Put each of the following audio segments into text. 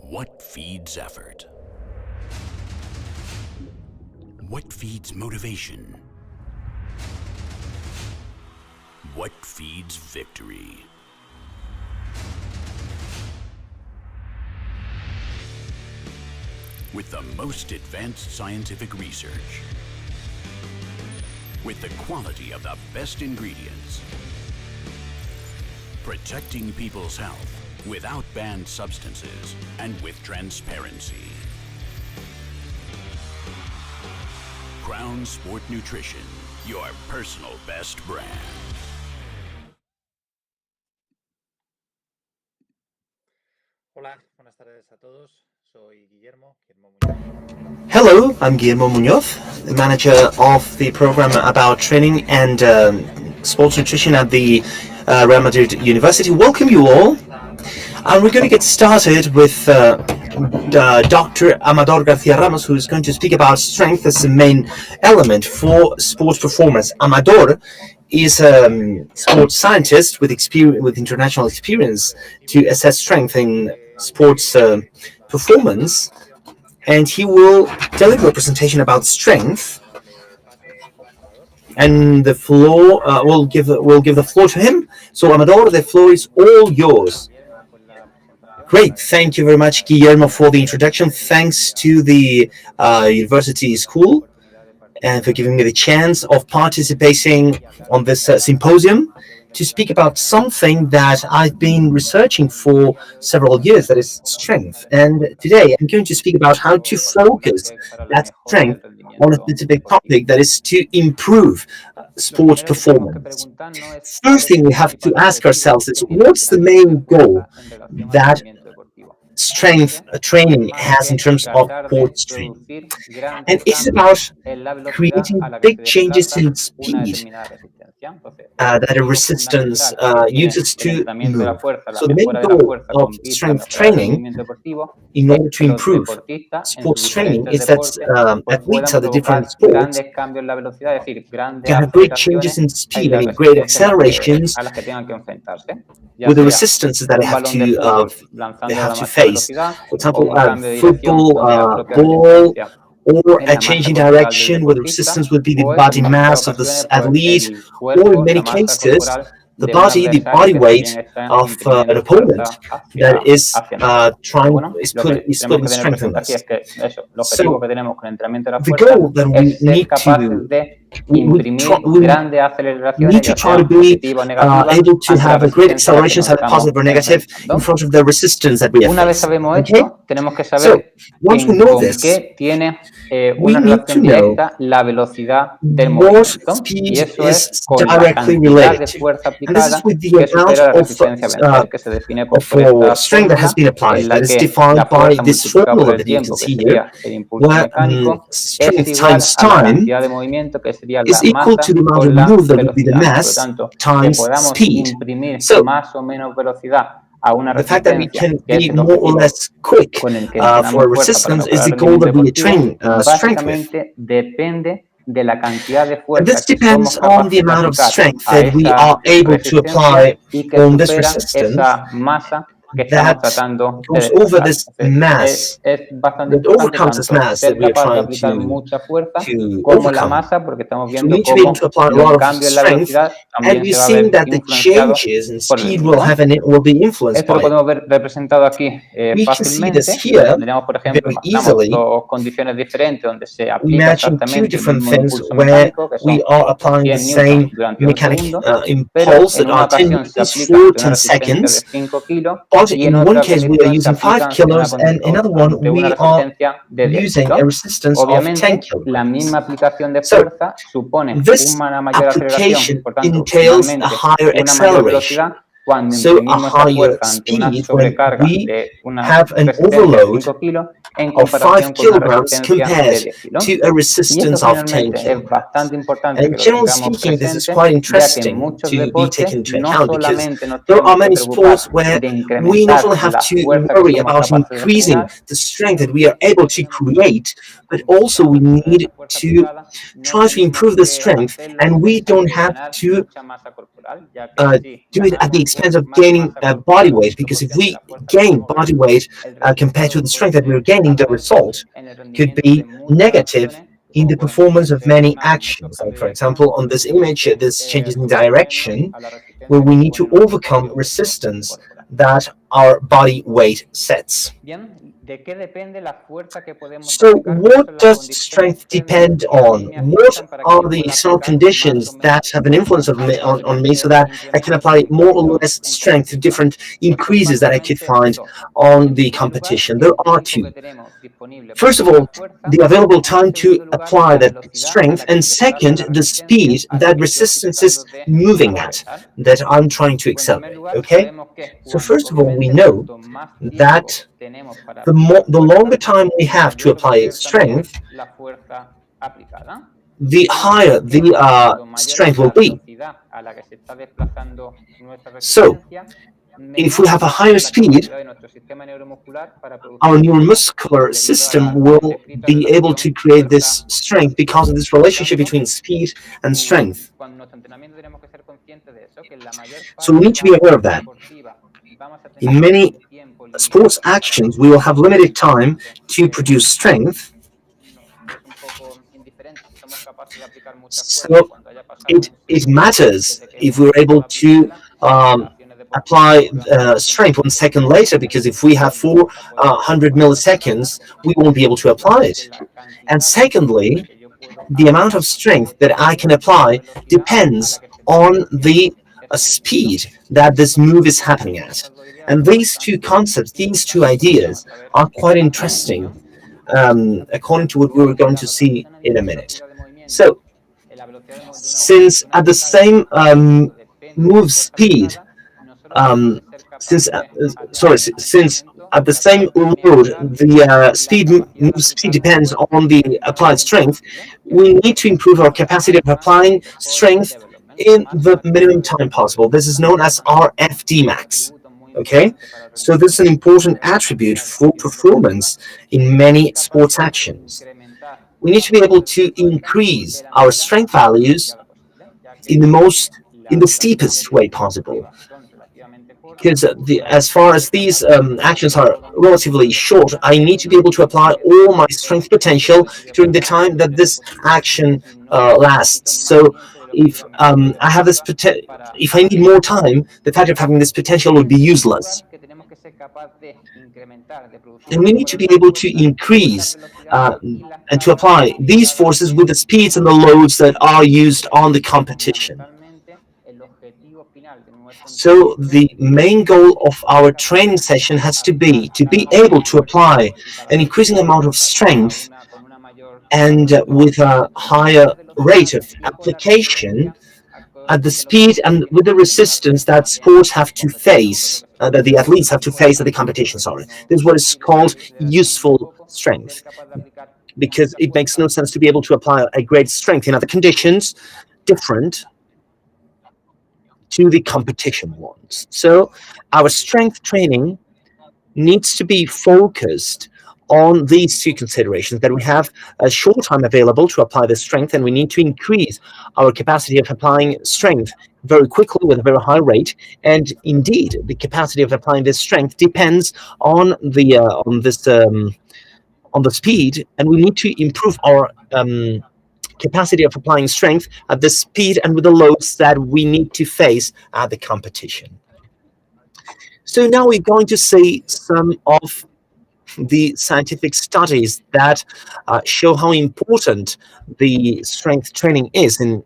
What feeds effort? What feeds motivation? What feeds victory? With the most advanced scientific research, with the quality of the best ingredients, protecting people's health without banned substances and with transparency. Crown Sport Nutrition, your personal best brand. Hola, buenas tardes a todos. Soy Guillermo Muñoz. Hello, I'm Guillermo Muñoz, the manager of the program about training and sports nutrition at the Real Madrid University. Welcome you all. And we're going to get started with Dr. Amador García Ramos, who is going to speak about strength as the main element for sports performance. Amador is a sports scientist with international experience to assess strength in sports performance, and he will deliver a presentation about strength. And the floor we'll give the floor to him. So Amador, the floor is all yours. Great, thank you very much, Guillermo, for the introduction. Thanks to the university school and for giving me the chance of participating on this symposium to speak about something that I've been researching for several years, that is strength. And today I'm going to speak about how to focus that strength on a specific topic, that is to improve sports performance. First thing we have to ask ourselves is, what's the main goal that strength training has in terms of sports training? And it's about creating big changes in speed that a resistance uses to move. So the main goal of strength training, in order to improve sports training, is that athletes at the different sports can have great changes in speed and great accelerations with the resistances that they have to face. For example, football, ball, or a change in direction where the resistance would be the body mass of the athlete, or in many cases, the body weight of an opponent that is putting strength in this. So the goal that we need to try to be able to have a great acceleration, either positive or negative, in front of the resistance that we have faced. Okay? So once we know this, we need to know what speed is directly related to. And this is with the amount of strength that has been applied, that is defined by this formula that you can see here, where strength times time is equal to the amount of move that would be the mass times speed. So the fact that we can be more or less quick for a resistance is the goal that we train strength with. And this depends on the amount of strength that we are able to apply on this resistance that goes over this mass, that overcomes this mass that we are trying to overcome. So we need to be able to apply a lot of strength, and we've seen that the changes in speed will be influenced by it. We can see this here very easily. Imagine two different things where we are applying the same mechanic impulse that are 10 meters for 10 seconds. But in one case we are using 5 kilos, and in another one we are using a resistance of 10 kilograms. So this application entails a higher acceleration. So a higher speed when we have an overload of 5 kilograms compared to a resistance of 10 kilograms. And generally speaking, this is quite interesting to be taken into account, because there are many sports where we not only have to worry about increasing the strength that we are able to create, but also we need to try to improve the strength, and we don't have to do it at the expense expense of gaining body weight, because if we gain body weight compared to the strength that we're gaining, the result could be negative in the performance of many actions. Like, for example, on this image, this changes in direction, where we need to overcome resistance that our body weight sets. So what does strength depend on? What are the external conditions that have an influence on me, so that I can apply more or less strength to different increases that I could find on the competition? There are two. First of all, the available time to apply that strength, and second, the speed that resistance is moving at, that I'm trying to accelerate, okay? So first of all, we know that the longer time we have to apply strength, the higher the strength will be. So if we have a higher speed, our neuromuscular system will be able to create this strength because of this relationship between speed and strength. So we need to be aware of that. In many sports actions, we will have limited time to produce strength. So it matters if we're able to apply strength 1 second later, because if we have 400 milliseconds, we won't be able to apply it. And secondly, the amount of strength that I can apply depends on the speed that this move is happening at. And these two concepts, these two ideas, are quite interesting, according to what we're going to see in a minute. So, since at the same move speed, since at the same load, the move speed depends on the applied strength, we need to improve our capacity of applying strength in the minimum time possible. This is known as RFD max. Okay, so this is an important attribute for performance in many sports actions. We need to be able to increase our strength values in the steepest way possible, because as far as these actions are relatively short, I need to be able to apply all my strength potential during the time that this action lasts. So if I have this if I need more time, the fact of having this potential would be useless. And we need to be able to increase and to apply these forces with the speeds and the loads that are used on the competition. So the main goal of our training session has to be able to apply an increasing amount of strength, and with a higher rate of application at the speed and with the resistance that sports have to face, that the athletes have to face at the competition. Sorry, this is what is called useful strength, because it makes no sense to be able to apply a great strength in other conditions different to the competition ones. So our strength training needs to be focused on these two considerations: that we have a short time available to apply the strength, and we need to increase our capacity of applying strength very quickly with a very high rate. And indeed, the capacity of applying this strength depends on the speed, and we need to improve our capacity of applying strength at the speed and with the loads that we need to face at the competition. So now we're going to see some of the scientific studies that show how important the strength training is in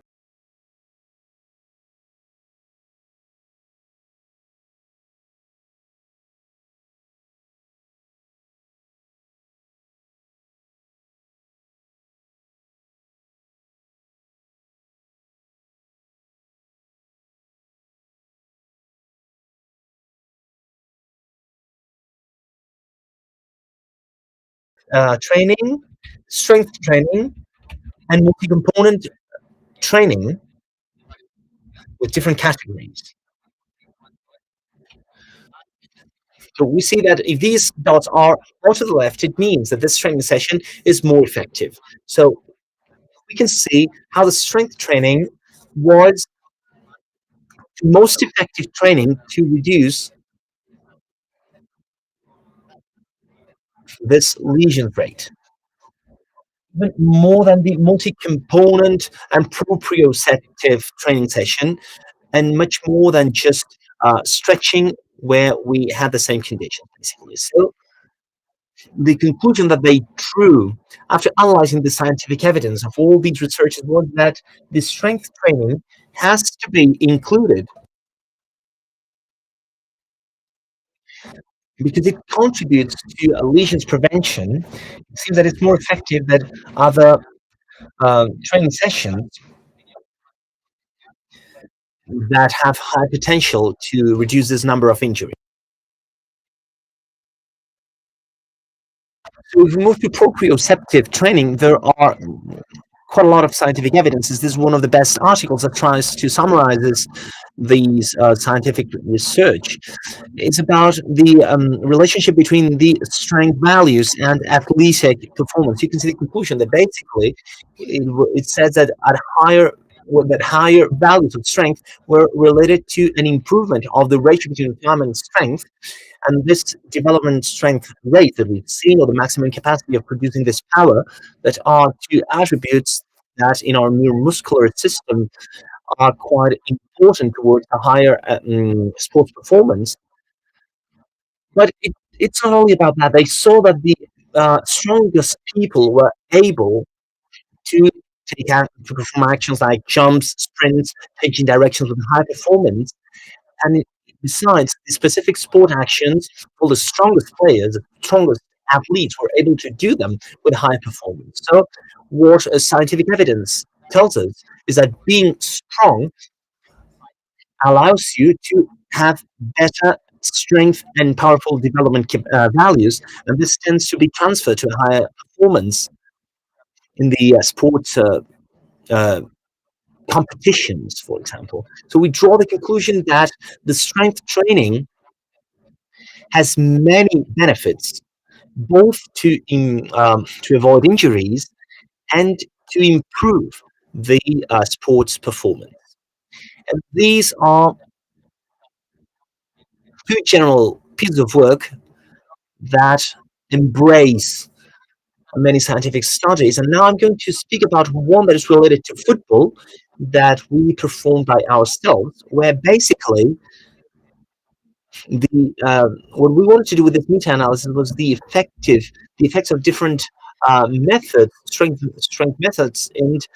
training, strength training, and multi-component training with different categories. So we see that if these dots are more to the left, it means that this training session is more effective. So we can see how the strength training was most effective training to reduce this lesion rate. Even more than the multi-component and proprioceptive training session, and much more than just stretching where we had the same condition, basically. So the conclusion that they drew after analyzing the scientific evidence of all these researchers was that the strength training has to be included because it contributes to lesions prevention. It seems that it's more effective than other training sessions that have high potential to reduce this number of injuries. So if we move to proprioceptive training, there are quite a lot of scientific evidences. This is one of the best articles that tries to summarize these scientific research. It's about the relationship between the strength values and athletic performance. You can see the conclusion that basically it says that higher values of strength were related to an improvement of the ratio between time and strength. And this development strength rate that we've seen, or the maximum capacity of producing this power, that are two attributes that in our neuromuscular system are quite important towards a higher sports performance. But it's not only about that. They saw that the strongest people were able to to perform actions like jumps, sprints, changing directions with high performance. And besides, the specific sport actions for the strongest players, the strongest athletes were able to do them with high performance. So what scientific evidence tells us is that being strong allows you to have better strength and powerful development values, and this tends to be transferred to a higher performance in the sports uh, competitions, for example. So we draw the conclusion that the strength training has many benefits, both to avoid injuries and to improve the sports performance. And these are two general pieces of work that embrace many scientific studies. And now I'm going to speak about one that is related to football that we performed by ourselves, where basically what we wanted to do with this meta-analysis was the effects of different methods, strength methods, and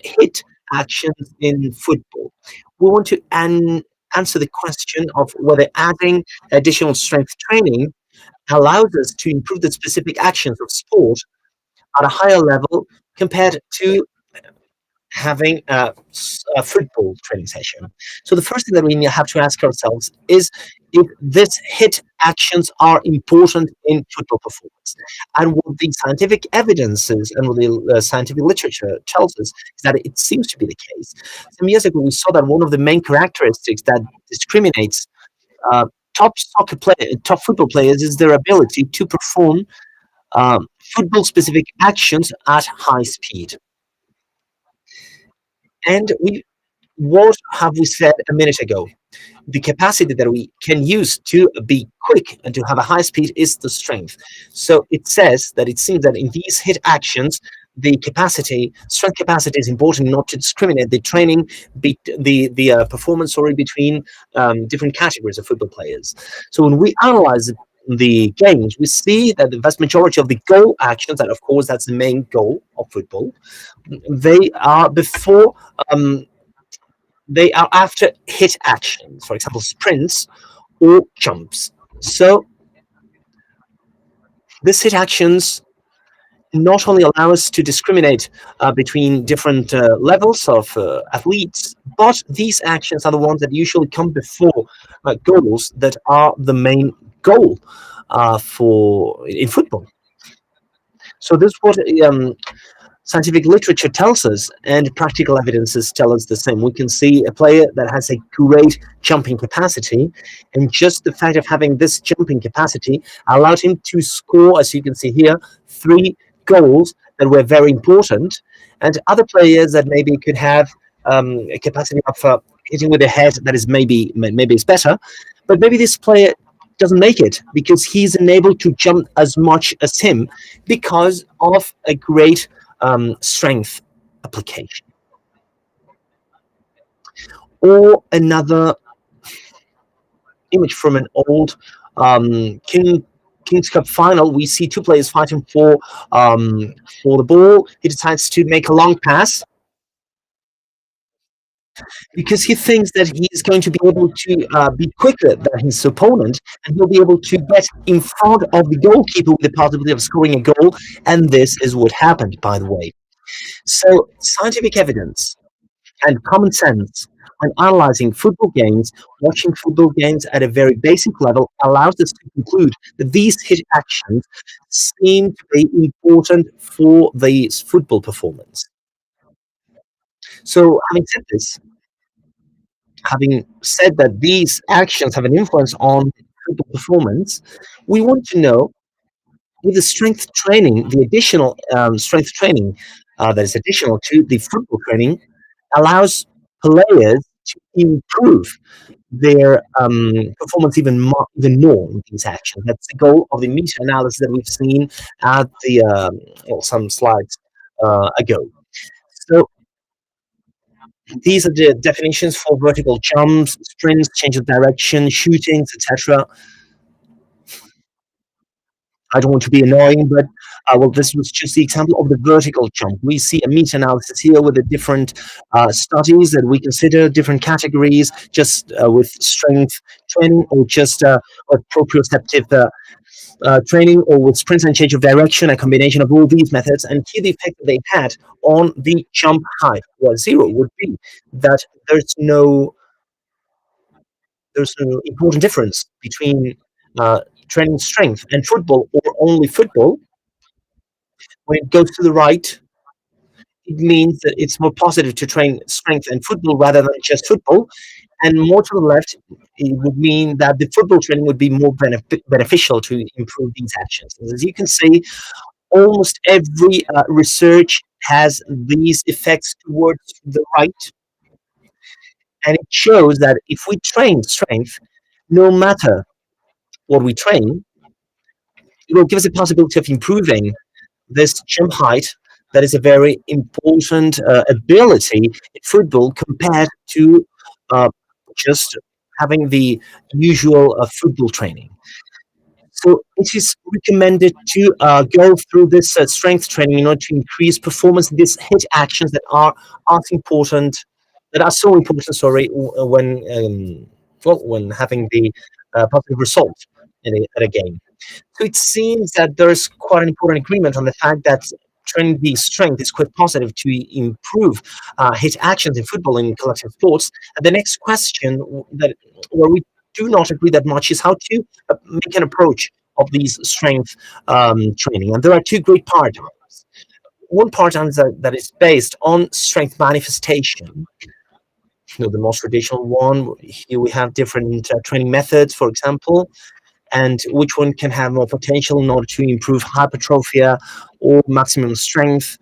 hit actions in football. We want to answer the question of whether adding additional strength training allows us to improve the specific actions of sport at a higher level compared to having a football training session. So the first thing that we have to ask ourselves is if these hit actions are important in football performance. And what the scientific evidences and what the scientific literature tells us is that it seems to be the case. Some years ago, we saw that one of the main characteristics that discriminates top football players is their ability to perform football-specific actions at high speed. And what have we said a minute ago? The capacity that we can use to be quick and to have a high speed is the strength. So it says that it seems that in these hit actions, the strength capacity is important, not to discriminate the training, the performance, between different categories of football players. So when we analyze the games, we see that the vast majority of the goal actions, and of course that's the main goal of football, they are before they are after hit actions, for example sprints or jumps. So these hit actions not only allow us to discriminate between different levels of athletes, but these actions are the ones that usually come before goals that are the main goal in football. So this is what scientific literature tells us, and practical evidences tell us the same. We can see a player that has a great jumping capacity, and just the fact of having this jumping capacity allowed him to score, as you can see here, 3 goals that were very important. And other players that maybe could have a capacity of hitting with the head, that is maybe is better, but maybe this player doesn't make it because he's unable to jump as much as him because of a great strength application. Or another image from an old King's Cup final, we see two players fighting for the ball. He decides to make a long pass because he thinks that he's going to be able to be quicker than his opponent, and he'll be able to get in front of the goalkeeper with the possibility of scoring a goal. And this is what happened, by the way. So scientific evidence and common sense when analyzing football games, watching football games at a very basic level allows us to conclude that these hit actions seem to be important for the football performance. So having said that these actions have an influence on football performance, we want to know, with the strength training, the additional strength training that is additional to the football training, allows players to improve their performance even more in these actions. That's the goal of the meta-analysis that we've seen at the some slides ago. So these are the definitions for vertical jumps, sprints, change of direction, shootings, etc. I don't want to be annoying, but this was just the example of the vertical jump. We see a meta-analysis here with the different studies that we consider different categories, just with strength training, or just with proprioceptive training, or with sprints and change of direction, a combination of all these methods. And here the effect that they had on the jump height was zero, would be that there's no important difference between training strength and football, or only football. When it goes to the right, it means that it's more positive to train strength and football rather than just football. And more to the left, it would mean that the football training would be more beneficial to improve these actions. As you can see, almost every research has these effects towards the right. And it shows that if we train strength, no matter what we train, it will give us a possibility of improving this jump height. That is a very important ability in football compared to just having the usual football training. So it is recommended to go through this strength training in order to increase performance in these hit actions that are so important. Sorry, when having the positive result at a game. So it seems that there's quite an important agreement on the fact that training the strength is quite positive to improve hit actions in football and collective sports. And the next question where we do not agree that much is how to make an approach of these strength training. And there are two great parts. One part that is based on strength manifestation. The most traditional one. Here we have different training methods, for example, and which one can have more potential in order to improve hypertrophy or maximum strength,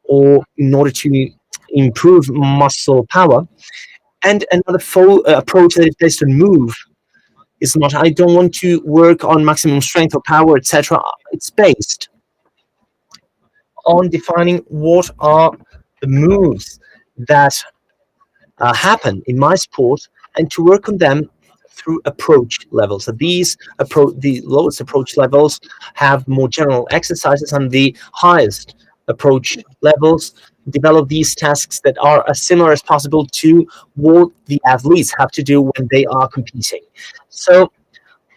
or in order to improve muscle power. And another approach that is based on move is not, I don't want to work on maximum strength or power, etc. It's based on defining what are the moves that happen in my sport, and to work on them through approach levels. So the lowest approach levels have more general exercises, and the highest approach levels develop these tasks that are as similar as possible to what the athletes have to do when they are competing. So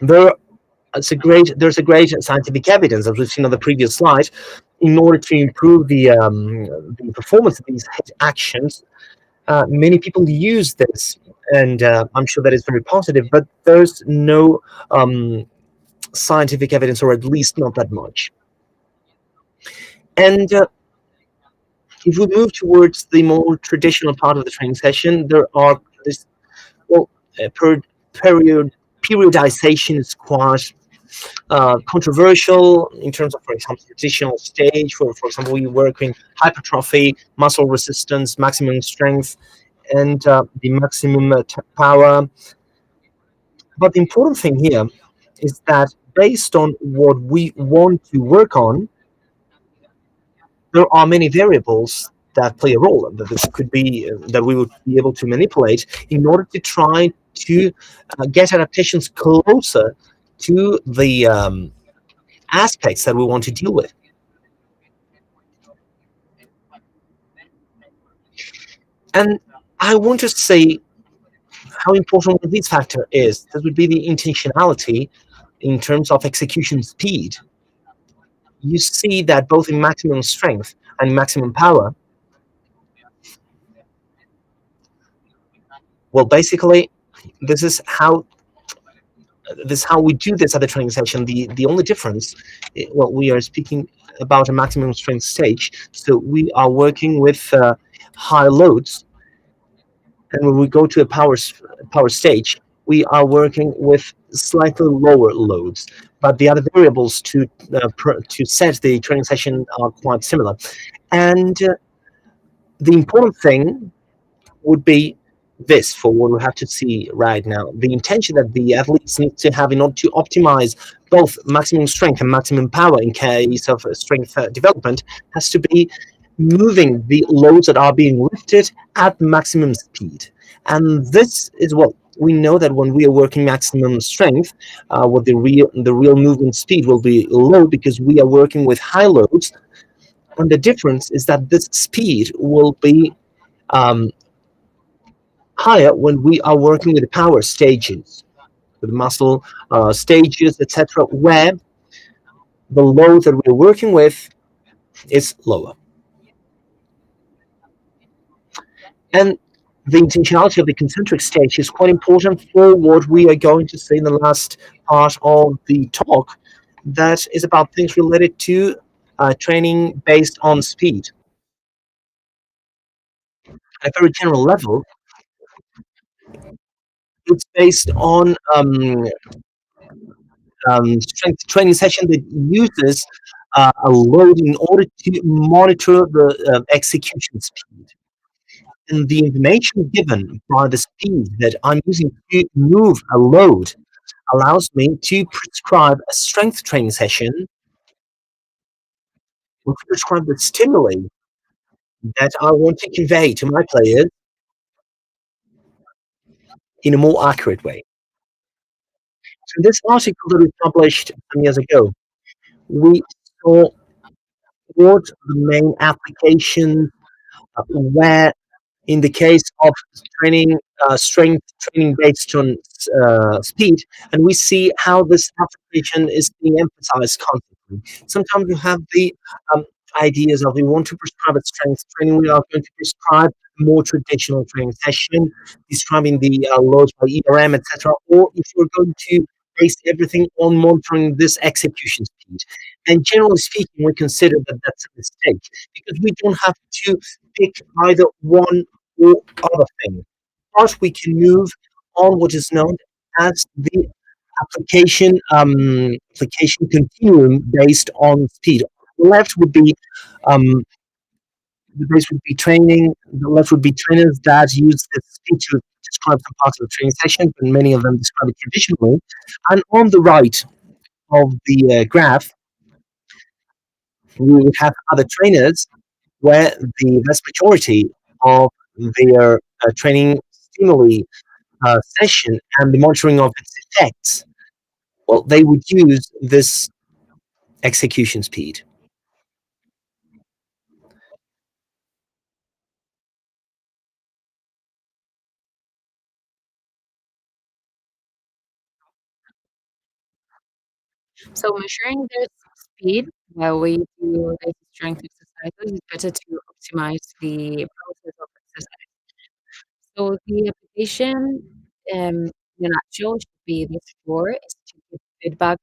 there's a great scientific evidence, as we've seen on the previous slide, in order to improve the performance of these actions. Many people use this, and I'm sure that is very positive, but there's no scientific evidence, or at least not that much. And if we move towards the more traditional part of the training session, there are periodization is quite controversial in terms of, for example, traditional stage, where, for example, we work in hypertrophy, muscle resistance, maximum strength, and the maximum power. But the important thing here is that based on what we want to work on, there are many variables that play a role. That this could be that we would be able to manipulate in order to try to get adaptations closer to the aspects that we want to deal with. And I want to say how important this factor is. That would be the intentionality in terms of execution speed. You see that both in maximum strength and maximum power, well, basically, this is how we do this at the training session. The only difference, well, we are speaking about a maximum strength stage, so we are working with high loads, and when we go to a power stage, we are working with slightly lower loads. But the other variables to set the training session are quite similar. And the important thing would be this for what we have to see right now. The intention that the athletes need to have in order to optimize both maximum strength and maximum power in case of strength development has to be moving the loads that are being lifted at maximum speed. And this is what we know, that when we are working maximum strength, what the real movement speed will be low because we are working with high loads. And the difference is that this speed will be higher when we are working with the power stages, with muscle stages, etc., where the load that we're working with is lower. And the intentionality of the concentric stage is quite important for what we are going to see in the last part of the talk, that is about things related to training based on speed. At a very general level, it's based on strength training session that uses a load in order to monitor the execution speed. And the information given by the speed that I'm using to move a load allows me to prescribe a strength training session, or to prescribe the stimuli that I want to convey to my players in a more accurate way. So in this article that we published some years ago, we saw what the main applications were in the case of training strength training based on speed, and we see how this application is being emphasized constantly. Sometimes we have the ideas of we want to prescribe a strength training, we are going to prescribe a more traditional training session, describing the loads by ERM, etc. Or if we're going to base everything on monitoring this execution speed. And generally speaking, we consider that that's a mistake because we don't have to pick either one or other thing. First, we can move on what is known as the application continuum based on speed. The left would be the base would be training. The left would be trainers that use this speed to describe some parts of the training session, and many of them describe it traditionally. And on the right of the graph, we would have other trainers where the vast majority of their training stimuli session and the monitoring of its effects, well, they would use this execution speed. So measuring the speed while we do the strength exercises is better to optimize the process of exercise. So the application in a nutshell should be this four is to give feedback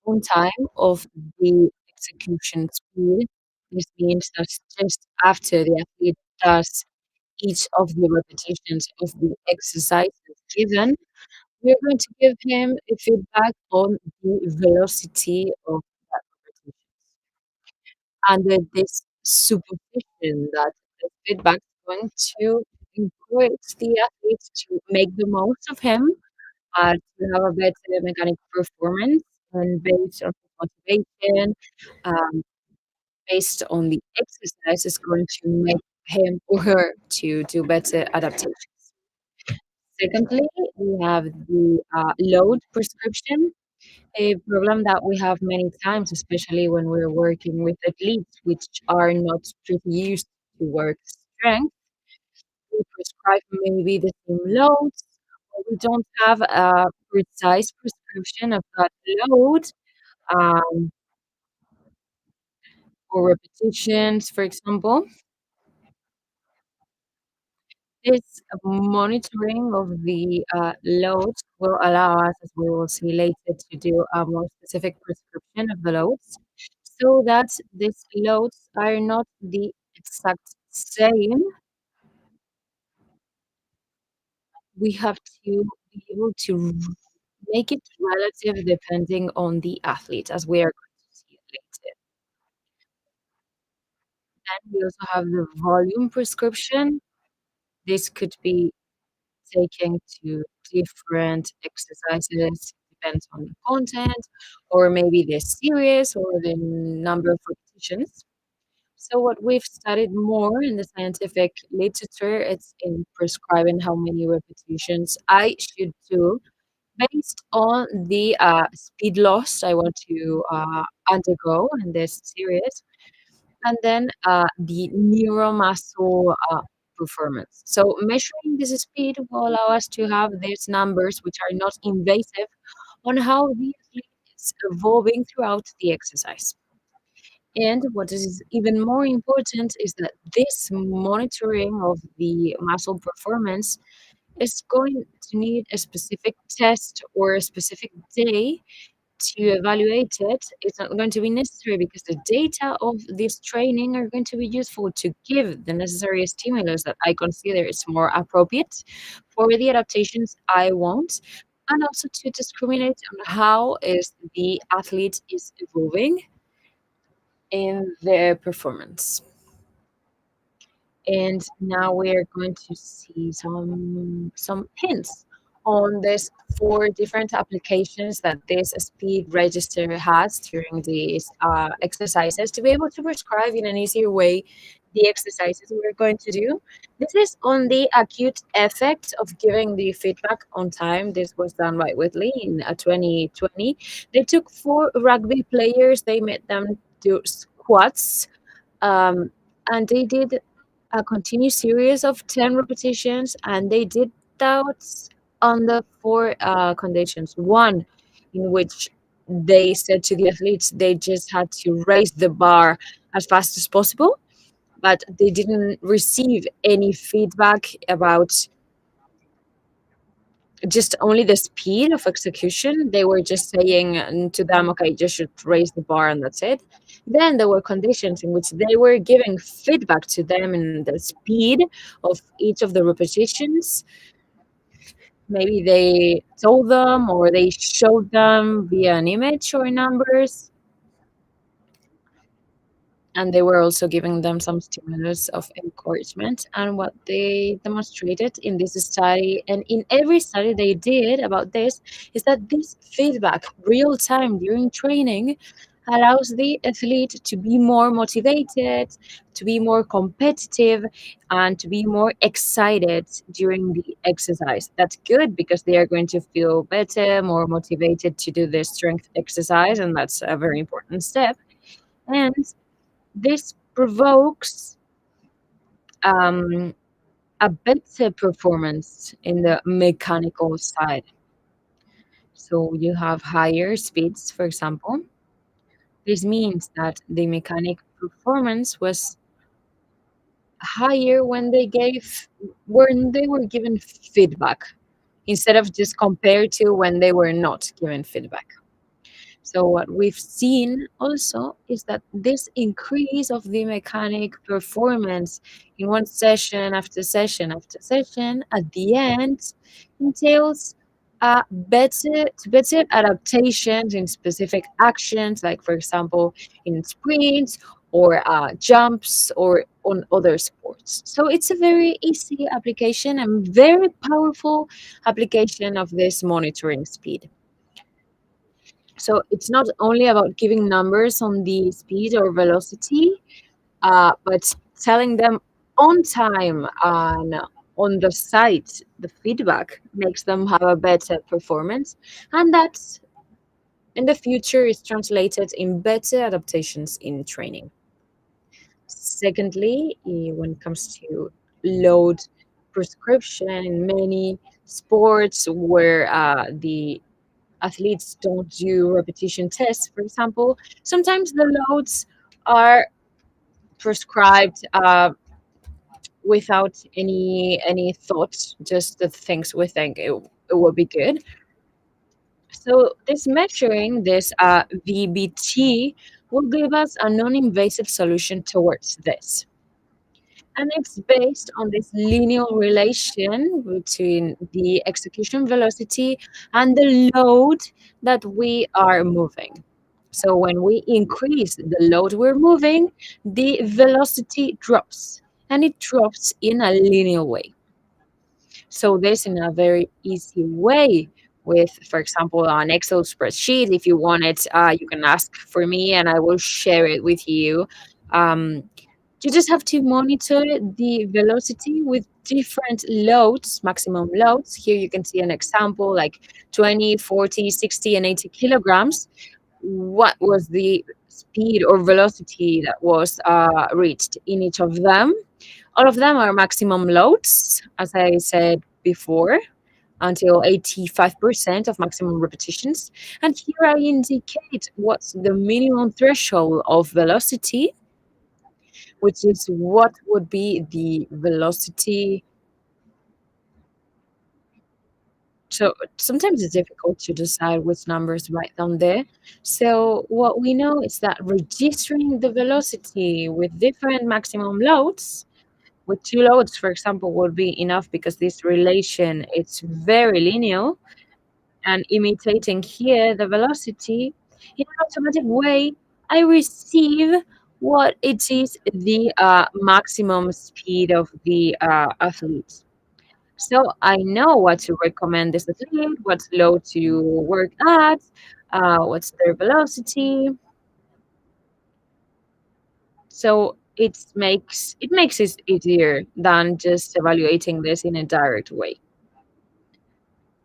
on time of the execution speed. This means that just after the athlete does each of the repetitions of the exercises given, we're going to give him a feedback on the velocity of that repetition. Under this supposition that the feedback is going to encourage the athletes to make the most of him, to have a better mechanic performance, and based on motivation, um, based on the exercise, is going to make him or her to do better adaptations. Secondly, we have the load prescription, a problem that we have many times, especially when we're working with athletes which are not pretty used to work strength. We prescribe maybe the same loads, or we don't have a precise prescription of that load, um, or repetitions, for example. This monitoring of the loads will allow us, as we will see later, to do a more specific prescription of the loads so that these loads are not the exact same. We have to be able to make it relative depending on the athlete, as we are going to see later. Then we also have the volume prescription. This could be taking to different exercises, depends on the content, or maybe the series or the number of repetitions. So what we've studied more in the scientific literature, it's in prescribing how many repetitions I should do based on the speed loss I want to undergo in this series, and then the neuromuscle performance. So measuring this speed will allow us to have these numbers which are not invasive on how the athlete is evolving throughout the exercise. And what is even more important is that this monitoring of the muscle performance is going to need a specific test or a specific day to evaluate it. It's not going to be necessary because the data of this training are going to be useful to give the necessary stimulus that I consider is more appropriate for the adaptations I want, and also to discriminate on how is the athlete is evolving in their performance. And now we are going to see some hints on these four different applications that this speed register has during these exercises to be able to prescribe in an easier way the exercises we're going to do. This is on the acute effect of giving the feedback on time. This was done by Whitley in 2020. They took four rugby players, they made them do squats, um, and they did a continuous series of 10 repetitions, and they did that under four conditions. One, in which they said to the athletes they just had to raise the bar as fast as possible, but they didn't receive any feedback about just only the speed of execution. They were just saying to them, okay, you should raise the bar and that's it. Then there were conditions in which they were giving feedback to them in the speed of each of the repetitions. Maybe they told them or they showed them via an image or numbers, and they were also giving them some stimulus of encouragement. And what they demonstrated in this study and in every study they did about this is that this feedback real time during training allows the athlete to be more motivated, to be more competitive, and to be more excited during the exercise. That's good because they are going to feel better, more motivated to do the strength exercise, and that's a very important step. And this provokes um, a better performance in the mechanical side. So you have higher speeds, for example. This means that the mechanic performance was higher when they were given feedback instead of just compared to when they were not given feedback. So what we've seen also is that this increase of the mechanic performance in one session after session after session at the end entails better adaptations in specific actions, like for example in sprints or jumps or on other sports. So it's a very easy application and very powerful application of this monitoring speed. So it's not only about giving numbers on the speed or velocity, but telling them on time and on the site, the feedback makes them have a better performance. And that's in the future is translated in better adaptations in training. Secondly, when it comes to load prescription in many sports where the athletes don't do repetition tests, for example, sometimes the loads are prescribed without any thought, just the things we think it will be good. So this measuring, this VBT, will give us a non-invasive solution towards this. And it's based on this linear relation between the execution velocity and the load that we are moving. So when we increase the load we're moving, the velocity drops, and it drops in a linear way. So this in a very easy way with, for example, an Excel spreadsheet. If you want it, you can ask for me and I will share it with you. You just have to monitor the velocity with different loads, maximum loads. Here you can see an example like 20, 40, 60, and 80 kilograms. What was the speed or velocity that was reached in each of them? All of them are maximum loads, as I said before, until 85% of maximum repetitions. And here I indicate what's the minimum threshold of velocity, which is what would be the velocity. So sometimes it's difficult to decide which numbers write down there. So what we know is that registering the velocity with different maximum loads, with two loads, for example, would be enough because this relation is very linear, and imitating here the velocity in an automatic way, I receive what it is the maximum speed of the athlete. So I know what to recommend this athlete, what load to work at, what's their velocity. So it makes it easier than just evaluating this in a direct way,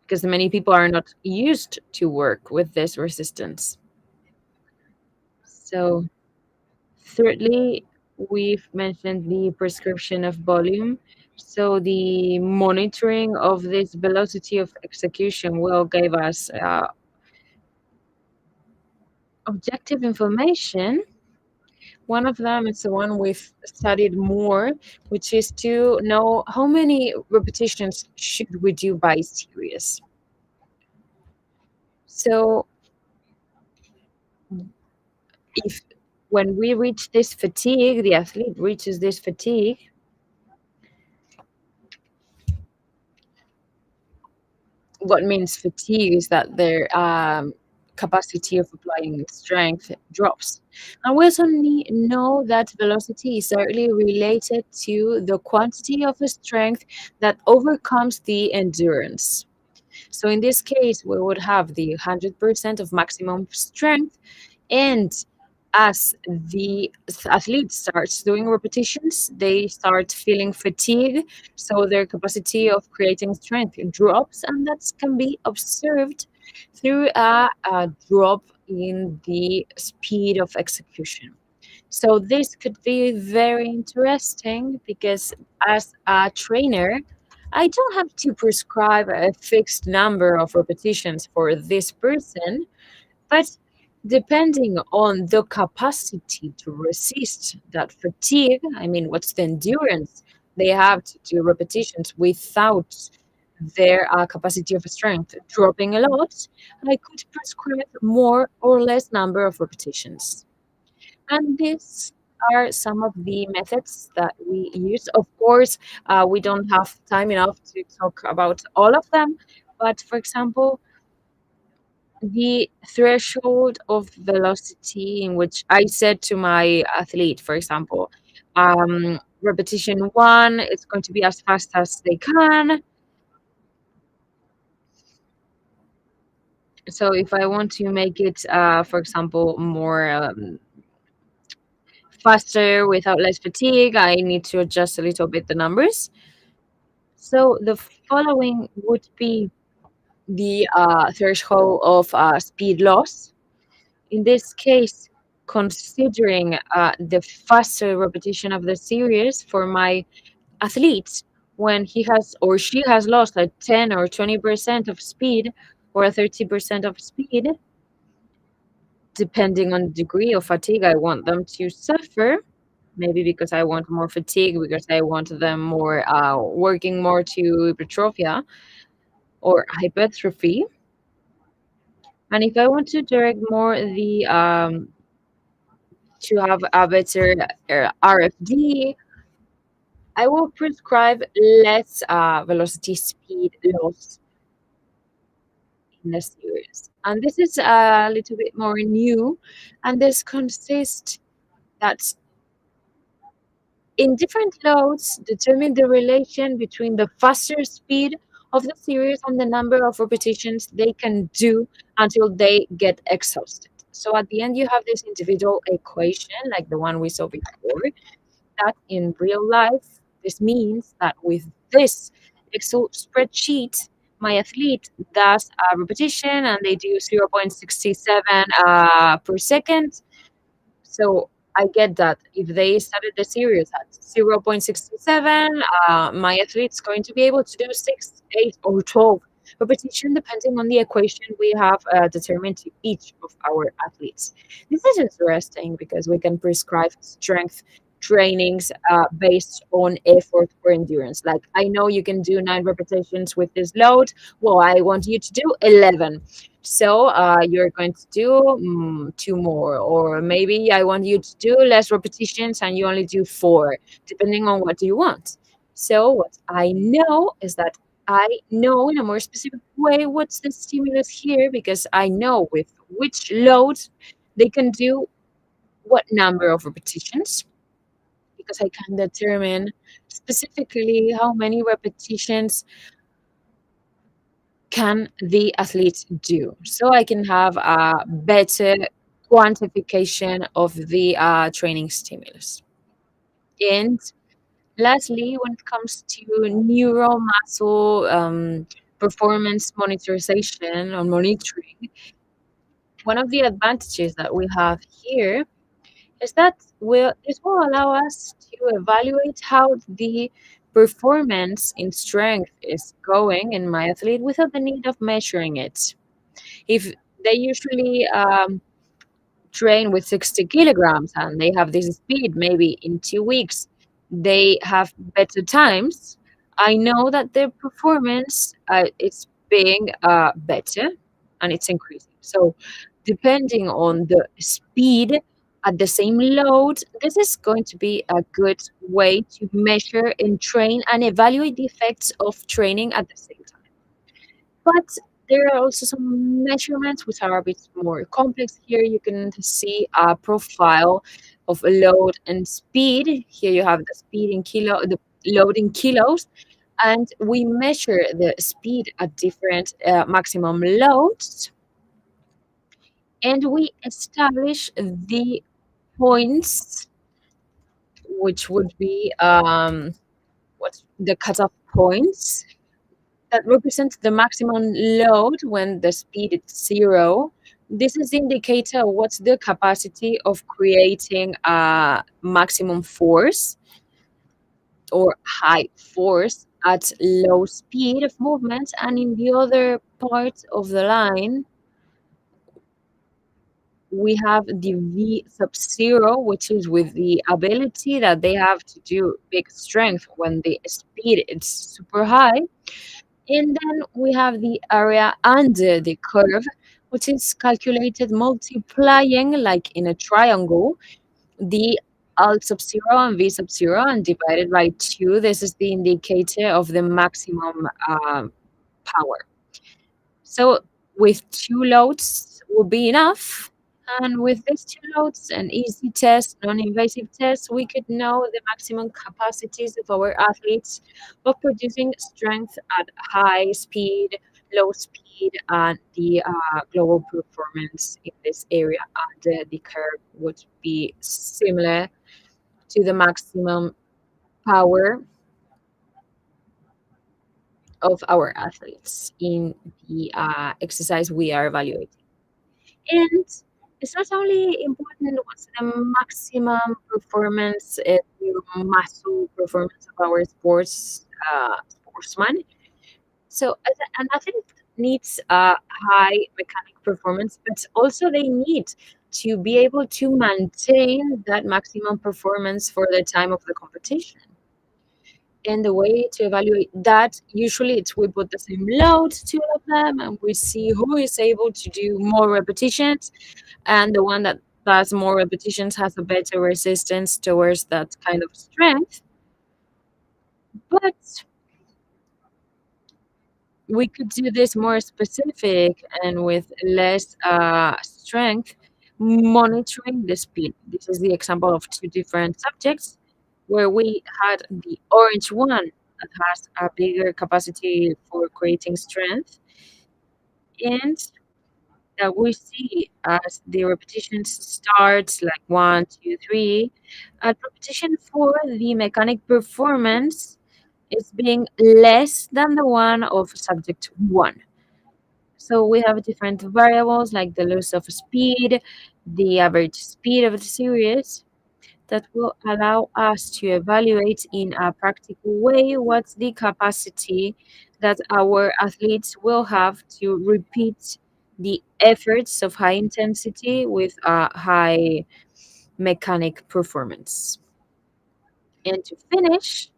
because many people are not used to work with this resistance. So thirdly, we've mentioned the prescription of volume. So the monitoring of this velocity of execution will give us objective information. One of them is the one we've studied more, which is to know how many repetitions should we do by series. So if when we reach this fatigue, the athlete reaches this fatigue, what means fatigue is that their capacity of applying strength drops. And we also know that velocity is directly related to the quantity of strength that overcomes the endurance. So in this case, we would have the 100% of maximum strength, and as the athlete starts doing repetitions, they start feeling fatigue, so their capacity of creating strength drops, and that can be observed through a drop in the speed of execution. So this could be very interesting because as a trainer, I don't have to prescribe a fixed number of repetitions for this person, but depending on the capacity to resist that fatigue, I mean, what's the endurance they have to do repetitions without their capacity of strength dropping a lot, I could prescribe more or less number of repetitions. And these are some of the methods that we use. Of course, we don't have time enough to talk about all of them, but for example, the threshold of velocity in which I said to my athlete, for example, repetition 1 is going to be as fast as they can. So if I want to make it, for example, more faster without less fatigue, I need to adjust a little bit the numbers. So the following would be the threshold of speed loss. In this case, considering the faster repetition of the series for my athlete, when he has or she has lost a 10 or 20% of speed or a 30% of speed, depending on the degree of fatigue I want them to suffer, maybe because I want more fatigue, because I want them more working more to hypertrophia or hypertrophy. And if I want to direct more the to have a better RFD, I will prescribe less velocity speed loss in the series. And this is a little bit more new, and this consists that in different loads determine the relation between the faster speed of the series and the number of repetitions they can do until they get exhausted. So at the end, you have this individual equation, like the one we saw before, that in real life, this means that with this Excel spreadsheet, my athlete does a repetition and they do 0.67 per second. So I get that if they started the series at 0.67, my athlete's going to be able to do 6, 8, or 12 repetition, depending on the equation we have determined to each of our athletes. This is interesting because we can prescribe strength trainings based on effort or endurance. Like, I know you can do 9 repetitions with this load. Well, I want you to do 11. So you're going to do 2 more, or maybe I want you to do less repetitions and you only do 4, depending on what you want. So what I know is that I know in a more specific way what's the stimulus here, because I know with which load they can do what number of repetitions, because I can determine specifically how many repetitions can the athlete do. So I can have a better quantification of the training stimulus. And lastly, when it comes to neuromuscle performance monitorization or monitoring, one of the advantages that we have here is that this will allow us to evaluate how the performance in strength is going in my athlete without the need of measuring it. If they usually train with 60 kilograms and they have this speed, maybe in 2 weeks they have better times, I know that their performance is being better and it's increasing. So depending on the speed at the same load, this is going to be a good way to measure and train and evaluate the effects of training at the same time. But there are also some measurements which are a bit more complex. Here you can see a profile of load and speed. Here you have the speed in the load in kilos, and we measure the speed at different maximum loads, and we establish the points, which would be what's the cutoff points that represent the maximum load when the speed is 0. This is the indicator of what's the capacity of creating a maximum force or high force at low speed of movement. And in the other part of the line, we have the V sub 0, which is with the ability that they have to do big strength when the speed is super high. And then we have the area under the curve, which is calculated multiplying, like in a triangle, the alt sub 0 and V sub 0 and divided by 2. This is the indicator of the maximum power. So with 2 loads will be enough. And with these 2 loads, an easy test, non-invasive test, we could know the maximum capacities of our athletes of producing strength at high speed, low speed, and the global performance in this area. And the curve would be similar to the maximum power of our athletes in the exercise we are evaluating. And it's not only important what's the maximum performance, the muscle performance of our sportsman. So an athlete needs a high mechanic performance, but also they need to be able to maintain that maximum performance for the time of the competition. And the way to evaluate that, usually it's we put the same load to all of them and we see who is able to do more repetitions, and the one that does more repetitions has a better resistance towards that kind of strength. But we could do this more specific and with less strength, monitoring the speed. This is the example of 2 different subjects where we had the orange one that has a bigger capacity for creating strength, and that we see as the repetitions starts like 1, 2, 3. At repetition 4, the mechanic performance is being less than the one of subject 1. So we have different variables like the loss of speed, the average speed of the series, that will allow us to evaluate in a practical way what's the capacity that our athletes will have to repeat the efforts of high intensity with a high mechanic performance. And to finish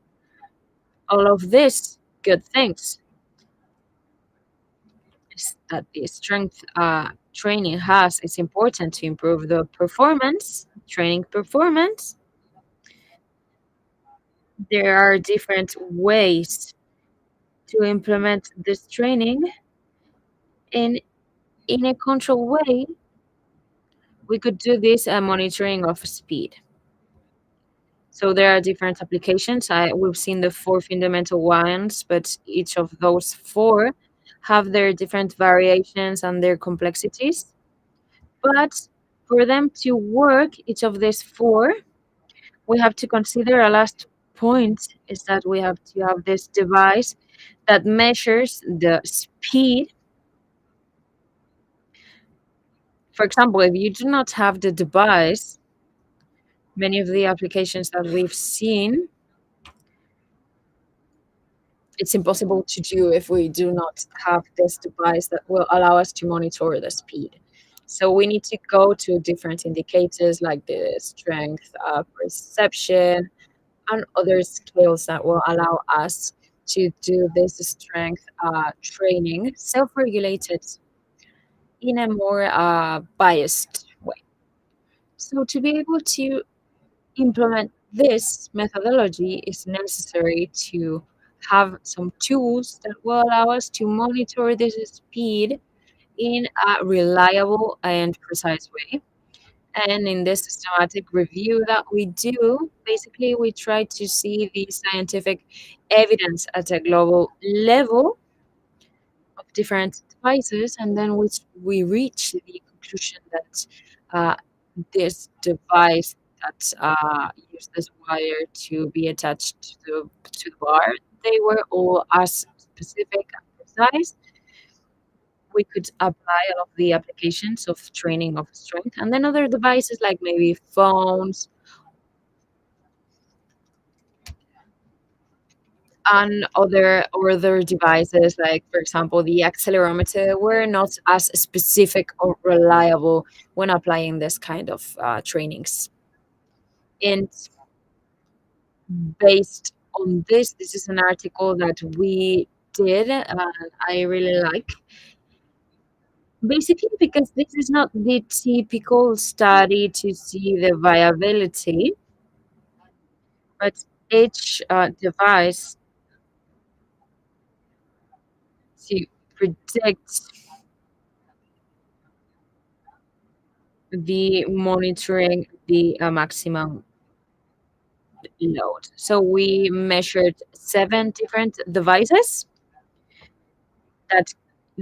all of these good things is that the strength training has is important to improve the performance, training performance. There are different ways to implement this training, and in a controlled way we could do this monitoring of speed. So there are different applications. We've seen the 4 fundamental ones, but each of those 4 have their different variations and their complexities. But for them to work, each of these 4, we have to consider a last point is that we have to have this device that measures the speed. For example, if you do not have the device, many of the applications that we've seen, it's impossible to do if we do not have this device that will allow us to monitor the speed. So we need to go to different indicators like the strength, perception, and other skills that will allow us to do this strength training self-regulated in a more biased way. So to be able to implement this methodology, is necessary to have some tools that will allow us to monitor this speed in a reliable and precise way. And in this systematic review that we do, basically we try to see the scientific evidence at a global level of different devices, and then we reach the conclusion that this device that use this wire to be attached to the bar, they were all as specific and precise. We could apply all of the applications of training of strength, and then other devices like maybe phones and other devices like, for example, the accelerometer, were not as specific or reliable when applying this kind of trainings. And based on this is an article that we did, I really like. Basically, because this is not the typical study to see the viability, but each device to predict the monitoring the maximum load. So we measured 7 different devices. That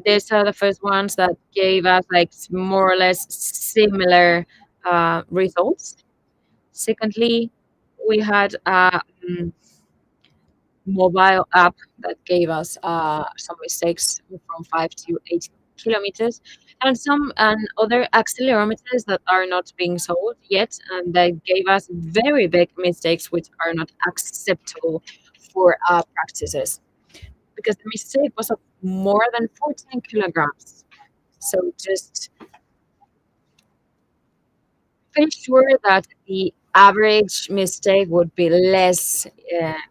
these are the first ones that gave us like more or less similar results. Secondly, we had a mobile app that gave us some mistakes from 5 to 8 kilometers, and some and other accelerometers that are not being sold yet, and that gave us very big mistakes which are not acceptable for practices, because the mistake was of more than 14 kilograms. So just pretty sure that the average mistake would be less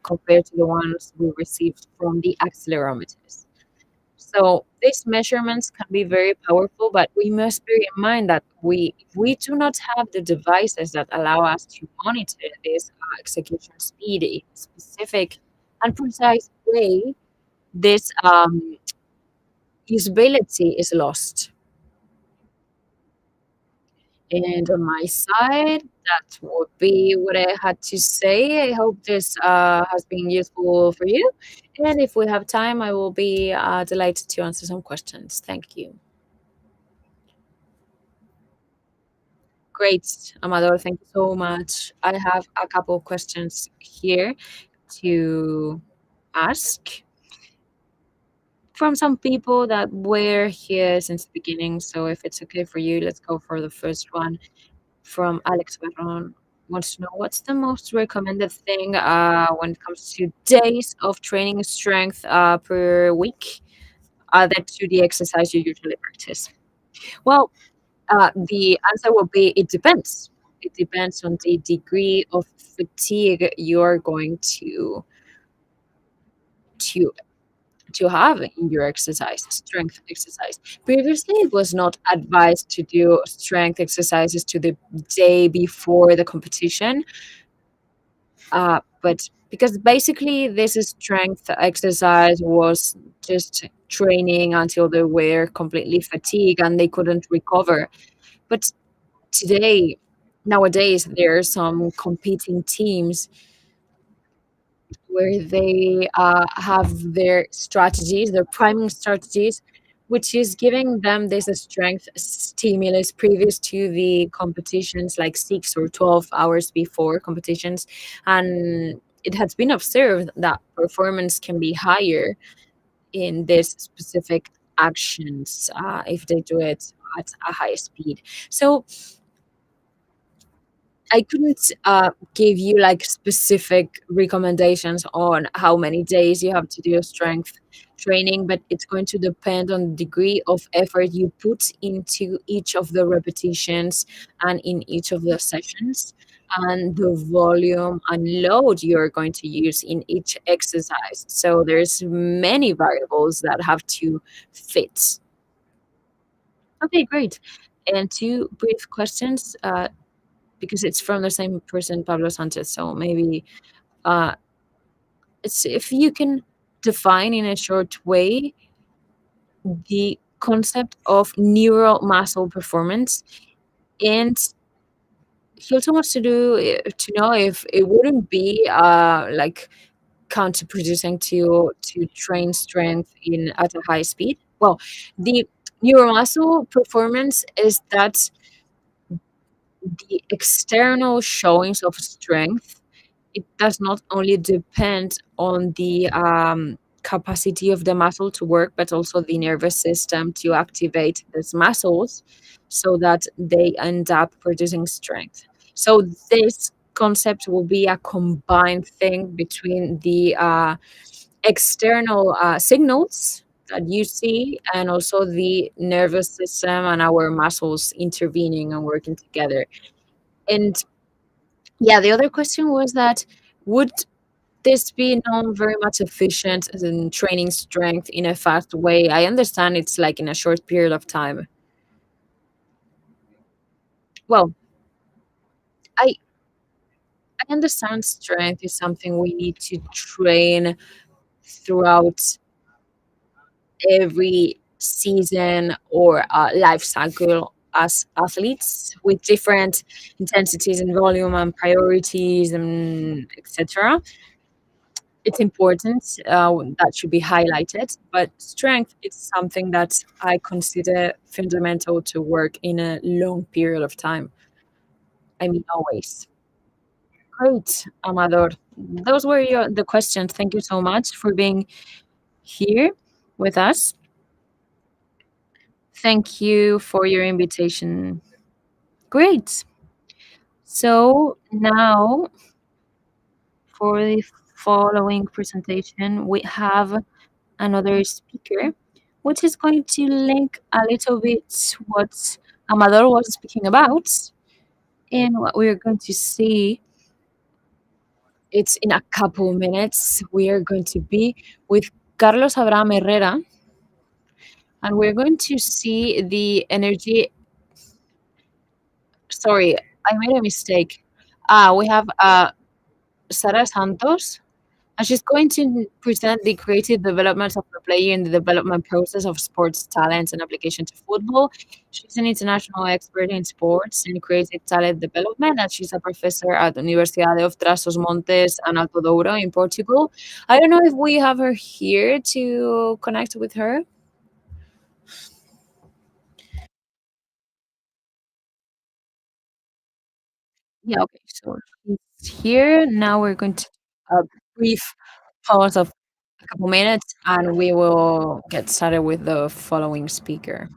compared to the ones we received from the accelerometers. So these measurements can be very powerful, but we must bear in mind that if we do not have the devices that allow us to monitor this execution speed in a specific and precise way, this usability is lost. And on my side, that would be what I had to say. I hope this has been useful for you. And if we have time, I will be delighted to answer some questions. Thank you. Great, Amador. Thank you so much. I have a couple of questions here to ask from some people that were here since the beginning. So if it's okay for you, let's go for the first one. From Alex Barron wants to know what's the most recommended thing when it comes to days of training strength per week added to the exercise you usually practice. Well, the answer will be it depends. It depends on the degree of fatigue you're going to to have in your exercise, strength exercise. Previously, it was not advised to do strength exercises to the day before the competition, but because basically this strength exercise was just training until they were completely fatigued and they couldn't recover. But nowadays, there are some competing teams where they have their strategies, their priming strategies, which is giving them this strength stimulus previous to the competitions, like 6 or 12 hours before competitions. And it has been observed that performance can be higher in these specific actions if they do it at a high speed. So I couldn't give you like specific recommendations on how many days you have to do strength training, but it's going to depend on the degree of effort you put into each of the repetitions and in each of the sessions, and the volume and load you're going to use in each exercise. So there's many variables that have to fit. Okay, great. And two brief questions. Because it's from the same person, Pablo Sanchez. So maybe uh, it's if you can define in a short way the concept of neural muscle performance, and he also wants to know if it wouldn't be like counterproducing to train strength in at a high speed. Well, the neural muscle performance is that the external showings of strength, it does not only depend on the capacity of the muscle to work, but also the nervous system to activate these muscles so that they end up producing strength. So this concept will be a combined thing between the external signals that you see and also the nervous system and our muscles intervening and working together. And yeah, the other question was that would this be known very much efficient in training strength in a fast way? I understand it's like in a short period of time. Well, I I understand strength is something we need to train throughout every season or life cycle as athletes with different intensities and volume and priorities and etc. It's important, that should be highlighted, but strength is something that I consider fundamental to work in a long period of time. I mean, always. Great, Amador. Those were the questions. Thank you so much for being here with us. Thank you for your invitation. Great. So now for the following presentation, we have another speaker, which is going to link a little bit what Amador was speaking about. And what we're going to see, it's in a couple minutes, we are going to be with Carlos Abraham Herrera, and we're going to see the energy. Sorry, I made a mistake. We have Sara Santos, and she's going to present the creative development of the player in the development process of sports talent and application to football. She's an international expert in sports and creative talent development, and she's a professor at the Universidade of Trás-os-Montes and Alto Douro in Portugal. I don't know if we have her here to connect with her. Yeah, okay, so she's here. Now we're going to a brief pause of a couple minutes, and we will get started with the following speaker.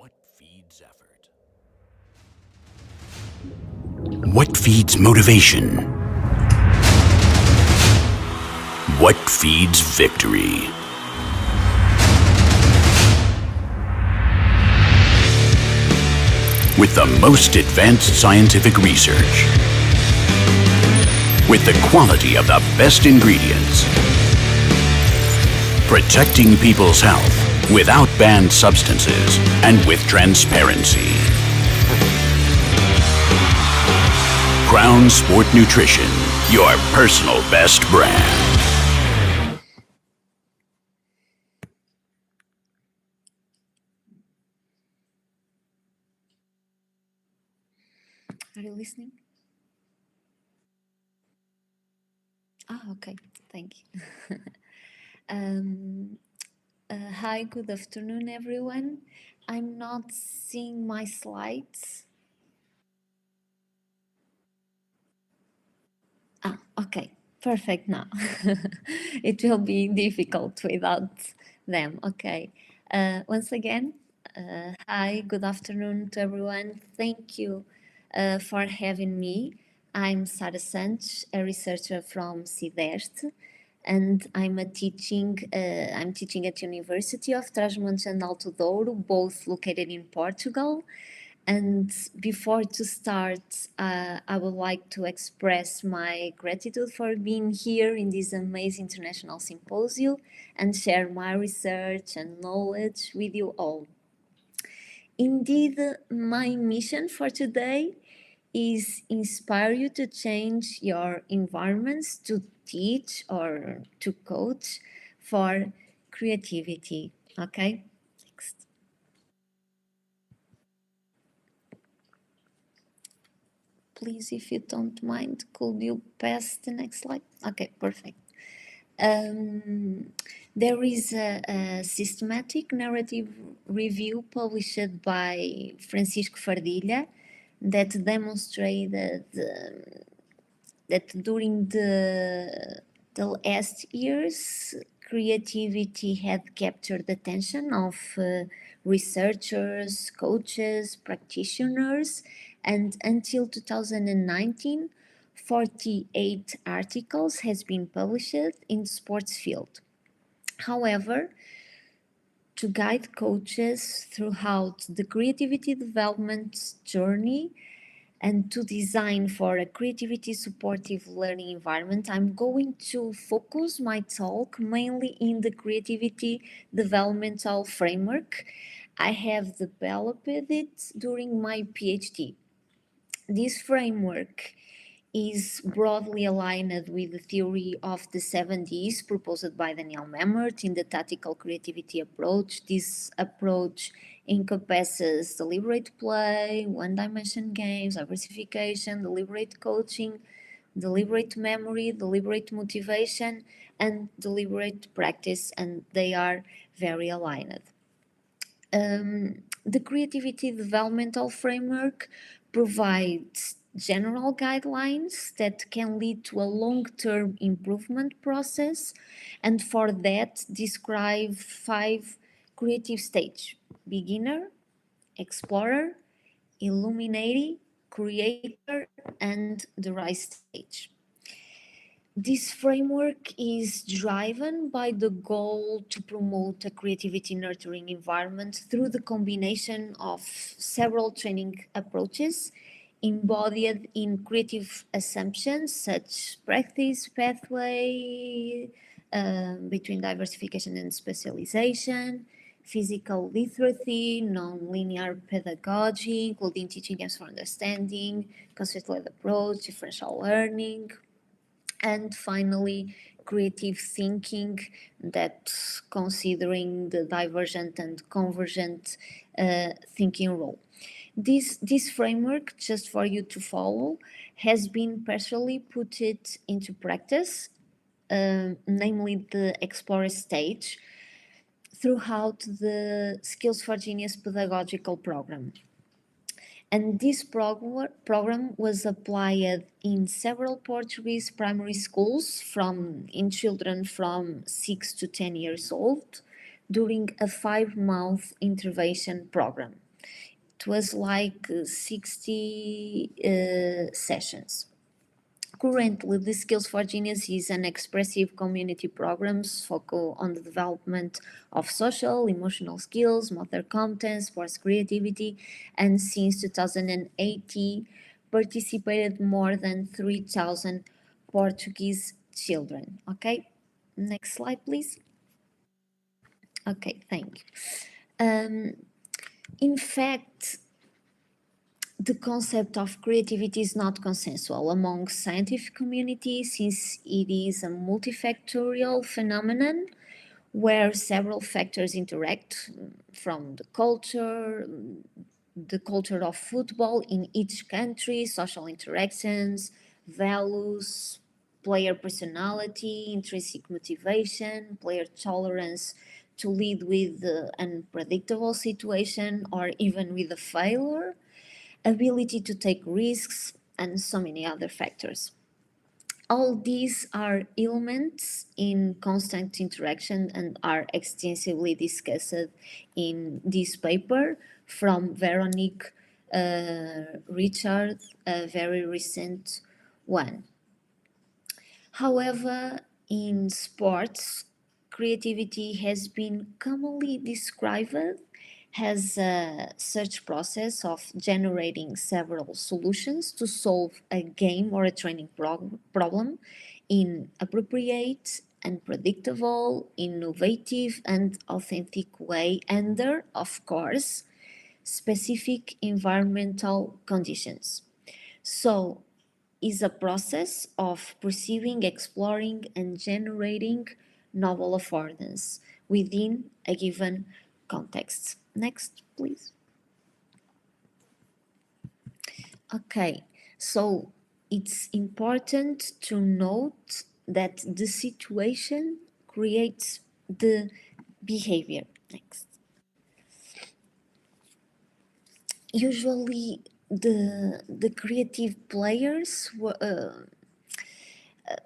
What feeds effort? What feeds motivation? What feeds victory? With the most advanced scientific research, with the quality of the best ingredients, protecting people's health without banned substances and with transparency. Crown Sport Nutrition, your personal best brand. Are you listening? Okay, thank you. Hi, good afternoon, everyone. I'm not seeing my slides. Okay, perfect now. It will be difficult without them. Okay. Once again, hi, good afternoon to everyone. Thank you for having me. I'm Sara Santos, a researcher from Cideste, and I'm teaching at University of Trás-os-Montes and Alto, Douro, both located in Portugal. And before to start, I would like to express my gratitude for being here in this amazing international symposium and share my research and knowledge with you all. Indeed, my mission for today is inspire you to change your environments to teach or to coach for creativity. Okay, next. Please, if you don't mind, could you pass the next slide? Okay, perfect. There is a systematic narrative review published by Francisco Fardilha that demonstrated that during the last years, creativity had captured the attention of researchers, coaches, practitioners, and until 2019, 48 articles has been published in the sports field. However, to guide coaches throughout the creativity development journey and to design for a creativity supportive learning environment, I'm going to focus my talk mainly in the creativity developmental framework. I have developed it during my PhD. This framework is broadly aligned with the theory of the 70s proposed by Daniel Memmert in the tactical creativity approach. This approach encompasses deliberate play, one-dimension games, diversification, deliberate coaching, deliberate memory, deliberate motivation, and deliberate practice, and they are very aligned. The creativity developmental framework provides general guidelines that can lead to a long-term improvement process, and for that describe 5 creative stages: beginner, explorer, illuminating, creator, and the right stage. This framework is driven by the goal to promote a creativity nurturing environment through the combination of several training approaches embodied in creative assumptions such practice pathway between diversification and specialization, physical literacy, non-linear pedagogy, including teaching games for understanding, concept-led approach, differential learning, and finally creative thinking, that considering the divergent and convergent thinking role. This framework, just for you to follow, has been partially put it into practice, namely the Explorer stage, throughout the Skills for Genius pedagogical program. And this program was applied in several Portuguese primary schools in children from 6 to 10 years old during a 5-month intervention program. It was like 60 sessions. Currently, the Skills for Genius is an expressive community programs focused on the development of social, emotional skills, motor competence, sports creativity, and since 2018, participated more than 3,000 Portuguese children. Okay, next slide, please. Okay, thank you. In fact, the concept of creativity is not consensual among scientific community since it is a multifactorial phenomenon where several factors interact from the culture of football in each country, social interactions, values, player personality, intrinsic motivation, player tolerance to lead with the unpredictable situation or even with a failure, ability to take risks, and so many other factors. All these are elements in constant interaction and are extensively discussed in this paper from Veronique Richard, a very recent one. However, in sports, creativity has been commonly described as a search process of generating several solutions to solve a game or a training problem in appropriate, unpredictable, innovative, and authentic way under, of course, specific environmental conditions. So, is a process of perceiving, exploring, and generating novel affordance within a given context. Next, please. Okay, so it's important to note that the situation creates the behavior. Next. Usually, the creative players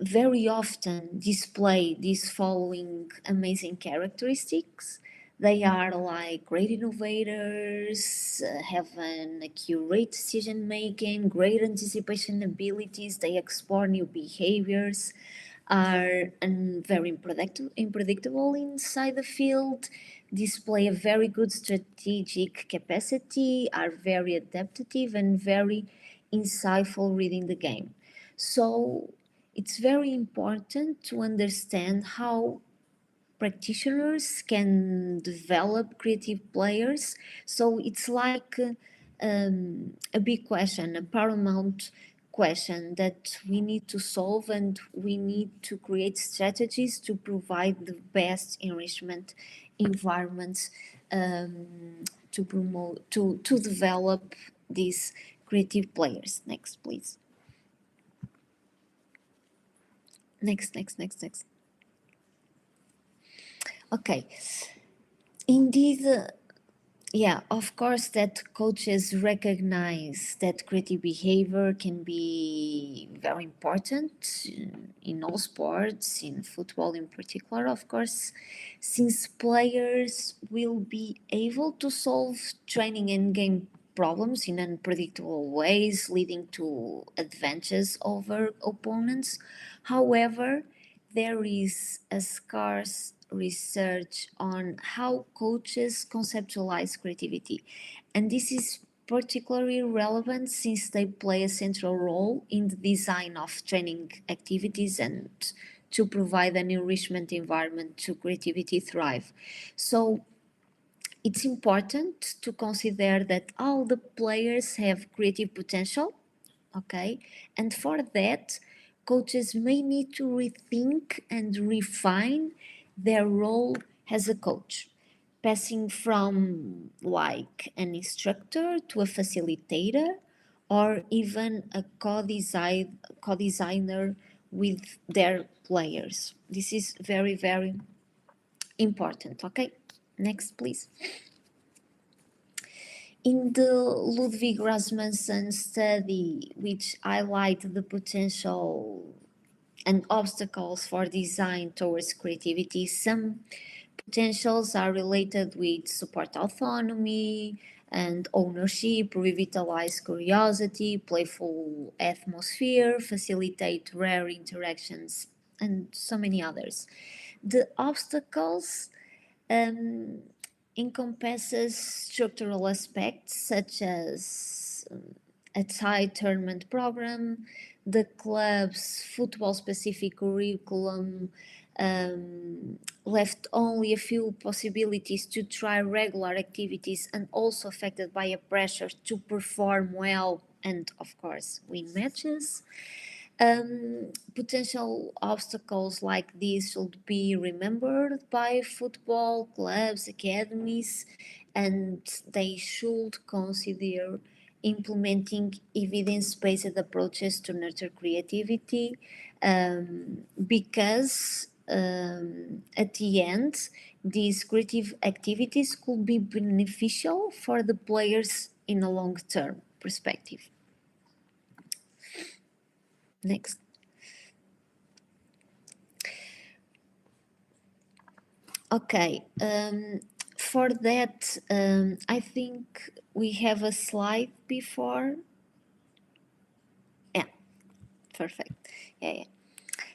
very often display these following amazing characteristics. They are like great innovators, have an accurate decision making, great anticipation abilities, they explore new behaviors, are very unpredictable inside the field, display a very good strategic capacity, are very adaptive and very insightful reading the game. So it's very important to understand how practitioners can develop creative players. So it's like a big question, a paramount question that we need to solve, and we need to create strategies to provide the best enrichment environments to promote, to develop these creative players. Next, please. Next. Okay. Indeed, yeah, of course, that coaches recognize that creative behavior can be very important in all sports, in football in particular, of course, since players will be able to solve training and game problems in unpredictable ways, leading to advantages over opponents. However, there is a scarce research on how coaches conceptualize creativity, and this is particularly relevant since they play a central role in the design of training activities and to provide an enrichment environment to creativity thrive. So it's important to consider that all the players have creative potential, okay, and for that coaches may need to rethink and refine their role as a coach, passing from like an instructor to a facilitator or even a co-designer with their players. This is very, very important. Okay, next, please. In the Ludwig Rasmussen study, which highlight the potential and obstacles for design towards creativity, some Potentials are related with support autonomy and ownership, revitalize curiosity, playful atmosphere, facilitate rare interactions, and so many others. The obstacles encompasses structural aspects such as a tight tournament program, the club's football-specific curriculum left only a few possibilities to try regular activities, and also affected by a pressure to perform well and, of course, win matches. Potential obstacles like these should be remembered by football clubs, academies, and they should consider implementing evidence-based approaches to nurture creativity, because at the end, these creative activities could be beneficial for the players in a long-term perspective. Next. Okay, for that, I think we have a slide before. Yeah, perfect. Yeah.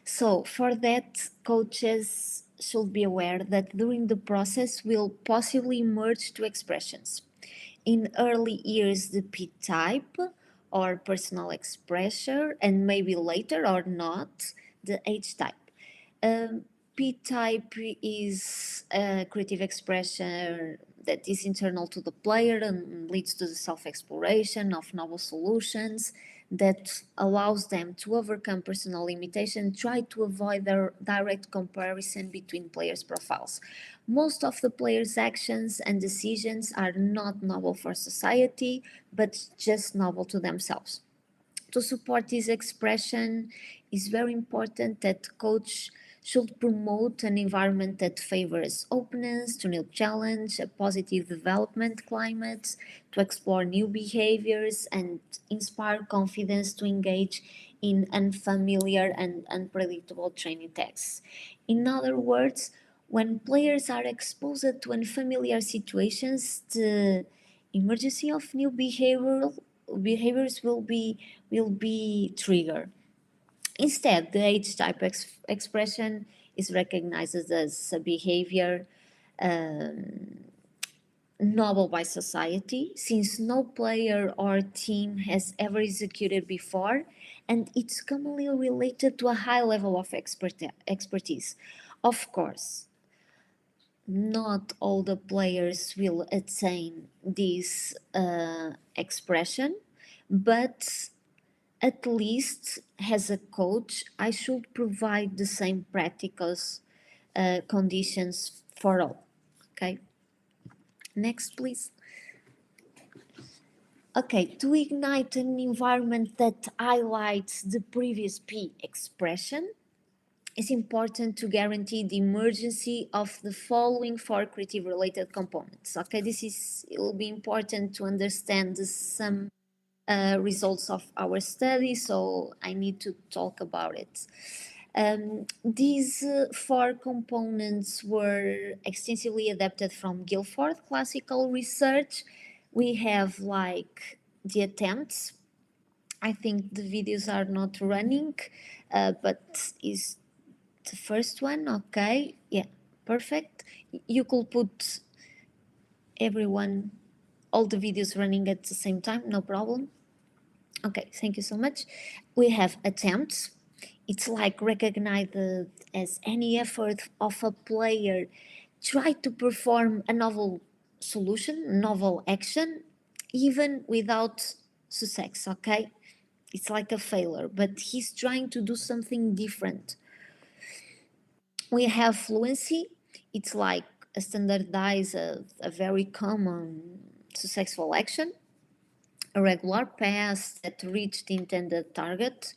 So for that, coaches should be aware that during the process will possibly merge two expressions. In early years, the P type or personal expression, and maybe later or not, the H type. P type is a creative expression that is internal to the player and leads to the self-exploration of novel solutions that allows them to overcome personal limitation, try to avoid their direct comparison between players' profiles. Most of the players' actions and decisions are not novel for society, but just novel to themselves. To support this expression, it's very important that coach should promote an environment that favors openness to new challenge, a positive development climate, to explore new behaviors and inspire confidence to engage in unfamiliar and unpredictable training tasks. In other words, when players are exposed to unfamiliar situations, the emergence of new behaviors will be triggered. Instead, the H-type expression is recognized as a behavior novel by society, since no player or team has ever executed before, and it's commonly related to a high level of expertise. Of course, not all the players will attain this expression, but at least as a coach, I should provide the same practical conditions for all. Okay. Next, please. Okay, to ignite an environment that highlights the previous P expression, it's important to guarantee the emergence of the following four creative related components. Okay, it will be important to understand some results of our study, so I need to talk about it. These four components were extensively adapted from Guilford classical research. We have like the attempts. I think the videos are not running, but is the first one. Okay, yeah, perfect. You could put everyone, all the videos running at the same time, no problem. Okay, thank you so much. We have attempts. It's like recognized as any effort of a player try to perform a novel solution, novel action, even without success, okay? It's like a failure, but he's trying to do something different. We have fluency. It's like a standardized, a very common successful action, a regular path that reached the intended target.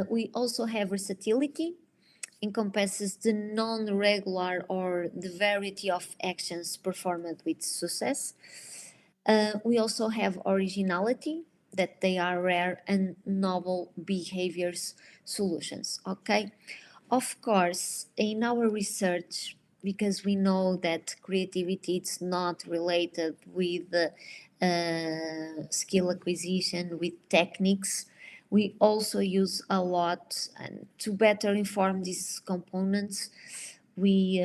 We also have versatility, encompasses the non-regular or the variety of actions performed with success. We also have originality, that they are rare and novel behaviors solutions, okay? Of course, in our research, because we know that creativity is not related with skill acquisition, with techniques. We also use a lot, and to better inform these components, we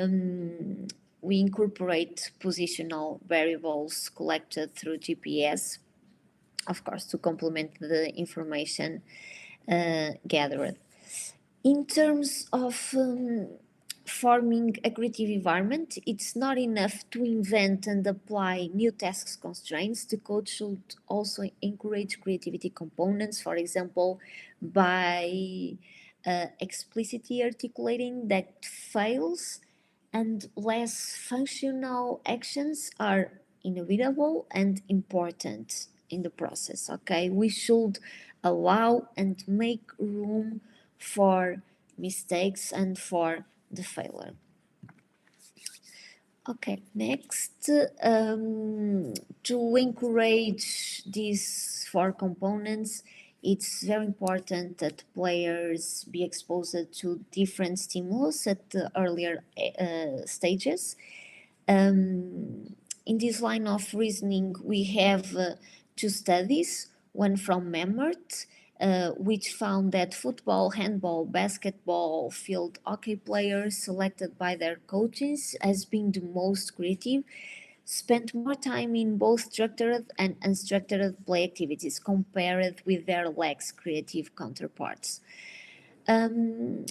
incorporate positional variables collected through GPS, of course, to complement the information gathered. In terms of forming a creative environment, it's not enough to invent and apply new tasks constraints. The coach should also encourage creativity components, for example, by explicitly articulating that fails and less functional actions are inevitable and important in the process. Okay, we should allow and make room for mistakes and for the failure. Okay, next, to encourage these four components, it's very important that players be exposed to different stimulus at the earlier stages. In this line of reasoning, we have two studies, one from Memmert, which found that football, handball, basketball, field hockey players selected by their coaches as being the most creative spent more time in both structured and unstructured play activities compared with their less creative counterparts. On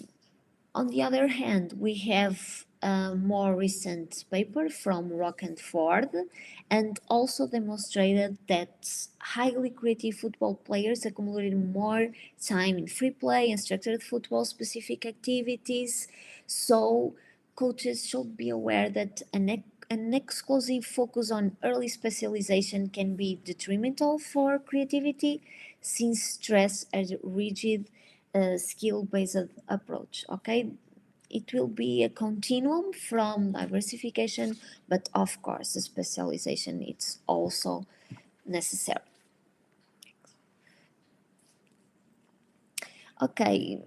the other hand, we have a more recent paper from Rock and Ford, and also demonstrated that highly creative football players accumulated more time in free play and structured football specific activities. So coaches should be aware that an exclusive focus on early specialization can be detrimental for creativity, since stress a rigid skill-based approach. Okay, it will be a continuum from diversification, but of course the specialization is also necessary. Okay,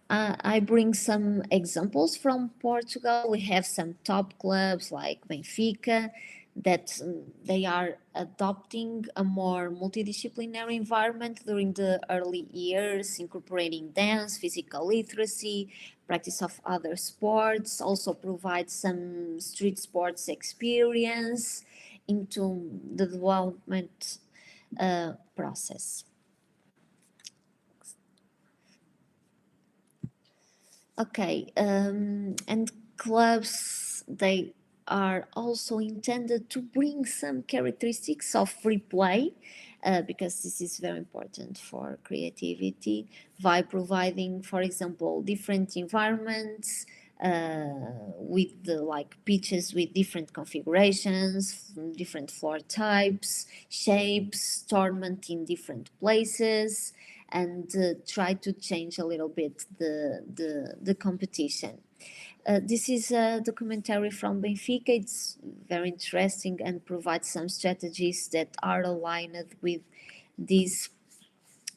I bring some examples from Portugal. We have some top clubs like Benfica that they are adopting a more multidisciplinary environment during the early years, incorporating dance, physical literacy, practice of other sports, also provide some street sports experience into the development process. Okay, and clubs, they are also intended to bring some characteristics of free play, because this is very important for creativity, by providing, for example, different environments with the like pitches with different configurations, different floor types, shapes, tournament in different places, and try to change a little bit the competition. This is a documentary from Benfica. It's very interesting and provides some strategies that are aligned with these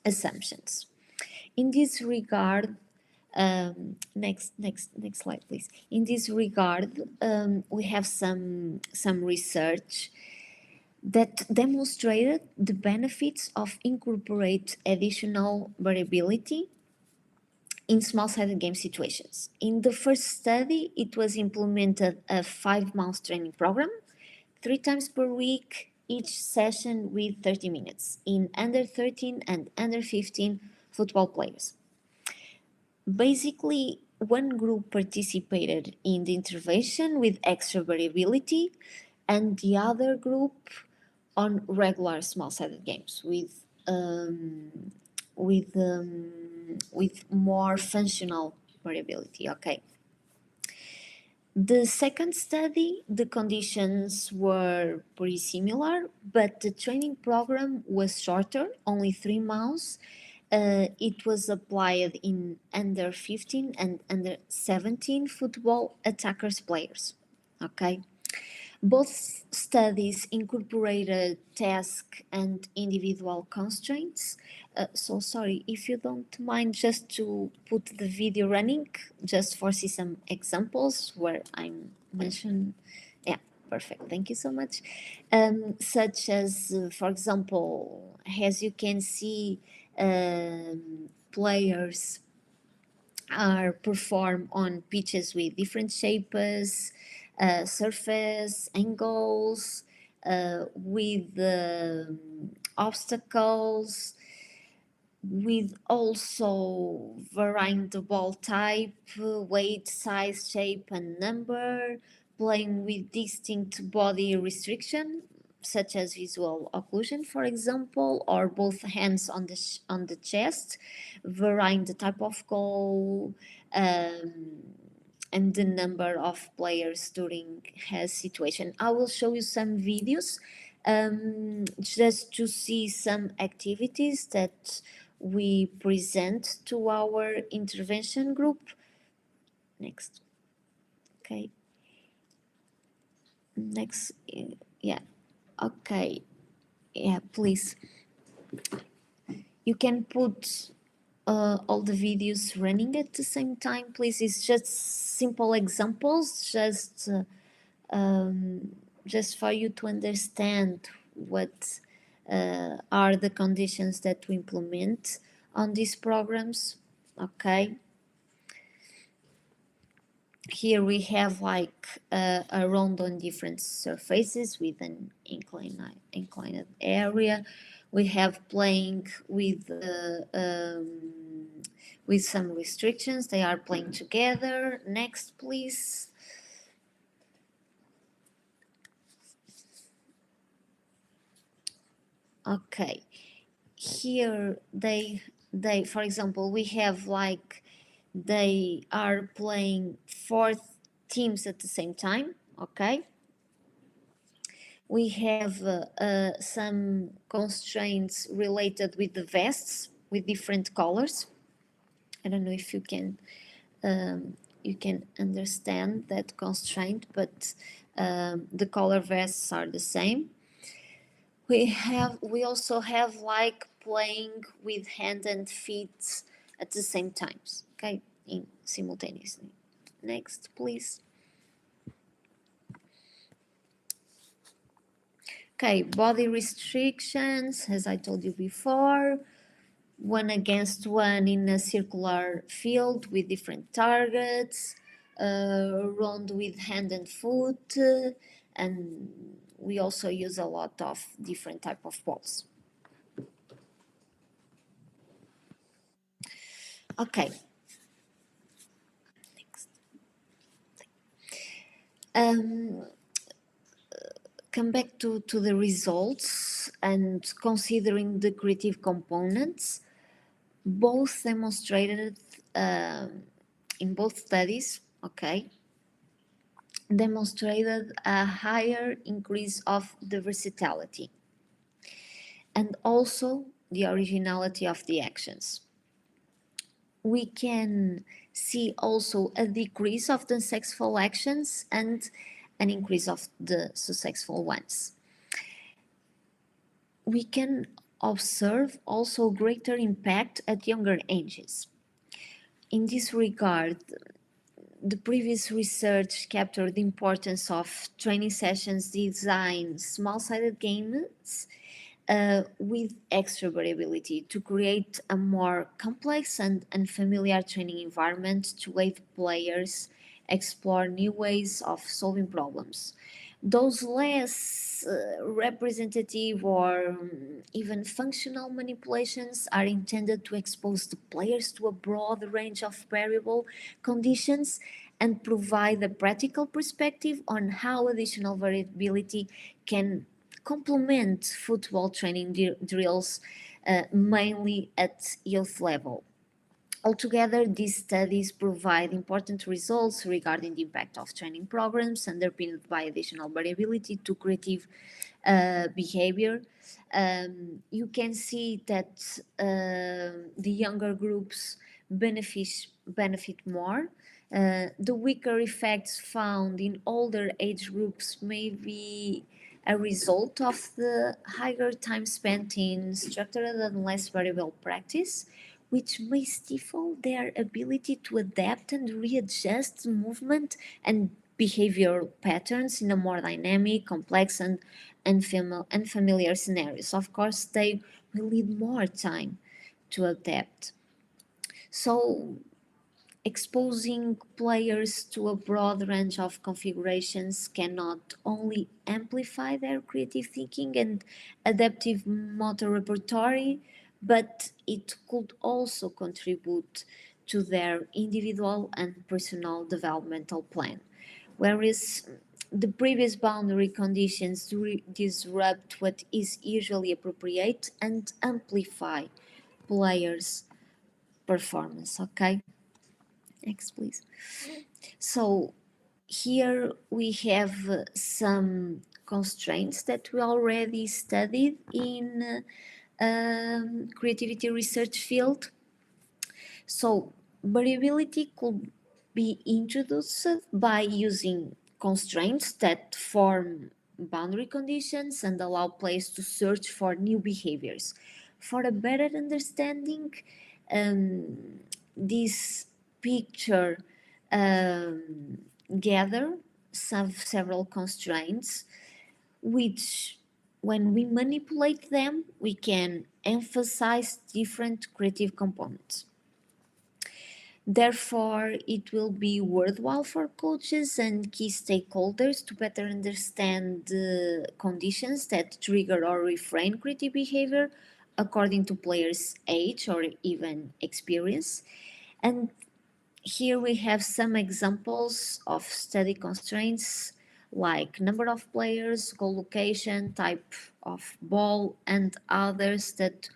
assumptions. In this regard, next slide, please. In this regard, we have some research that demonstrated the benefits of incorporate additional variability in small-sided game situations. In the first study, it was implemented a 5-month training program, 3 times per week, each session with 30 minutes in under 13 and under 15 football players. Basically, one group participated in the intervention with extra variability, and the other group on regular small-sided games with more functional variability. Okay. The second study, the conditions were pretty similar, but the training program was shorter, only 3 months. It was applied in under 15 and under 17 football attackers players. Okay. Both studies incorporated task and individual constraints. So sorry, if you don't mind just to put the video running, just for see some examples where I'm mentioned. Yeah, perfect. Thank you so much. Such as, for example, as you can see, players are performed on pitches with different shapes, surface, angles, with obstacles, with also varying the ball type, weight, size, shape, and number, playing with distinct body restriction, such as visual occlusion, for example, or both hands on the chest, varying the type of goal, and the number of players during his situation. I will show you some videos just to see some activities that we present to our intervention group. Next. Okay. Next. Yeah. Okay. Yeah, please. You can put all the videos running at the same time, please. It's just simple examples, just for you to understand what are the conditions that we implement on these programs. Okay. Here we have like a round on different surfaces with an inclined area. We have playing with some restrictions. They are playing together. Next, please. Okay. Here they for example, we have like they are playing 4 teams at the same time. Okay. We have some constraints related with the vests with different colors. I don't know if you can understand that constraint, but the color vests are the same. We also have like playing with hand and feet at the same times, okay, simultaneously. Next, please. Okay, body restrictions, as I told you before, 1 against 1 in a circular field with different targets, round with hand and foot, and we also use a lot of different type of balls. Okay. Next. Come back to the results and considering the creative components, both demonstrated in both studies, okay, demonstrated a higher increase of the versatility and also the originality of the actions. We can see also a decrease of the successful actions and an increase of the successful ones. We can observe also greater impact at younger ages. In this regard, the previous research captured the importance of training sessions design small-sided games with extra variability to create a more complex and unfamiliar training environment to aid players explore new ways of solving problems. Those less representative or even functional manipulations are intended to expose the players to a broad range of variable conditions and provide a practical perspective on how additional variability can complement football training drills, mainly at youth level. Altogether, these studies provide important results regarding the impact of training programs underpinned by additional variability to creative behavior. You can see that the younger groups benefit more The weaker effects found in older age groups may be a result of the higher time spent in structured and less variable practice, which may stifle their ability to adapt and readjust movement and behavioral patterns in a more dynamic, complex, and unfamiliar scenarios. Of course, they will need more time to adapt. So, exposing players to a broad range of configurations can not only amplify their creative thinking and adaptive motor repertoire, but it could also contribute to their individual and personal developmental plan. Whereas the previous boundary conditions disrupt what is usually appropriate and amplify players' performance. Okay? Next, please. So here we have some constraints that we already studied in creativity research field. So variability could be introduced by using constraints that form boundary conditions and allow players to search for new behaviors. For a better understanding, this picture gather several constraints which when we manipulate them we can emphasize different creative components. Therefore, it will be worthwhile for coaches and key stakeholders to better understand the conditions that trigger or refrain creative behavior according to players' age or even experience. And here we have some examples of study constraints like number of players, goal location, type of ball, and others that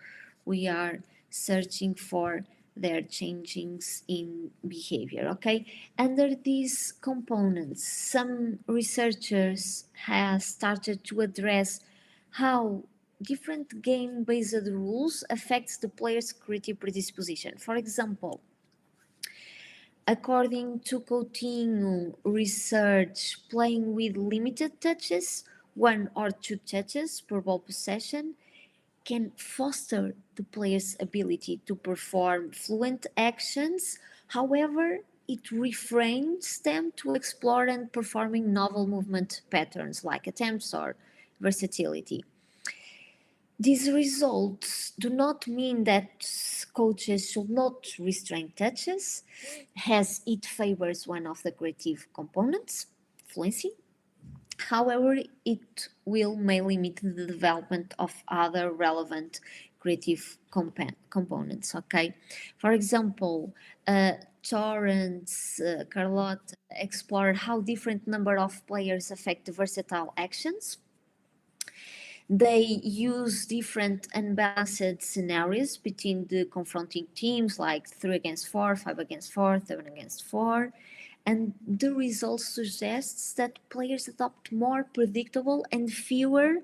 we are searching for their changings in behavior. Okay, under these components, some researchers have started to address how different game-based rules affects the player's creative predisposition. For example, according to Coutinho research, playing with limited touches, 1 or 2 touches per ball possession, can foster the player's ability to perform fluent actions. However, it refrains them to explore and performing novel movement patterns like attempts or versatility. These results do not mean that coaches should not restrain touches, as it favors one of the creative components, fluency. However, it may limit the development of other relevant creative components. Okay, for example, Torrance, Carlotta explored how different number of players affect versatile actions. They use different unbalanced scenarios between the confronting teams, like 3 against 4, 5 against 4, 7 against 4. And the result suggests that players adopt more predictable and fewer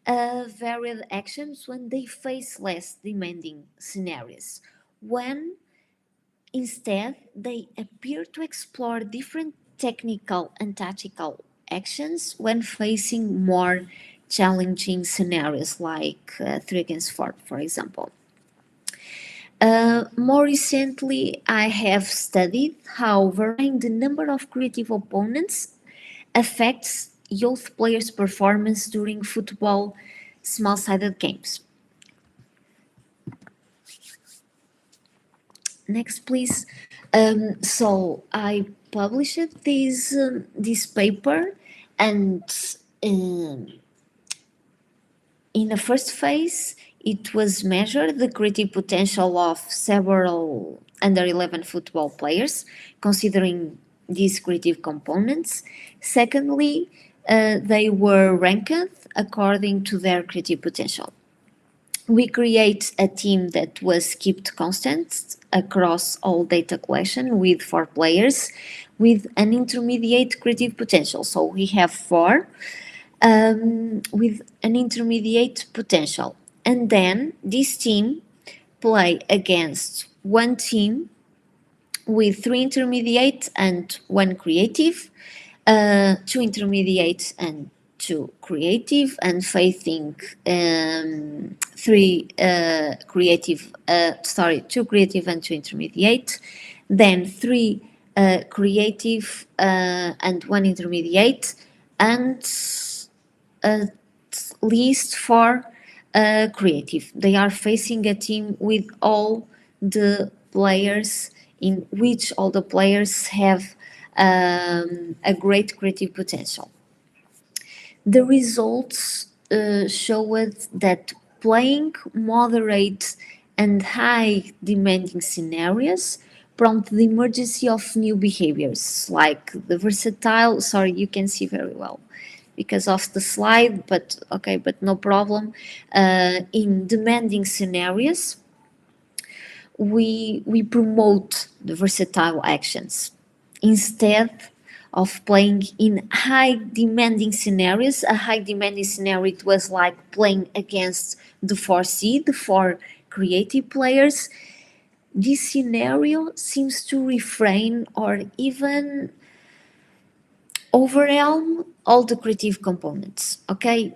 varied actions when they face less demanding scenarios. When instead they appear to explore different technical and tactical actions when facing more challenging scenarios like 3 against 4, for example. More recently, I have studied how varying the number of creative opponents affects youth players' performance during football small-sided games. Next, please. So I published this paper, and in the first phase, it was measured the creative potential of several under 11 football players, considering these creative components. Secondly, they were ranked according to their creative potential. We create a team that was kept constant across all data collection with 4 players with an intermediate creative potential. So we have 4 with an intermediate potential. And then this team play against one team with 3 intermediate and 1 creative, 2 intermediate and 2 creative, and I think 3 creative, 2 creative and 2 intermediate, then 3 creative and 1 intermediate, and at least 4 creative. They are facing a team with all the players, in which all the players have a great creative potential. The results showed that playing moderate and high demanding scenarios prompt the emergence of new behaviors, like the versatile, sorry, you can see very well because of the slide, but okay, but no problem. In demanding scenarios, we promote the versatile actions instead of playing in high demanding scenarios. A high demanding scenario, it was like playing against the 4C, the 4 creative players. This scenario seems to refrain or even overwhelm all the creative components. Okay,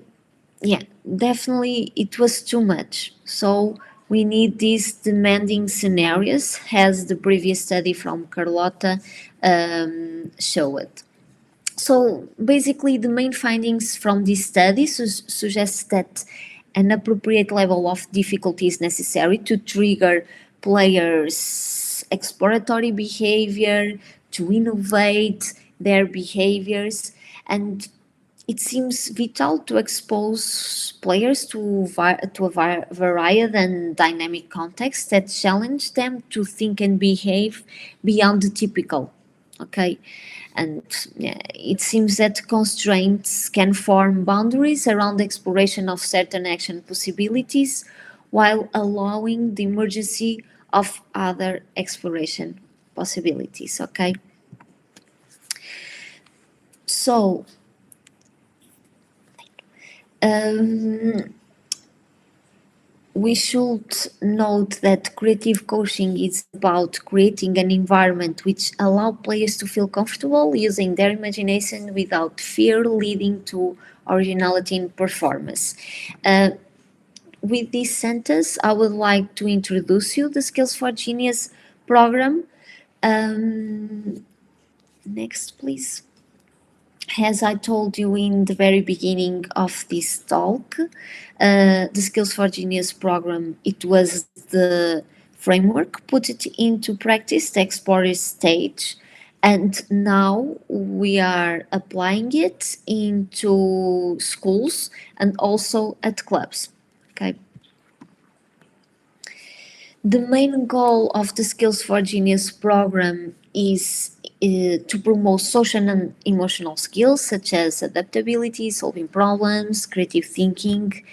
yeah, definitely it was too much. So we need these demanding scenarios, as the previous study from Carlota showed. So basically, the main findings from this study suggest that an appropriate level of difficulty is necessary to trigger players' exploratory behavior, to innovate their behaviors, and it seems vital to expose players to a varied and dynamic context that challenge them to think and behave beyond the typical. Okay, and it seems that constraints can form boundaries around the exploration of certain action possibilities while allowing the emergence of other exploration possibilities. Okay, so we should note that creative coaching is about creating an environment which allows players to feel comfortable using their imagination without fear, leading to originality in performance. With this sentence, I would like to introduce you the Skills for Genius program. Next, please. As I told you in the very beginning of this talk, the Skills for Genius program, it was the framework, put it into practice, the exploratory stage, and now we are applying it into schools and also at clubs. Okay. The main goal of the Skills for Genius program is to promote social and emotional skills such as adaptability, solving problems, creative thinking,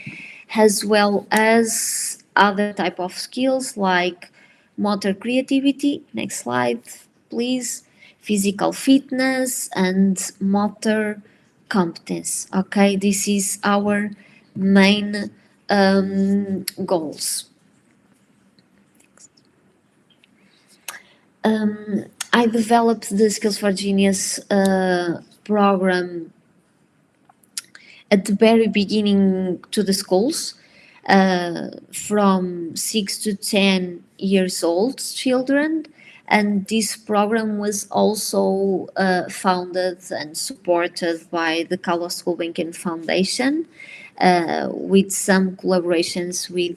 as well as other type of skills like motor creativity, next slide please, physical fitness and motor competence. Okay, this is our main goals. I developed the Skills for Genius program at the very beginning to the schools, from 6 to 10 years old children, and this program was also founded and supported by the Carlos Gulbenkian Foundation, with some collaborations with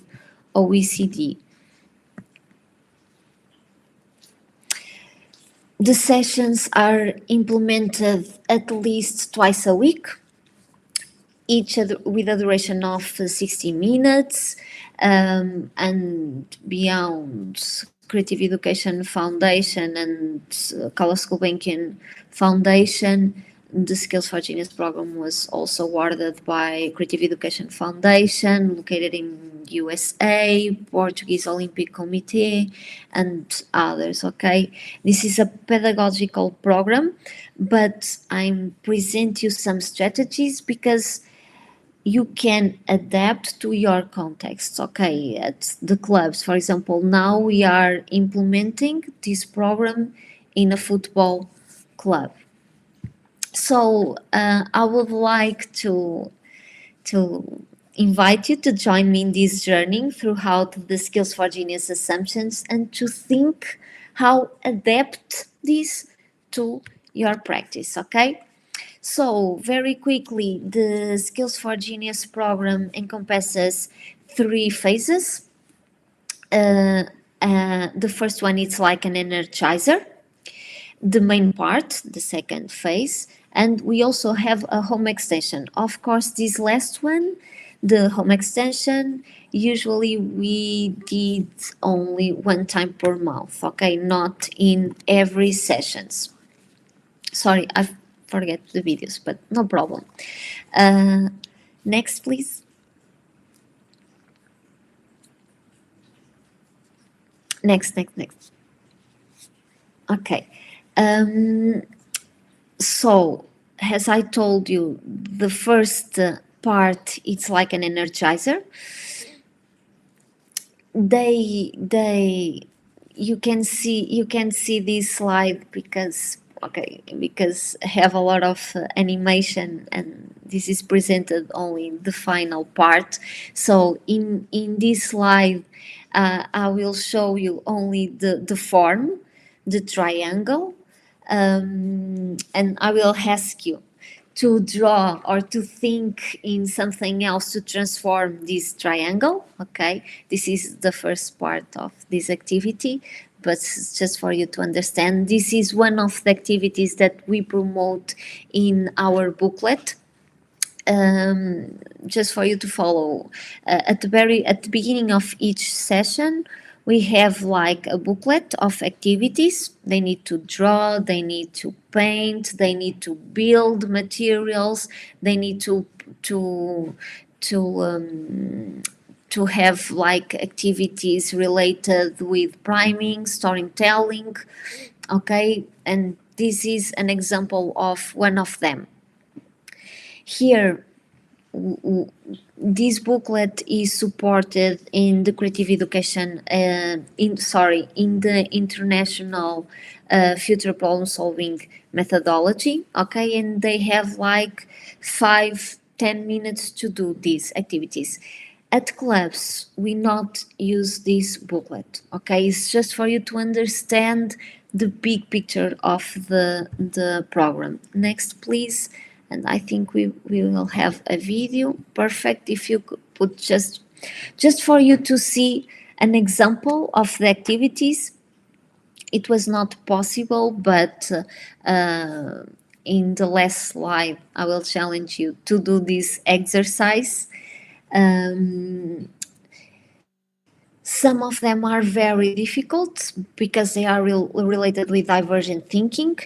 OECD. The sessions are implemented at least twice a week, each with a duration of 60 minutes, and beyond Creative Education Foundation and Carlos Gulbenkian Foundation, the Skills for Genius program was also awarded by Creative Education Foundation, located in USA, Portuguese Olympic Committee, and others. Okay, this is a pedagogical program, but I'm present you some strategies because you can adapt to your context. Okay, at the clubs, for example, now we are implementing this program in a football club. So I would like to invite you to join me in this journey throughout the Skills for Genius assumptions and to think how adapt this to your practice. Okay. So, very quickly, the Skills for Genius program encompasses 3 phases. The first one is like an energizer, the main part, the second phase, and we also have a home extension. Of course, this last one, the home extension, usually we did only one time per month, okay, not in every sessions. Sorry, I forget the videos, but no problem. Next, please. Next. Okay. So, as I told you, the first part, it's like an energizer. You can see this slide because have a lot of animation, and this is presented only in the final part. So in this slide, I will show you only the form, the triangle, and I will ask you to draw or to think in something else to transform this triangle. Okay, this is the first part of this activity, but just for you to understand, this is one of the activities that we promote in our booklet. Just for you to follow, at the beginning of each session, we have like a booklet of activities. They need to draw, they need to paint, they need to build materials, they need to have like activities related with priming, storytelling. Okay, and this is an example of one of them. Here, this booklet is supported in the creative education, in the international future problem solving methodology. Okay, and they have like 5-10 minutes to do these activities. At clubs, we not use this booklet. Okay, it's just for you to understand the big picture of the program. Next, please. And I think we will have a video. Perfect. If you could put just for you to see an example of the activities. It was not possible, but in the last slide, I will challenge you to do this exercise. Some of them are very difficult because they are related with divergent thinking.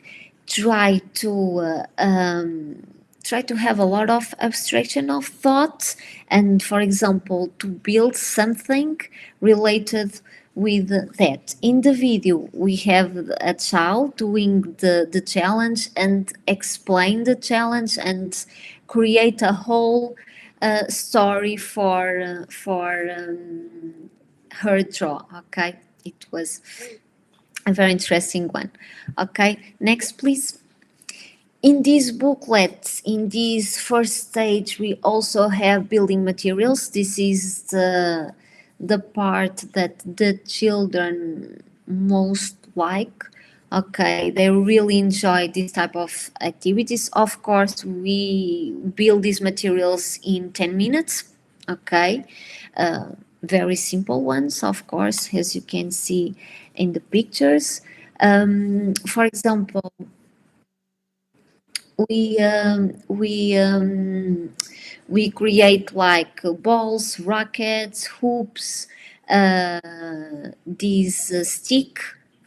Try to have a lot of abstraction of thought, and for example, to build something related with that. In the video, we have a child doing the challenge and explain the challenge and create a whole story for her draw. Okay, it was a very interesting one. Okay, next please. In these booklets, in this first stage, we also have building materials. This is the part that the children most like. Okay, they really enjoy this type of activities. Of course, we build these materials in 10 minutes. Okay, very simple ones, of course, as you can see in the pictures. For example, we create like balls, rackets, hoops, this stick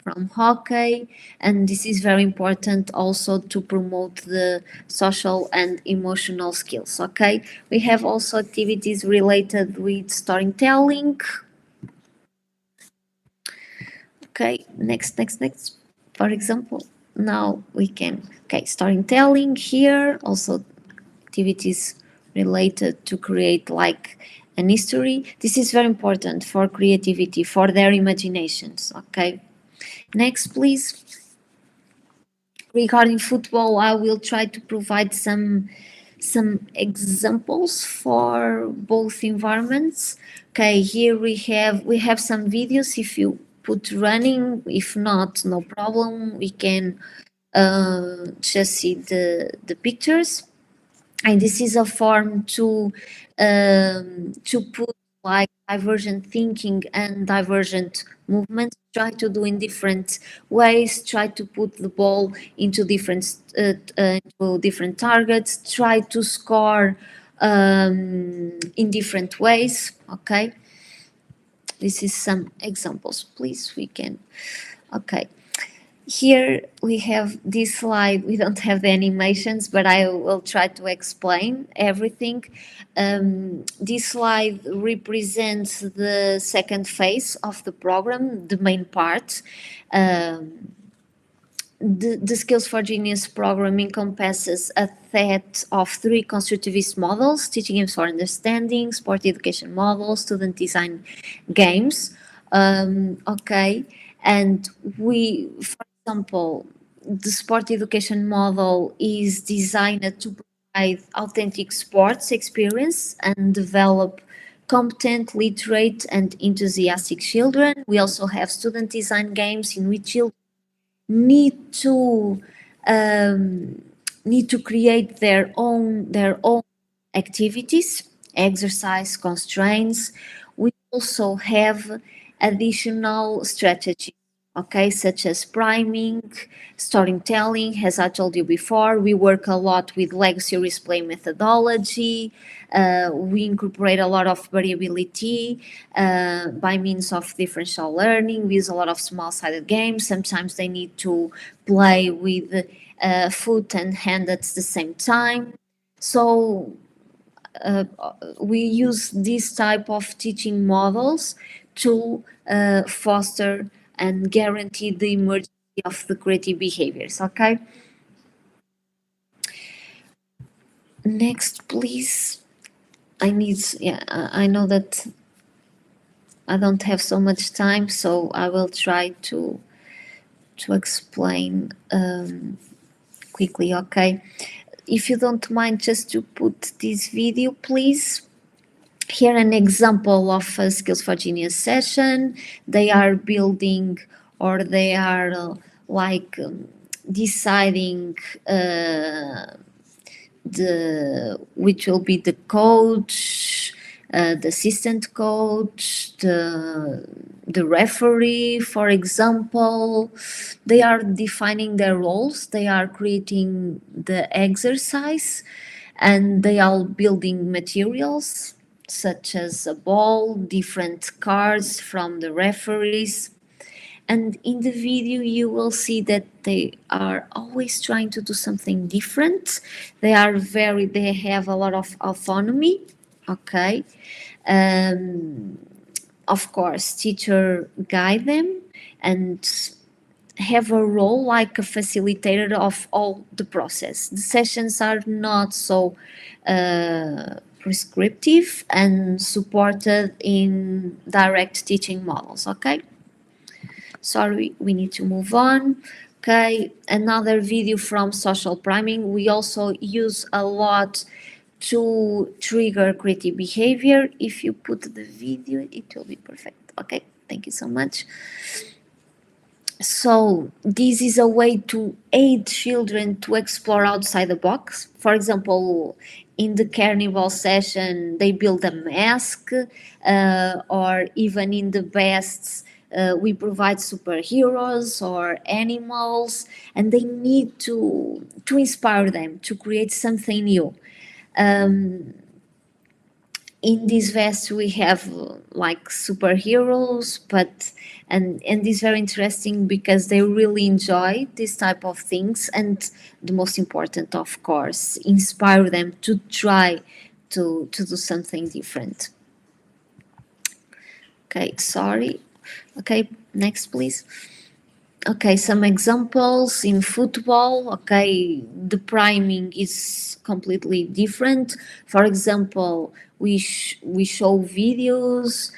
from hockey, and this is very important also to promote the social and emotional skills. Okay, we have also activities related with storytelling. Okay, next. For example, now we can, okay, storytelling here, also activities related to create like an history. This is very important for creativity, for their imaginations. Okay, next please. Regarding football, I will try to provide some examples for both environments. Okay, here we have some videos. If you put running, if not, no problem, we can just see the pictures. And this is a form to put like divergent thinking and divergent movements. Try to do in different ways. Try to put the ball into different targets. Try to score in different ways. Okay, this is some examples. Please, we can. Okay. Here we have this slide. We don't have the animations, but I will try to explain everything. This slide represents the second phase of the program, the main part. The Skills for Genius program encompasses a set of 3 constructivist models: teaching games for understanding, sport education models, student design games. Okay, and for example, the sport education model is designed to provide authentic sports experience and develop competent, literate, and enthusiastic children. We also have student design games in which children need to create their own activities, exercise constraints. We also have additional strategies, okay, such as priming, storytelling. As I told you before, we work a lot with Lego series play methodology. We incorporate a lot of variability by means of differential learning. We use a lot of small-sided games. Sometimes they need to play with foot and hand at the same time. So we use this type of teaching models to foster and guarantee the emergence of the creative behaviors. Okay. Next, please. I know that I don't have so much time, so I will try to explain quickly. Okay. If you don't mind, just to put this video, please. Here an example of a Skills for Genius session. They are building, or they are deciding which will be the coach, the assistant coach, the referee, for example. They are defining their roles. They are creating the exercise, and they are building materials such as a ball, different cards from the referees. And in the video, you will see that they are always trying to do something different. They have a lot of autonomy. Okay. Of course, teacher guide them and have a role like a facilitator of all the process. The sessions are not so prescriptive and supported in direct teaching models. Okay. Sorry, we need to move on. Okay, another video from social priming. We also use a lot to trigger creative behavior. If you put the video, it will be perfect. Okay, thank you so much. So this is a way to aid children to explore outside the box. For example, in the carnival session, they build a mask, or even in the bests, we provide superheroes or animals, and they need to inspire them to create something new. In this vest we have like superheroes, and it's very interesting because they really enjoy this type of things, and the most important, of course, inspire them to try to do something different. Okay, sorry. Okay, next please. Okay, some examples in football. Okay, the priming is completely different. For example, we show videos.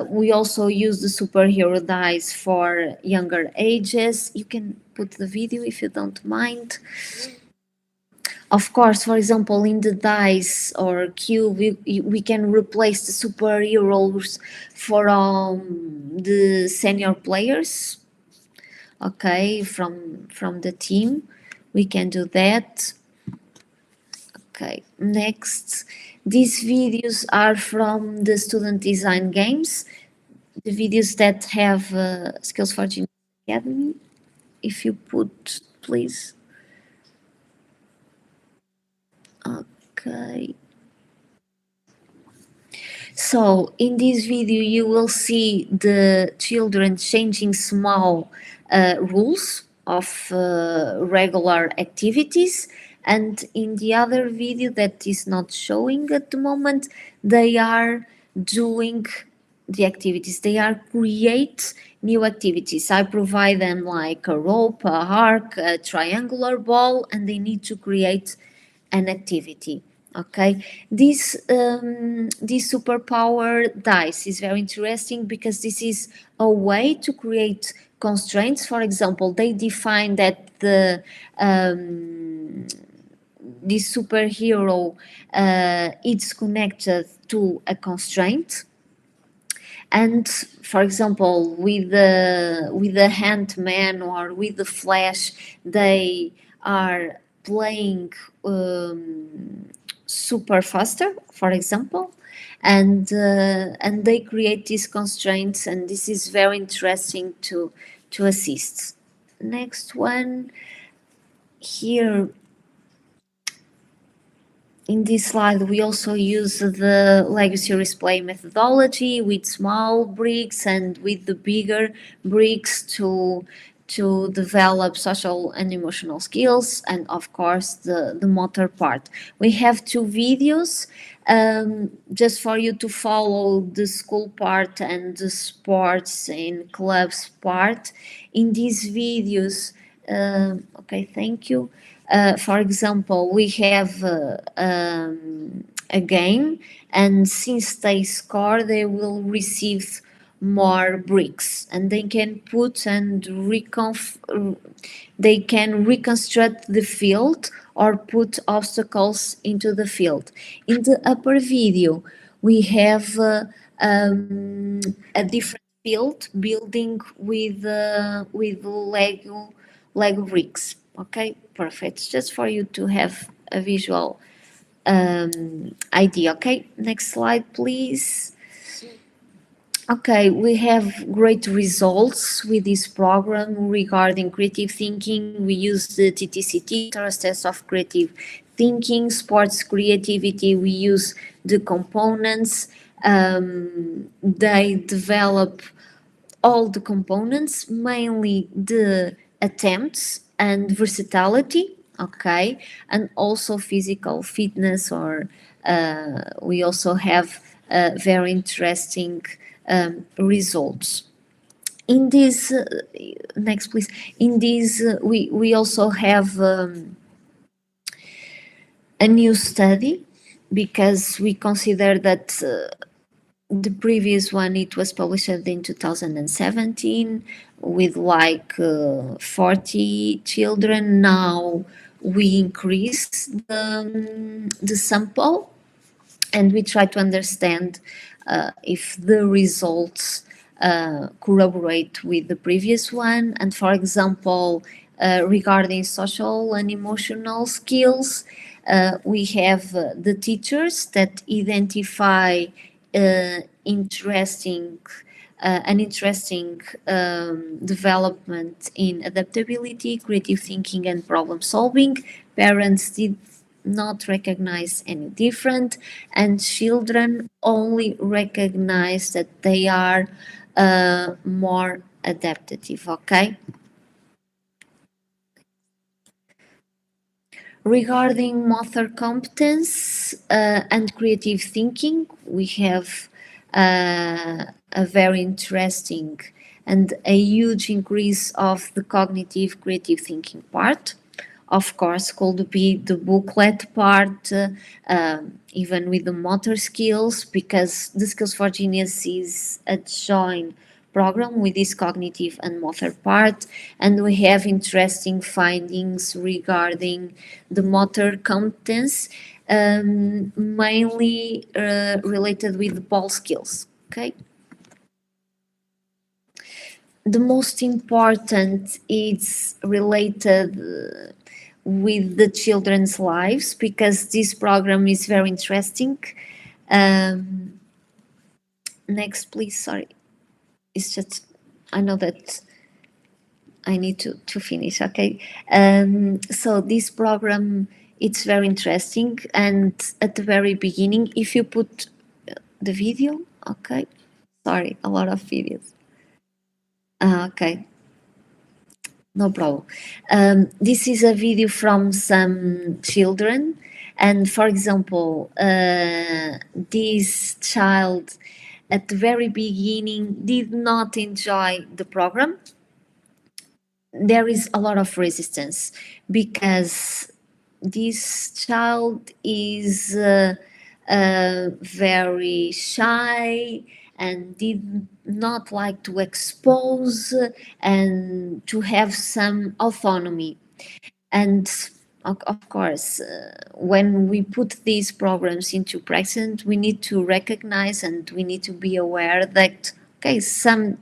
We also use the superhero dice for younger ages. You can put the video if you don't mind. Of course, for example, in the dice or cube, we can replace the superheroes for the senior players. Okay, from the team, we can do that. Okay, next, these videos are from the student design games, the videos that have Skills for Genius Academy. If you put, please. Okay. So in this video, you will see the children changing small rules of regular activities. And in the other video that is not showing at the moment, they are doing the activities. They are create new activities. I provide them like a rope, a arc, a triangular ball, and they need to create an activity. Okay, this superpower dice is very interesting because this is a way to create constraints. For example, they define that this superhero is connected to a constraint, and for example, with the Ant-Man or with the Flash, they are playing super faster, for example, and they create these constraints, and this is very interesting to assist. Next one here. In this slide, we also use the Lego series play methodology with small bricks and with the bigger bricks to develop social and emotional skills, and of course the motor part. We have two videos just for you to follow the school part and the sports and clubs part. In these videos, okay, thank you. For example, we have a game, and since they score, they will receive more bricks, and they can put and they can reconstruct the field or put obstacles into the field. In the upper video, we have a different field building with Lego bricks. Okay, perfect. Just for you to have a visual idea. Okay, next slide, please. Okay, we have great results with this program regarding creative thinking. We use the TTCT, test of creative thinking. Sports creativity, we use the components. They develop all the components, mainly the attempts and versatility, okay, and also physical fitness, or we also have very interesting results. In this, next please, in this we also have a new study, because we consider that the previous one, it was published in 2017 with like 40 children. Now we increase the sample, and we try to understand if the results corroborate with the previous one. And for example, regarding social and emotional skills, we have the teachers that identify an interesting development in adaptability, creative thinking, and problem solving. Parents did not recognize any different, and children only recognize that they are more adaptive. Okay. Regarding motor competence and creative thinking, we have a very interesting and a huge increase of the cognitive creative thinking part. Of course, could be the booklet part, even with the motor skills, because the Skills for Genius is a joint program with this cognitive and motor part, and we have interesting findings regarding the motor competence, mainly related with ball skills. Okay. The most important is related with the children's lives, because this program is very interesting. Next, please. Sorry, it's just, I know that I need to finish. Okay. So this program, it's very interesting, and at the very beginning, if you put the video, okay. Sorry, a lot of videos. Okay. No problem. This is a video from some children, and for example, this child at the very beginning did not enjoy the program. There is a lot of resistance because this child is very shy and did not like to expose and to have some autonomy. And of course, when we put these programs into practice, we need to recognize and we need to be aware that, okay, some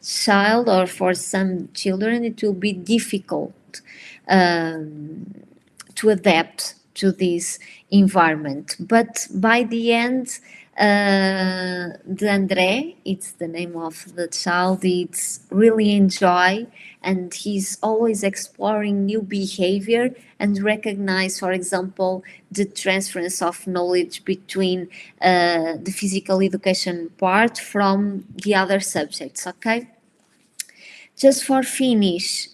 child or for some children, it will be difficult to adapt to this environment. But by the end, the André, it's the name of the child, it's really enjoy, and he's always exploring new behavior and recognize, for example, the transference of knowledge between the physical education part from the other subjects. Okay, just for finish,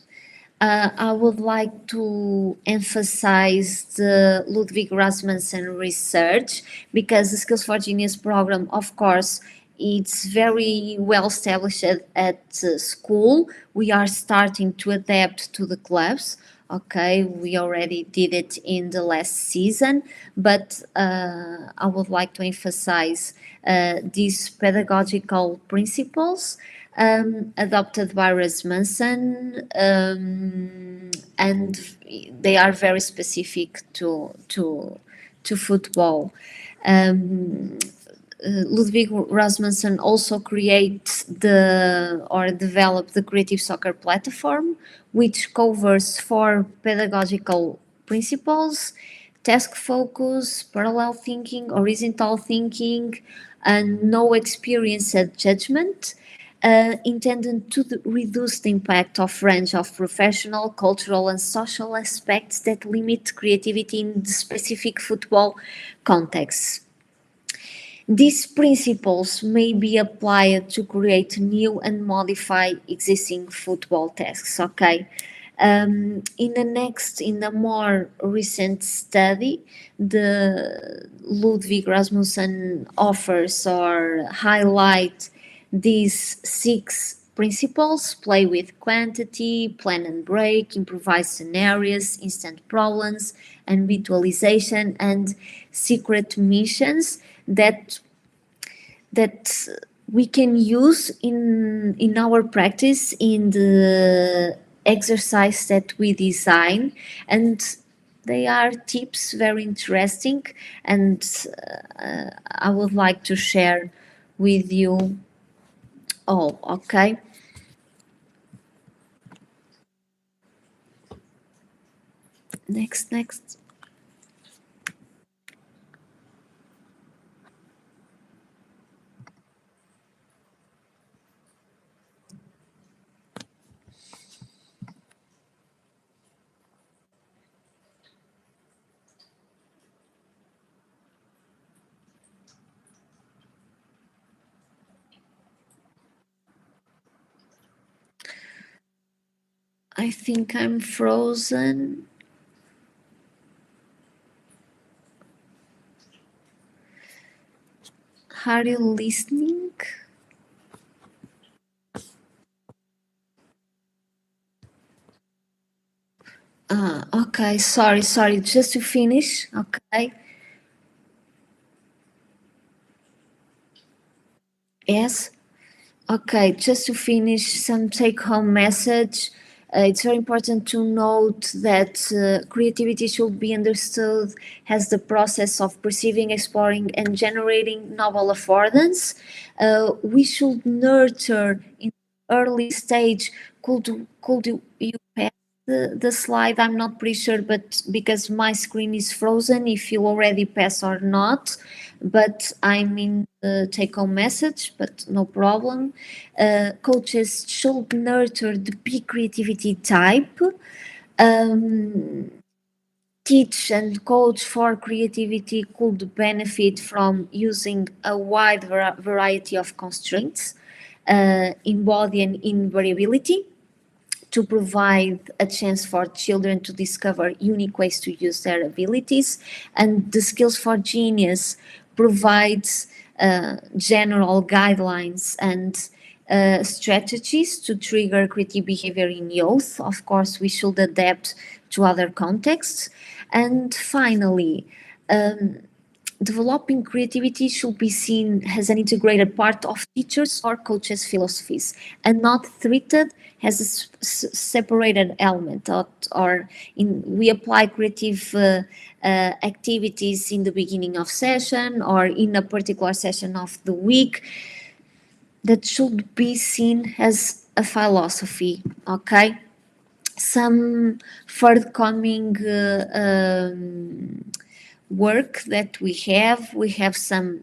I would like to emphasize the Ludwig Rasmussen research, because the Skills for Genius program, of course, it's very well established at school. We are starting to adapt to the clubs. Okay, we already did it in the last season, but I would like to emphasize these pedagogical principles adopted by Rasmussen, and they are very specific to football. Ludwig Rasmussen also developed the Creative Soccer platform, which covers 4 pedagogical principles: task focus, parallel thinking, horizontal thinking, and no experience at judgment. Intended to reduce the impact of range of professional, cultural, and social aspects that limit creativity in the specific football context. These principles may be applied to create new and modify existing football tasks. Okay. In the more recent study, the Ludwig Rasmussen offers or highlight these 6 principles: play with quantity, plan and break, improvise scenarios, instant problems, and visualization, and secret missions that we can use in our practice in the exercise that we design. And they are tips very interesting, and I would like to share with you all. Okay. Next. I think I'm frozen. Are you listening? Okay, sorry, just to finish, okay. Yes. Okay, just to finish, some take-home message. It's very important to note that creativity should be understood as the process of perceiving, exploring, and generating novel affordance. We should nurture in early stage. Could you pass the slide? I'm not pretty sure, but because my screen is frozen, if you already pass or not. But I'm in the take-home message, but no problem. Coaches should nurture the peak creativity type. Teach and coach for creativity could benefit from using a wide variety of constraints in body and in variability to provide a chance for children to discover unique ways to use their abilities. And the Skills for Genius provides general guidelines and strategies to trigger creative behavior in youth. Of course, we should adapt to other contexts. And finally, developing creativity should be seen as an integrated part of teachers or coaches' philosophies and not treated as a separated element. We apply creative activities in the beginning of session or in a particular session of the week. That should be seen as a philosophy, okay? Some forthcoming work that we have some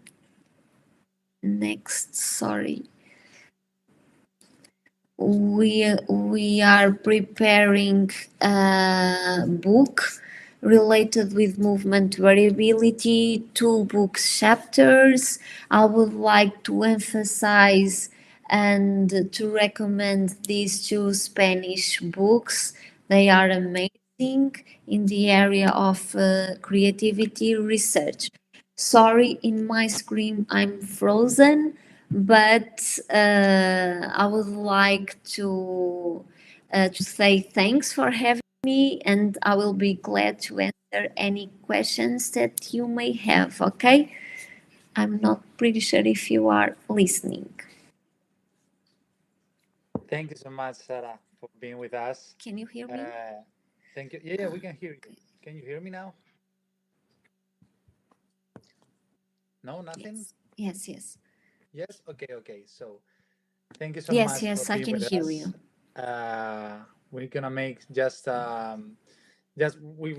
next, sorry, we are preparing a book related with movement variability, two books chapters. I would like to emphasize and to recommend these two Spanish books. They are amazing in the area of creativity research. Sorry, in my screen I'm frozen, but I would like to say thanks for having me, and I will be glad to answer any questions that you may have. Okay, I'm not pretty sure if you are listening. Thank you so much, Sara, for being with us. Can you hear me? Thank you. Yeah, we can hear you. Can you hear me now? No, nothing? Yes. Yes? Okay. So thank you so Yes, much for I being can with hear us. you. We're gonna make we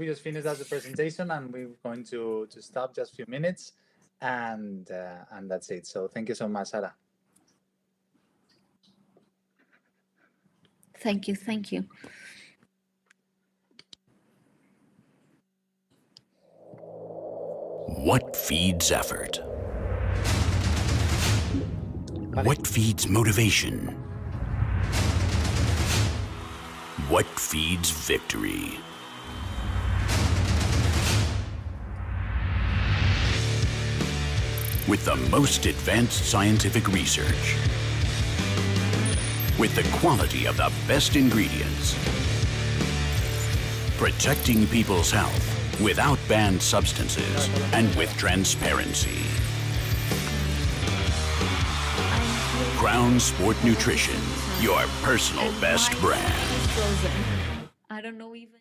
just finished the presentation and we're going to stop just a few minutes and that's it. So thank you so much, Sara. Thank you. What feeds effort? Vale. What feeds motivation? What feeds victory? With the most advanced scientific research, with the quality of the best ingredients, protecting people's health without banned substances and with transparency. Crown Sport Nutrition, your personal best brand. I don't know even.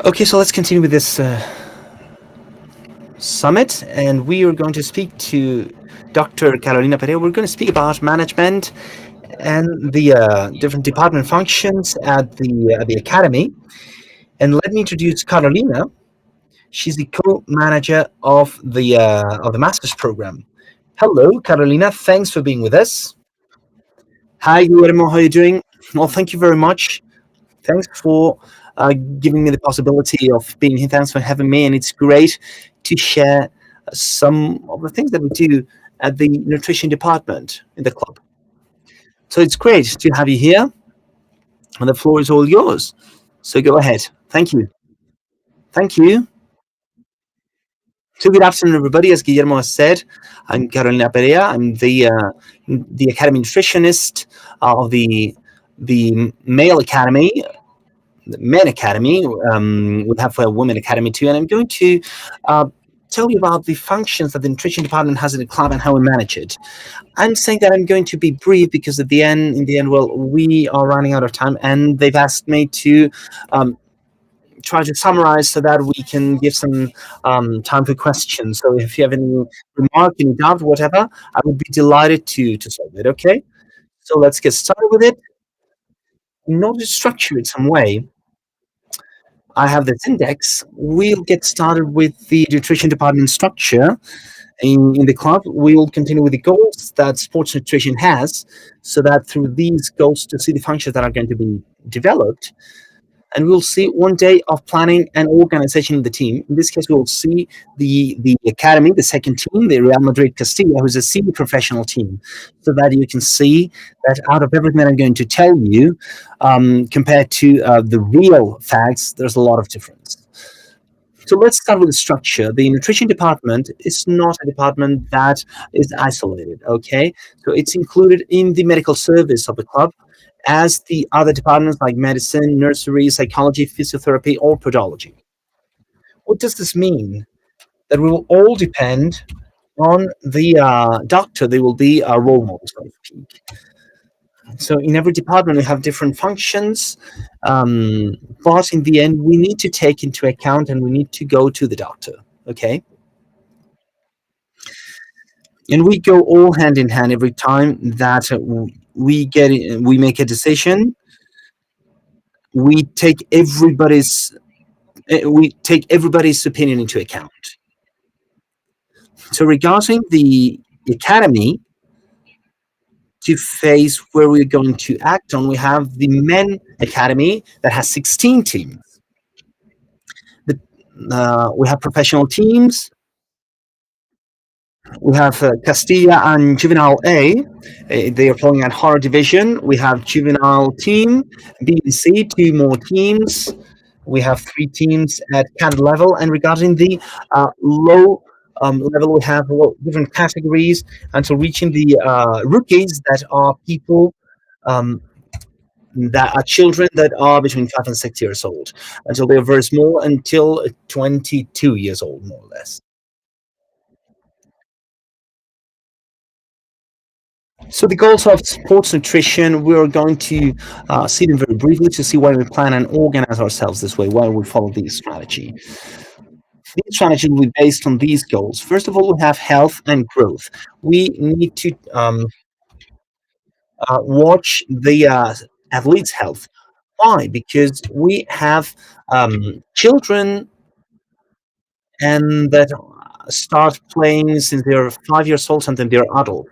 Okay, so let's continue with this summit, and we are going to speak to Dr. Carolina Perea. We're going to speak about management and the different department functions at the academy. And let me introduce Carolina. She's the co-manager of the master's program. Hello, Carolina. Thanks for being with us. Hi, Guillermo. How are you doing? Well, thank you very much. Thanks for giving me the possibility of being here. Thanks for having me, and it's great to share some of the things that we do at the nutrition department in the club. So it's great to have you here, and the floor is all yours. So go ahead. Thank you. Thank you. So good afternoon, everybody. As Guillermo has said, I'm Carolina Perea. I'm the academy nutritionist of the male academy, the men academy. We have a women academy too, and I'm going to tell you about the functions that the nutrition department has in the club and how we manage it. I'm saying that I'm going to be brief because in the end, well, we are running out of time, and they've asked me to try to summarize so that we can give some time for questions. So if you have any remark, any doubt, whatever, I would be delighted to solve it. Okay, so let's get started with it. In order to structure it some way, I have this index. We'll get started with the nutrition department structure in the club. We'll continue with the goals that sports nutrition has, so that through these goals to see the functions that are going to be developed. And we'll see one day of planning and organization of the team. In this case, we'll see the academy, the second team, the Real Madrid Castilla, who's a senior professional team, so that you can see that out of everything that I'm going to tell you, compared to the real facts, there's a lot of difference. So let's start with the structure. The nutrition department is not a department that is isolated, okay? So it's included in the medical service of the club, as the other departments like medicine, nursery, psychology, physiotherapy, or podology. What does this mean? That we will all depend on the doctor. They will be our role models, so to speak. So in every department, we have different functions, but in the end, we need to take into account and we need to go to the doctor, okay? And we go all hand in hand every time that we make a decision. We take everybody's opinion into account. So regarding the academy, to phase where we're going to act on, we have the men academy that has 16 teams. We have professional teams. We have Castilla and Juvenile A. They are playing at hard division. We have Juvenile team, B and C, 2 more teams. We have 3 teams at CAD level. And regarding the low level, we have different categories until reaching the rookies, that are people that are children that are between 5 and 6 years old, until they're very small, until 22 years old, more or less. So the goals of sports nutrition, we're going to see them very briefly to see why we plan and organize ourselves this way, why we follow this strategy. This strategy will be based on these goals. First of all, we have health and growth. We need to watch the athlete's health. Why? Because we have children and that start playing since they're 5 years old, sometimes they're adult.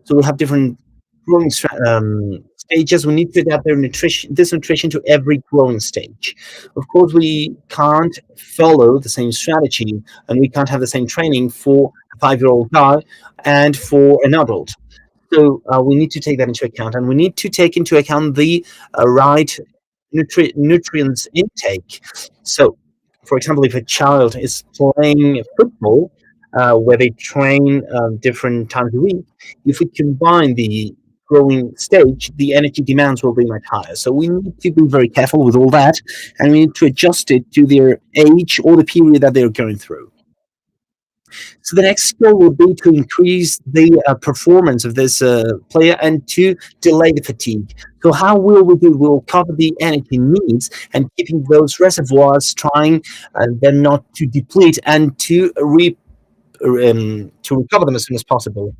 So we have different growing stages. We need to adapt this nutrition to every growing stage. Of course, we can't follow the same strategy, and we can't have the same training for a 5-year-old guy and for an adult. So we need to take that into account, and we need to take into account the right nutrients intake. So, for example, if a child is playing football, where they train different times a week, if we combine the growing stage, the energy demands will be much higher. So we need to be very careful with all that, and we need to adjust it to their age or the period that they're going through. So the next goal would be to increase the performance of this player and to delay the fatigue. So how will we do? We'll cover the energy needs and keeping those reservoirs, trying them not to deplete and to recover them as soon as possible,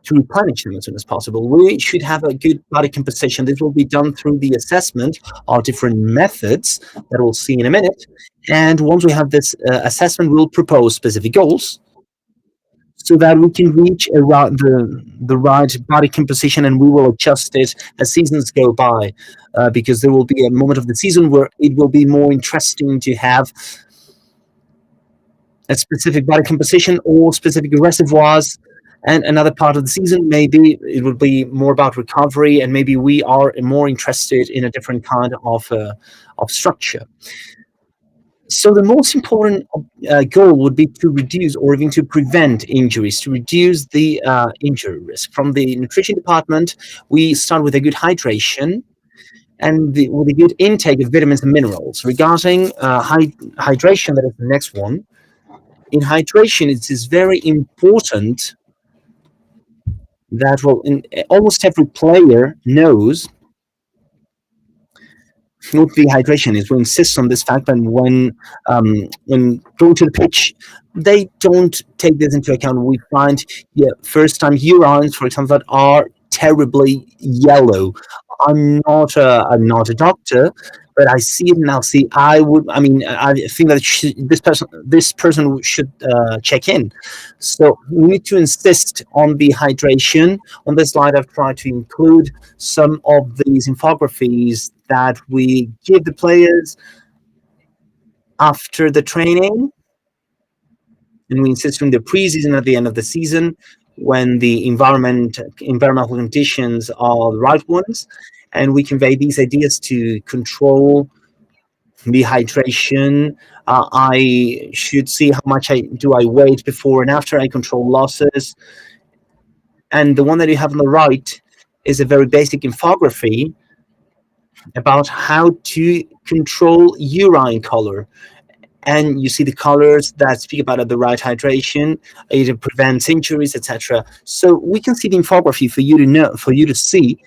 to replenish them as soon as possible. We should have a good body composition. This will be done through the assessment of different methods that we'll see in a minute. And once we have this assessment, we'll propose specific goals so that we can reach the right body composition, and we will adjust it as seasons go by, because there will be a moment of the season where it will be more interesting to have a specific body composition or specific reservoirs, and another part of the season maybe it would be more about recovery, and maybe we are more interested in a different kind of structure. So the most important goal would be to reduce or even to prevent injuries, to reduce the injury risk. From the nutrition department, we start with a good hydration and with a good intake of vitamins and minerals. Regarding hydration, that is the next one. In hydration, it is very important that, well, almost every player knows what dehydration is. We insist on this fact, but when going to the pitch, they don't take this into account. We find first-time urines, for example, that are terribly yellow. I'm not a doctor, but I see it now. See, I think that this person should check in. So we need to insist on the hydration. On this slide, I've tried to include some of these infographies that we give the players after the training, and we insist on the pre-season at the end of the season, when the environmental conditions are the right ones, and we convey these ideas to control dehydration. I should see how much I weigh before and after. I control losses, and the one that you have on the right is a very basic infography about how to control urine color. And you see the colors that speak about the right hydration, it prevents injuries, etc. So we can see the infography for you to know, for you to see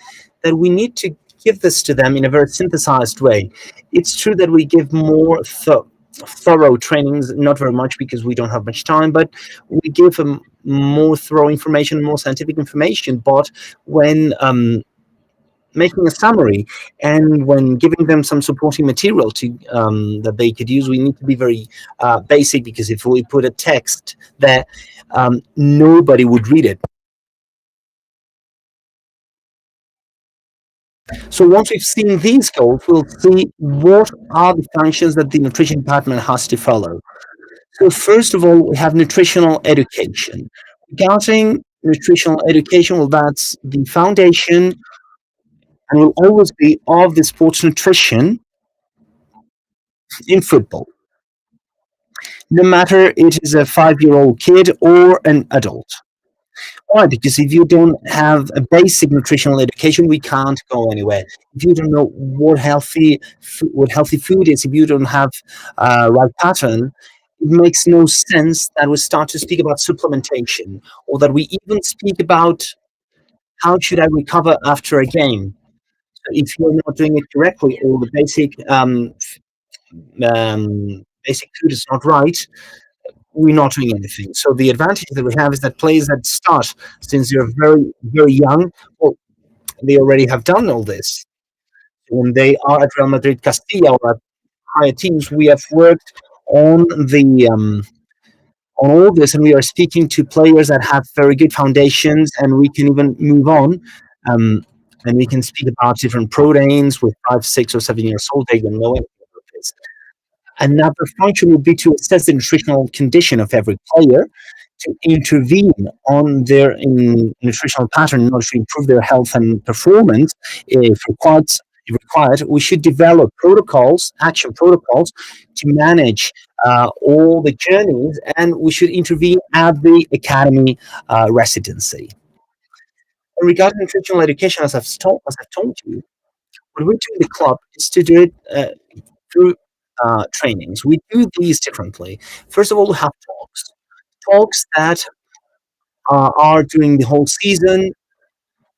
that we need to give this to them in a very synthesized way. It's true that we give more thorough trainings, not very much because we don't have much time, but we give them more thorough information, more scientific information. But when making a summary and when giving them some supporting material to that they could use, we need to be very basic, because if we put a text there, nobody would read it. So once we've seen these goals, we'll see what are the functions that the nutrition department has to follow. So first of all, we have nutritional education. Regarding nutritional education, well, that's the foundation and will always be of the sports nutrition in football, no matter it is a 5-year-old kid or an adult. Why? Because if you don't have a basic nutritional education, we can't go anywhere. If you don't know what healthy food is, if you don't have right pattern, it makes no sense that we start to speak about supplementation, or that we even speak about how should I recover after a game. So if you're not doing it correctly, or the basic food is not right, we're not doing anything. So the advantage that we have is that players that start since they're very, very young, well, they already have done all this. When they are at Real Madrid, Castilla, or at higher teams, we have worked on on all this, and we are speaking to players that have very good foundations, and we can even move on. And we can speak about different proteins with 5, 6, or 7 years old. They don't know anything about this. Another function would be to assess the nutritional condition of every player, to intervene on their nutritional pattern in order to improve their health and performance. If required, we should develop protocols, action protocols, to manage all the journeys, and we should intervene at the academy residency. Regarding nutritional education, as I've told you, what we do in the club is to do it through trainings. We do these differently. First of all, we have talks that are during the whole season.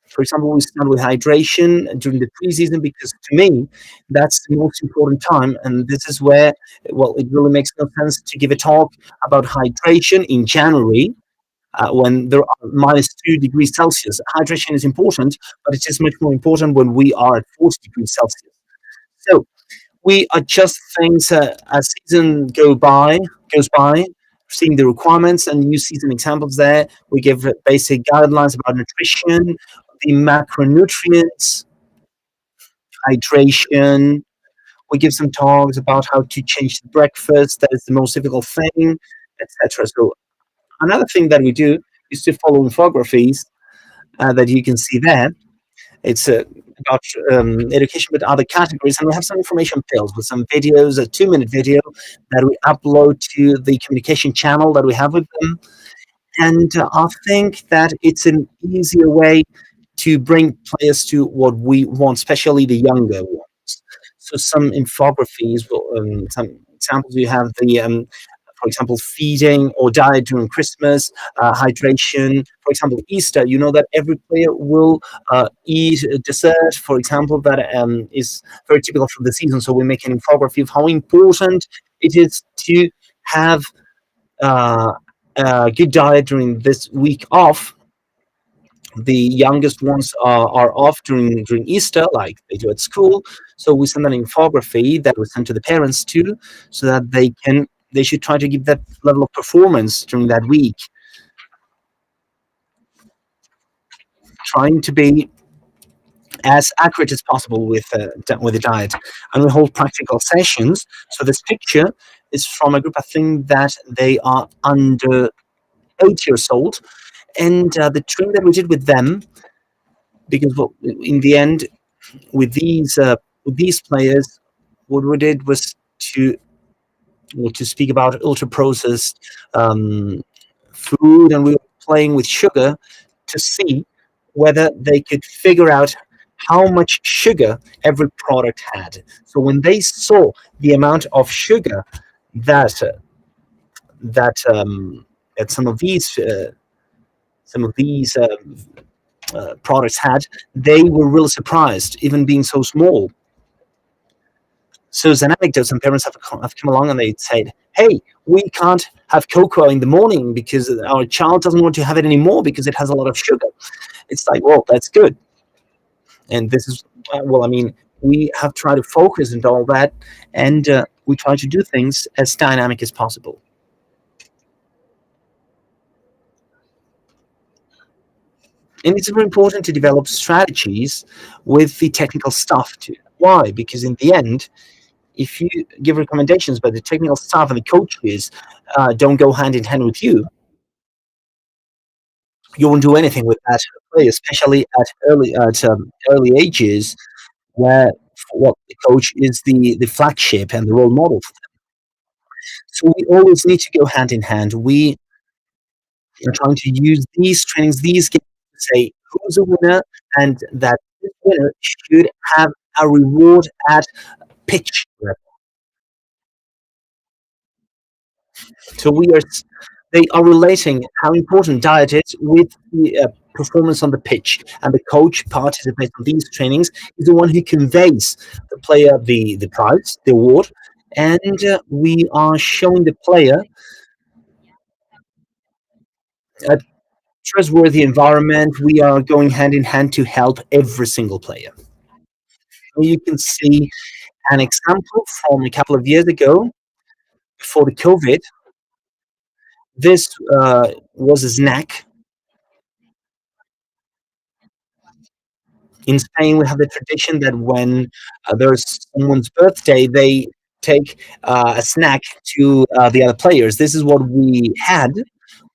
For example, we start with hydration during the preseason because to me, that's the most important time. And this is where, well, it really makes no sense to give a talk about hydration in January when there are -2 degrees Celsius. Hydration is important, but it is much more important when we are at 40 degrees Celsius. So we adjust things as season goes by, seeing the requirements and new season examples there. We give basic guidelines about nutrition, the macronutrients, hydration. We give some talks about how to change the breakfast. That is the most difficult thing, etc. So another thing that we do is to follow infographies that you can see there. It's about education with other categories, and we have some information pills with some videos, a 2-minute video that we upload to the communication channel that we have with them. And I think that it's an easier way to bring players to what we want, especially the younger ones. So some infographies, some examples, you have the for example, feeding or diet during Christmas, hydration. For example, Easter, you know that every player will eat a dessert, for example, that is very typical for the season. So we make an infography of how important it is to have a good diet during this week off. The youngest ones are off during Easter, like they do at school. So we send an infography that we send to the parents too, so that they should try to give that level of performance during that week, trying to be as accurate as possible with the diet. And we hold practical sessions. So this picture is from a group, I think that they are under 8 years old, and the training that we did with them, because well, in the end, with these players, what we did was to speak about ultra processed food, and we were playing with sugar to see whether they could figure out how much sugar every product had. So when they saw the amount of sugar that that some of these products had, they were really surprised, even being so small. So as an anecdote, some parents have come along and they said, "Hey, we can't have cocoa in the morning because our child doesn't want to have it anymore because it has a lot of sugar." It's like, well, that's good. And this is, well, I mean, we have tried to focus on all that, and we try to do things as dynamic as possible. And it's very important to develop strategies with the technical staff too. Why? Because in the end, if you give recommendations, but the technical staff and the coaches don't go hand in hand with you, you won't do anything with that player, especially at early ages, where what the coach is the flagship and the role model for them. So we always need to go hand in hand. We are trying to use these trainings, these games to say who's a winner, and that this winner should have a reward at pitch level. So they are relating how important diet is with the performance on the pitch, and the coach participates in these trainings is the one who conveys the player the prize, the award, and we are showing the player a trustworthy environment. We are going hand in hand to help every single player. You can see an example from a couple of years ago, before the COVID. This was a snack. In Spain, we have the tradition that when there's someone's birthday, they take a snack to the other players. This is what we had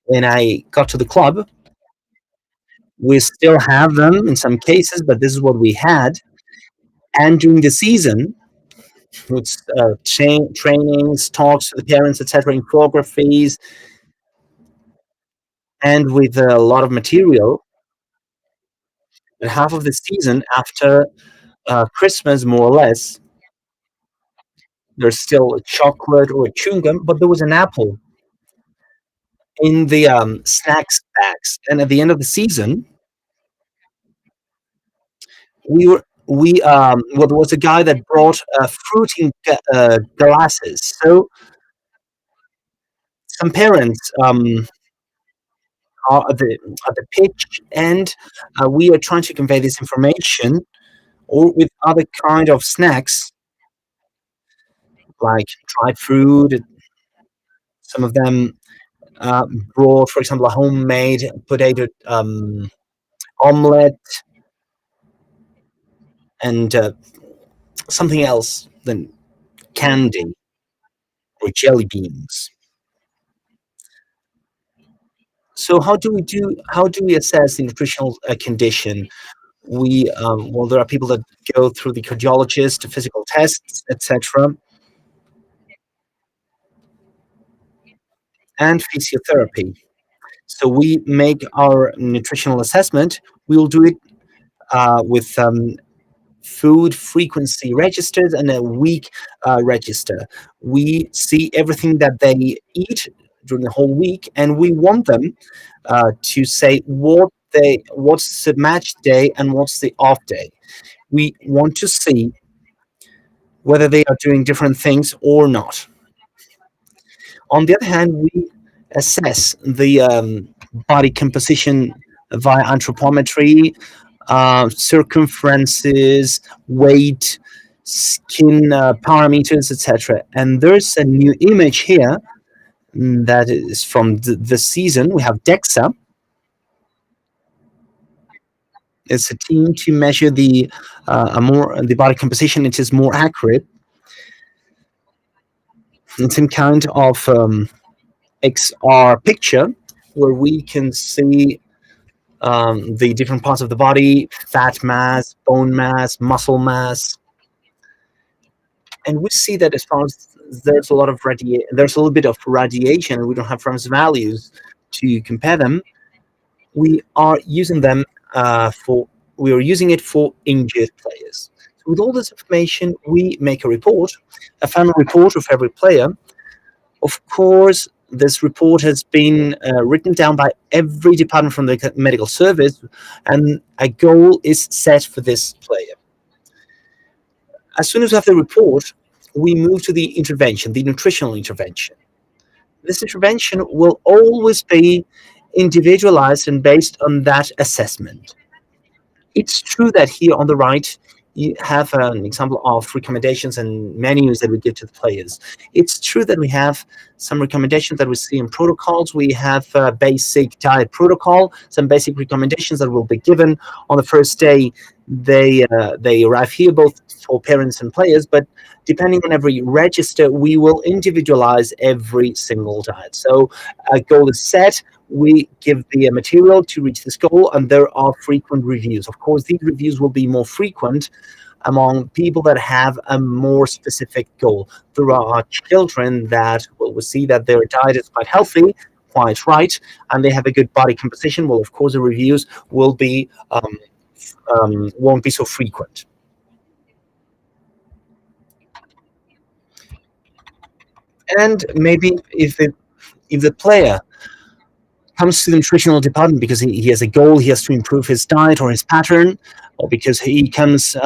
when I got to the club. We still have them in some cases, but this is what we had. And during the season, with trainings, talks to the parents, etc., infographies, and with a lot of material, and half of the season after Christmas, more or less, There's still a chocolate or a chewing gum, but there was an apple in the snacks bags. And at the end of the season, there was a guy that brought fruit in glasses. So some parents are at the pitch, and we are trying to convey this information, or with other kind of snacks like dried fruit. Some of them brought, for example, a homemade potato omelette, and something else than candy or jelly beans. So how do we assess the nutritional condition? There are people that go through the cardiologist, physical tests, etc., and physiotherapy. So we make our nutritional assessment. We'll do it with food frequency registers and a week register. We see everything that they eat during the whole week, and we want them to say what's the match day and what's the off day. We want to see whether they are doing different things or not. On the other hand, we assess the body composition via anthropometry, circumferences, weight, skin parameters, etc. And there's a new image here that is from the season. We have DEXA. It's a team to measure the body composition. It is more accurate. It's some kind of XR picture where we can see the different parts of the body: fat mass, bone mass, muscle mass. And we see that as far as there's a little bit of radiation, and we don't have reference values to compare them. We are using them using it for injured players. So with all this information, we make a final report of every player. Of course, this report has been written down by every department from the medical service, and a goal is set for this player. As soon as we have the report, we move to the intervention, the nutritional intervention. This intervention will always be individualized and based on that assessment. It's true that here on the right, you have an example of recommendations and menus that we give to the players. It's true that we have some recommendations that we see in protocols. We have a basic diet protocol, some basic recommendations that will be given on the first day they arrive here, both for parents and players. But depending on every register, we will individualize every single diet. So a goal is set. We give the material to reach this goal, and there are frequent reviews. Of course, these reviews will be more frequent among people that have a more specific goal. There are children that will see that their diet is quite healthy, quite right, and they have a good body composition. Well, of course, the reviews will be won't be so frequent. And maybe if the player comes to the nutritional department because he has a goal, he has to improve his diet or his pattern, or because he comes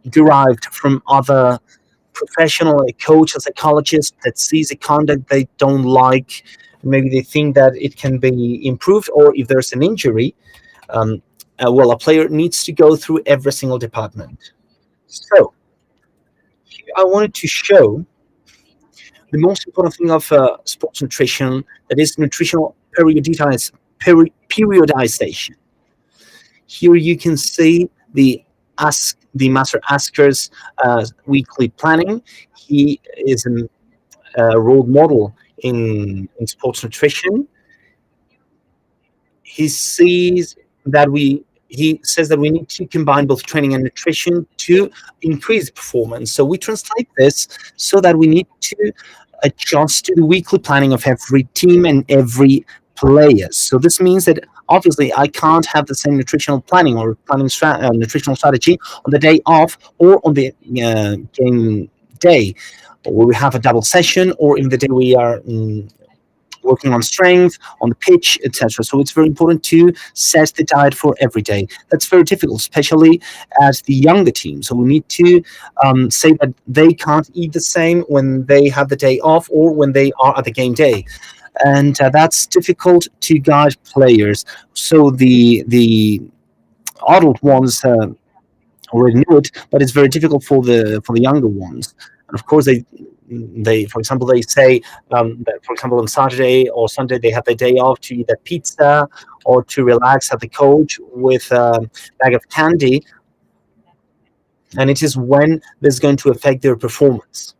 derived from other professional, a coach, a psychologist that sees a conduct they don't like, maybe they think that it can be improved, or if there's an injury, a player needs to go through every single department. So I wanted to show the most important thing of sports nutrition, that is nutritional periodization. Here you can see the Master Asker's weekly planning. He is a role model in sports nutrition. He says that we need to combine both training and nutrition to increase performance. So we translate this so that we need to adjust to the weekly planning of every team and every player. So this means that obviously I can't have the same nutritional planning or nutritional strategy on the day off or on the day, where we have a double session, or in the day we are working on strength, on the pitch, etc. So it's very important to set the diet for every day. That's very difficult, especially as the younger team. So we need to say that they can't eat the same when they have the day off or when they are at the game day. And that's difficult to guide players. So the adult ones already know it, but it's very difficult for the younger ones. And of course, they for example they say that for example on Saturday or Sunday they have the day off to eat a pizza or to relax at the coach with a bag of candy, and it is when this is going to affect their performance.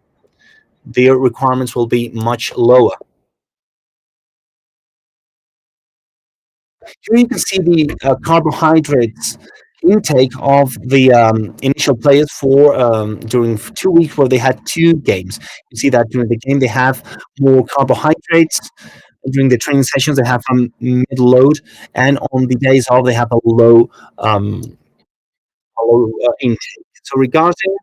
Their requirements will be much lower. Here you can see the carbohydrates intake of the initial players for during 2 weeks where they had two games. You see that during the game they have more carbohydrates. During the training sessions they have a mid load, and on the days off they have a low intake. So regarding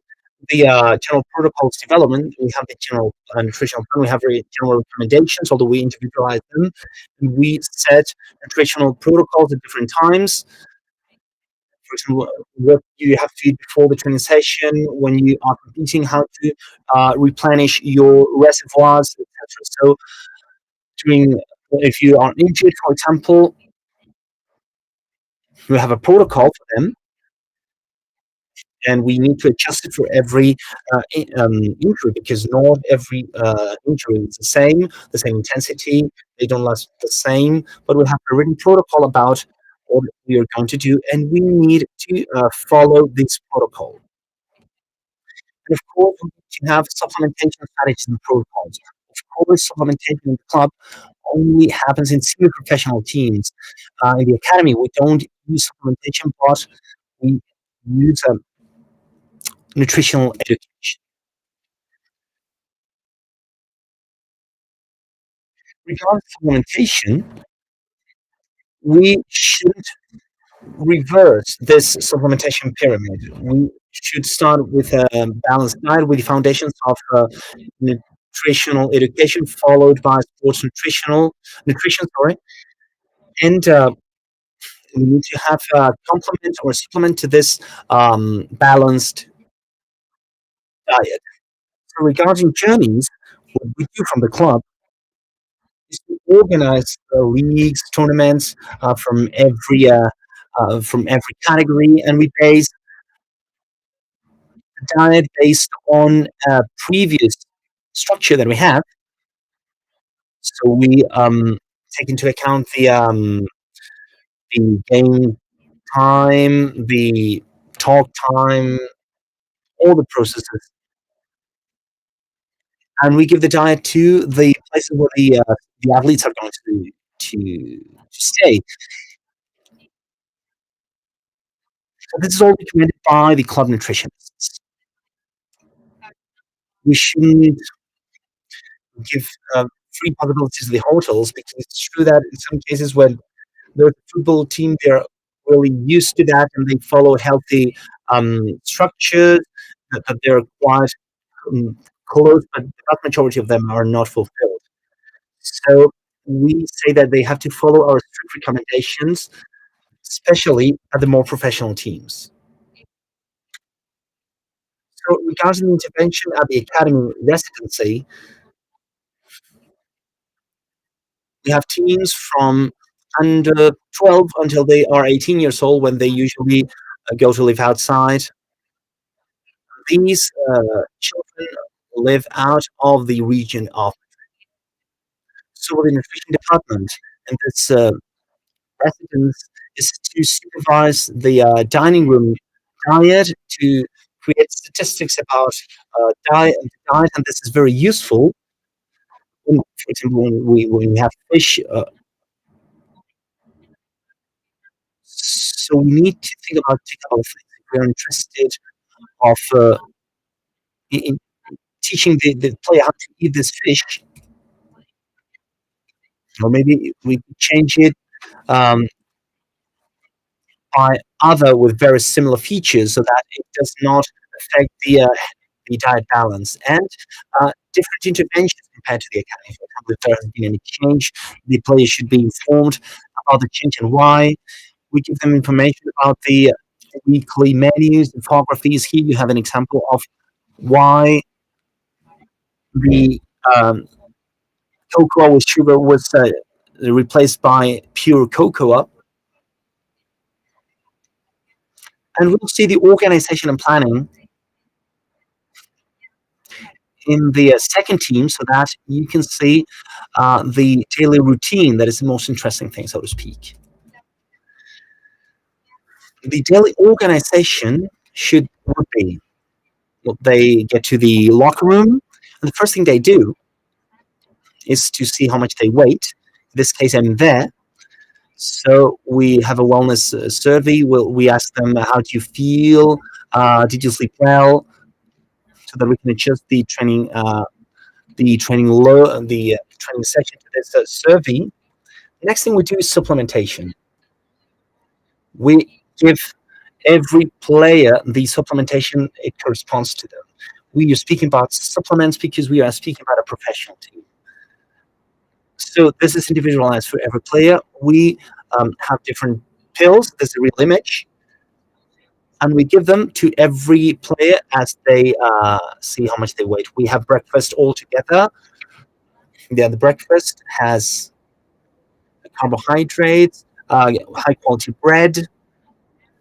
the general protocols development, we have the general nutritional plan. We have very general recommendations, although we individualize them. And we set nutritional protocols at different times. For example, what you have to eat before the training session, when you are competing, how to replenish your reservoirs, etc. So, during if you are injured, for example, we have a protocol for them, and we need to adjust it for every injury, because not every injury is the same intensity. They don't last the same, but we have a written protocol about what we are going to do, and we need to follow this protocol. And of course, we need to have supplementation strategies and protocols. Of course, supplementation in the club only happens in senior professional teams. In the academy, we don't use supplementation, but we use nutritional education. Regarding supplementation, we shouldn't reverse this supplementation pyramid. We should start with a balanced diet with the foundations of nutritional education, followed by sports nutrition. Sorry, and we need to have a complement or supplement to this balanced diet. So regarding journeys, what we do from the club is to organize leagues, tournaments from every category, and we base the diet based on a previous structure that we have. So we take into account the game time, the talk time, all the processes, and we give the diet to the places where the athletes are going to stay. So this is all recommended by the club nutritionists. We shouldn't give free possibilities to the hotels, because it's true that in some cases when the football team they're really used to that and they follow healthy structures that they're quite um, close, but the vast majority of them are not fulfilled. So we say that they have to follow our strict recommendations, especially at the more professional teams. So regarding the intervention at the academy residency, we have teams from under 12 until they are 18 years old, when they usually go to live outside. These children live out of the region of. So the nutrition department and this residence is to supervise the dining room diet, to create statistics about diet, and this is very useful. For example, when we have fish, so we need to think about a couple of things. If we are interested of in teaching the player how to eat this fish, or maybe we could change it um, by other with very similar features, so that it does not affect the diet balance, and different interventions compared to the academy. For example, if there hasn't been any change, the players should be informed about the change and why. We give them information about the weekly menus, infographies. Here you have an example of why the cocoa with sugar was replaced by pure cocoa. And we'll see the organization and planning in the second team, so that you can see the daily routine. That is the most interesting thing, so to speak. The daily organization would be, well, they get to the locker room, and the first thing they do is to see how much they weigh. In this case, I'm there. So we have a wellness survey. We ask them, how do you feel? Did you sleep well? So that we can adjust the training training section to this survey. The next thing we do is supplementation. We give every player the supplementation it corresponds to them. We are speaking about supplements because we are speaking about a professional team. So this is individualized for every player. We have different pills. There's a real image. And we give them to every player as they see how much they weigh. We have breakfast all together. The breakfast has carbohydrates, high quality bread.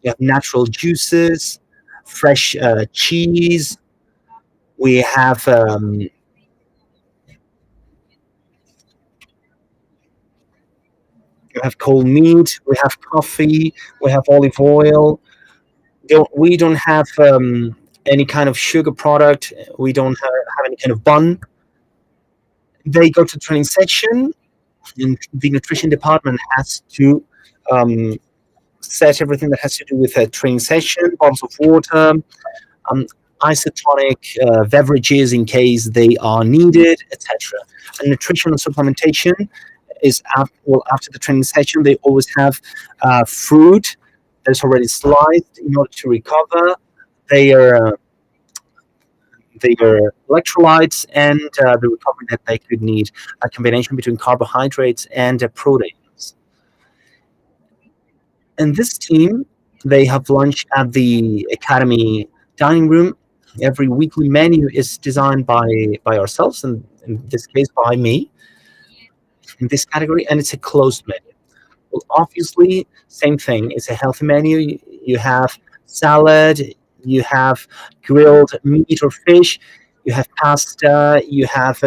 You have natural juices, fresh cheese. We have cold meat. We have coffee. We have olive oil. We don't have any kind of sugar product. We don't have any kind of bun. They go to the training section, and the nutrition department has to set everything that has to do with a training session, bottles of water, isotonic beverages in case they are needed, etc. And nutrition and supplementation is after the training session. They always have fruit that's already sliced in order to recover their electrolytes and the recovery that they could need, a combination between carbohydrates and proteins. And this team, they have lunch at the academy dining room. Every weekly menu is designed by ourselves, and in this case by me, in this category, and it's a closed menu. Well, obviously, same thing. It's a healthy menu. You have salad, you have grilled meat or fish, you have pasta, you have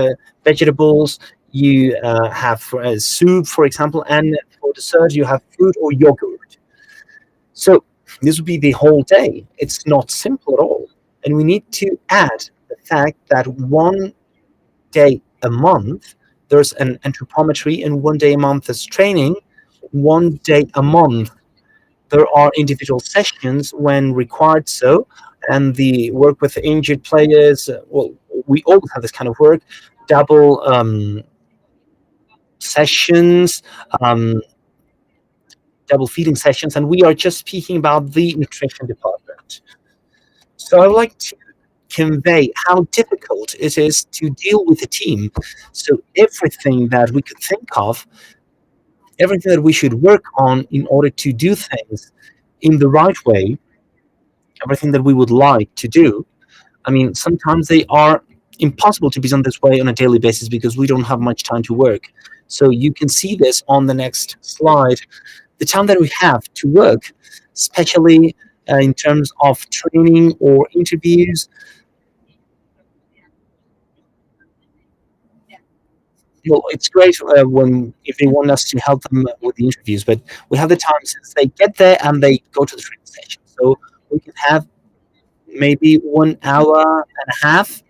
vegetables, you have soup, for example, and for dessert, you have fruit or yogurt. So this would be the whole day. It's not simple at all. And we need to add the fact that one day a month, there's an anthropometry, and one day a month is training. One day a month, there are individual sessions when required so, and the work with injured players, well, we all have this kind of work, double sessions, double feeding sessions, and we are just speaking about the nutrition department. So I would like to convey how difficult it is to deal with a team. So everything that we could think of, everything that we should work on in order to do things in the right way, everything that we would like to do, I mean, sometimes they are impossible to be done this way on a daily basis because we don't have much time to work. So you can see this on the next slide. The time that we have to work, especially in terms of training or interviews. Well, it's great if they want us to help them with the interviews, but we have the time since they get there and they go to the training session. So we can have maybe 1 hour and a half,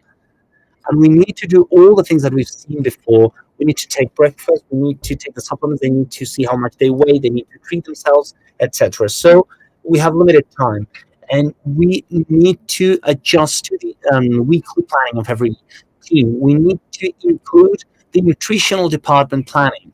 and we need to do all the things that we've seen before. We need to take breakfast, we need to take the supplements, they need to see how much they weigh, they need to treat themselves, etc. So we have limited time, and we need to adjust to the weekly planning of every team. We need to include the nutritional department planning.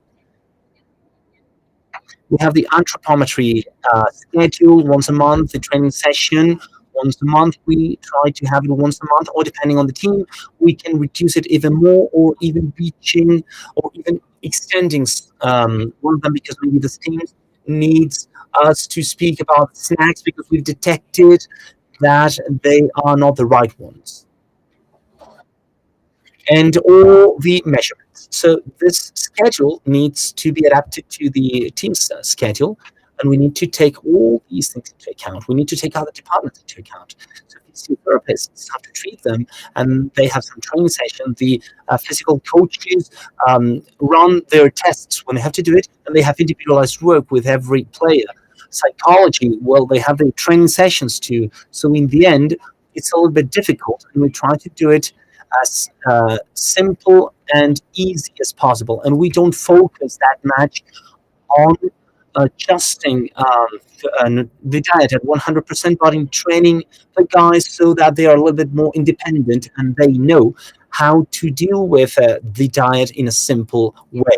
We have the anthropometry schedule once a month, the training session, once a month, we try to have it once a month, or depending on the team, we can reduce it even more, or even reaching, or even extending one of them, because maybe this team needs us to speak about snacks because we've detected that they are not the right ones. And all the measurements. So this schedule needs to be adapted to the team's schedule, and we need to take all these things into account. We need to take other departments into account. So these therapists have to treat them, and they have some training session. The physical coaches run their tests when they have to do it, and they have individualized work with every player. Psychology, well, they have their training sessions too. So in the end, it's a little bit difficult, and we try to do it as simple and easy as possible, and we don't focus that much on adjusting the diet at 100%, but in training the guys so that they are a little bit more independent and they know how to deal with the diet in a simple way.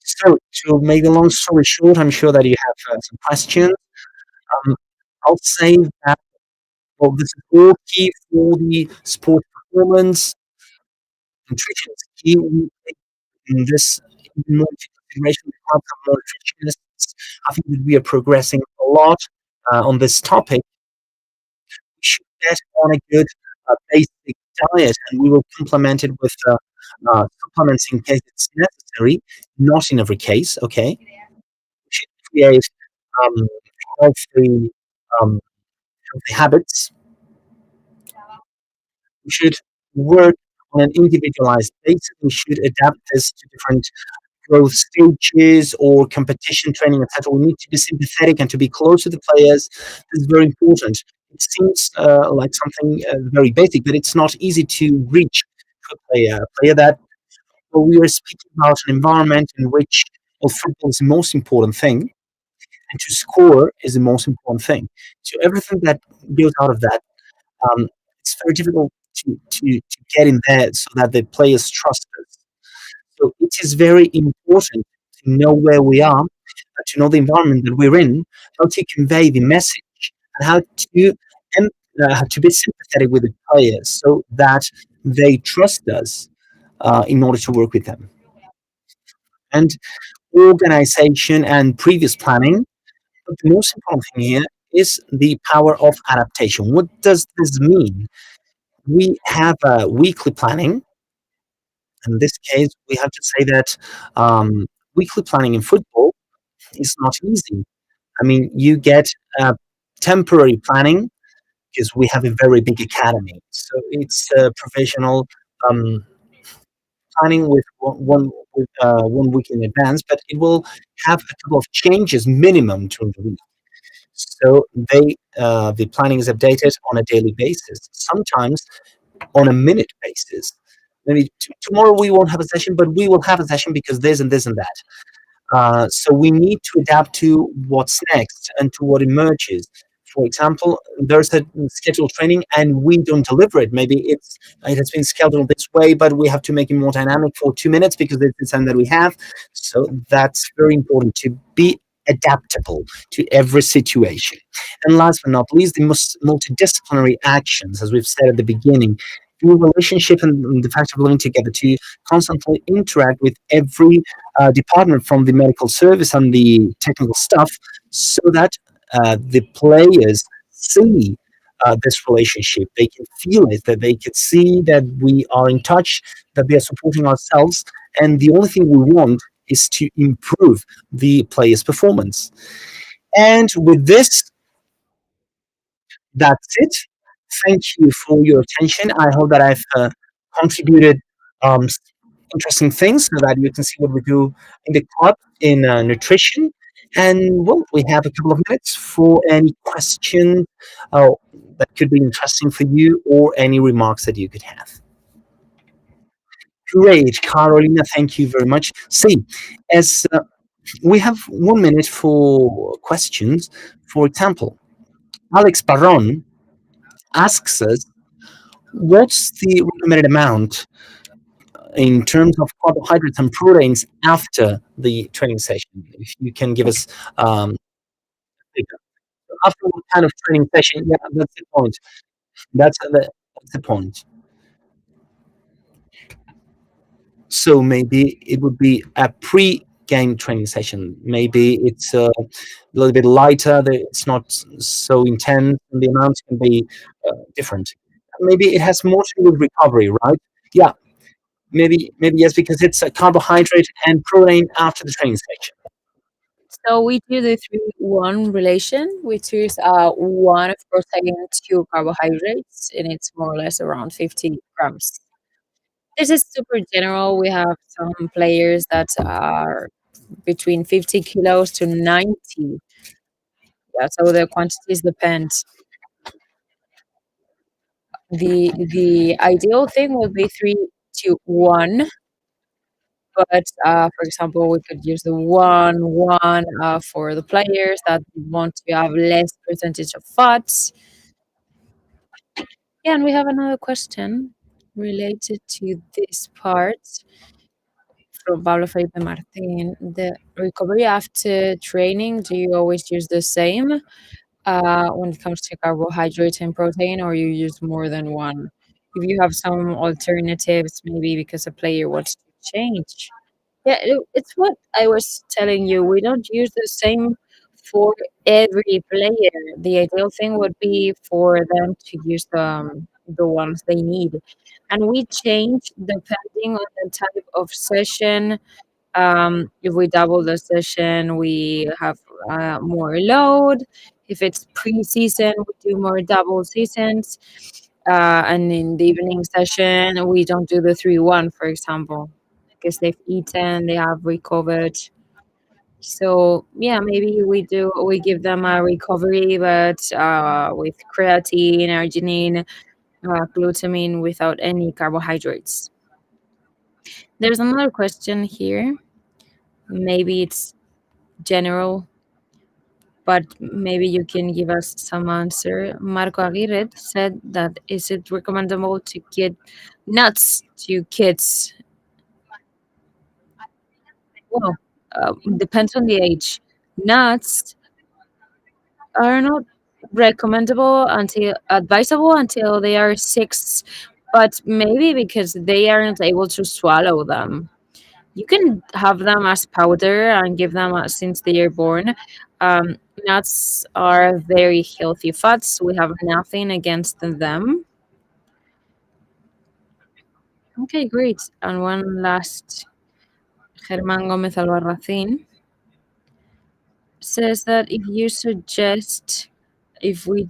So, to make the long story short, I'm sure that you have some questions. Um, I'll say that, well, this is all key for the sport performance. Nutrition is key. We take in this even more into consideration. We have some more nutritionists. I think that we are progressing a lot on this topic. We should get on a good basic diet, and we will complement it with supplements in case it's necessary, not in every case. Okay, we should create um, healthy um, healthy habits. We should work on an individualized basis. We should adapt this to different growth stages or competition training, etc. We need to be sympathetic and to be close to the players. This is very important. It seems like something very basic, but it's not easy to reach to a player that, well, we are speaking about an environment in which, well, football is the most important thing, and to score is the most important thing. So everything that goes out of that, um, it's very difficult to get in there so that the players trust us. So it is very important to know where we are, to know the environment that we're in, how to convey the message, and how to be sympathetic with the players so that they trust us in order to work with them. And organization and previous planning. But the most important thing here is the power of adaptation. What does this mean? We have a weekly planning. In this case, we have to say that weekly planning in football is not easy. I mean, you get temporary planning because we have a very big academy. So it's provisional um, planning with one week in advance, but it will have a couple of changes minimum during the week. So the planning is updated on a daily basis, sometimes on a minute basis. Maybe tomorrow we won't have a session, but we will have a session because this and this and that. So we need to adapt to what's next and to what emerges. For example, there's a scheduled training and we don't deliver it. Maybe it has been scheduled this way, but we have to make it more dynamic for 2 minutes because it's the time that we have. So that's very important, to be adaptable to every situation. And last but not least, the multidisciplinary actions, as we've said at the beginning, the relationship and the fact of living together, to constantly interact with every department from the medical service and the technical staff, so that the players see this relationship. They can feel it, that they can see that we are in touch, that they are supporting ourselves, and the only thing we want is to improve the player's performance. And with this, that's it. Thank you for your attention. I hope that I've contributed um, interesting things so that you can see what we do in the club in nutrition. And well, we have a couple of minutes for any question that could be interesting for you, or any remarks that you could have. Great, Carolina, thank you very much. See, as we have 1 minute for questions. For example, Alex Barron asks us, what's the recommended amount in terms of carbohydrates and proteins after the training session? If you can give us figure. after what kind of training session? Yeah, that's the point. That's the point. So maybe it would be a pre-game training session. Maybe it's a little bit lighter. It's not so intense, and the amounts can be different. Maybe it has more to do with recovery, right? Yeah, maybe yes, because it's a carbohydrate and protein after the training session. So we do the 3-1 relation, which is 1 of protein, 2 carbohydrates, and it's more or less around 50 grams. This is super general. We have some players that are between 50 kilos to 90. Yeah, so the quantities depend. The ideal thing would be 3-1, but for example, we could use the 1-1 for the players that want to have less percentage of fats. Yeah, and we have another question related to this part from Pablo Felipe Martin. The recovery after training, do you always use the same when it comes to carbohydrates and protein, or you use more than one? If you have some alternatives, maybe because a player wants to change. Yeah, it's what I was telling you. We don't use the same for every player. The ideal thing would be for them to use the ones they need. And we change depending on the type of session. If we double the session, we have more load. If it's pre-season, we do more double seasons. And in the evening session, we don't do the 3-1, for example, because they've eaten, they have recovered. So yeah, maybe we give them a recovery, but with creatine, arginine, glutamine, without any carbohydrates. There's another question here. Maybe it's general, but maybe you can give us some answer. Marco Aguirre said that is it recommendable to give nuts to kids? Well, depends on the age. Nuts are not recommendable until advisable until they are 6, but maybe because they aren't able to swallow them. You can have them as powder and give them since they are born. Um, Nuts are very healthy fats. We have nothing against them. Okay, great. And one last, Germán Gómez Albarracín says that if you suggest, if we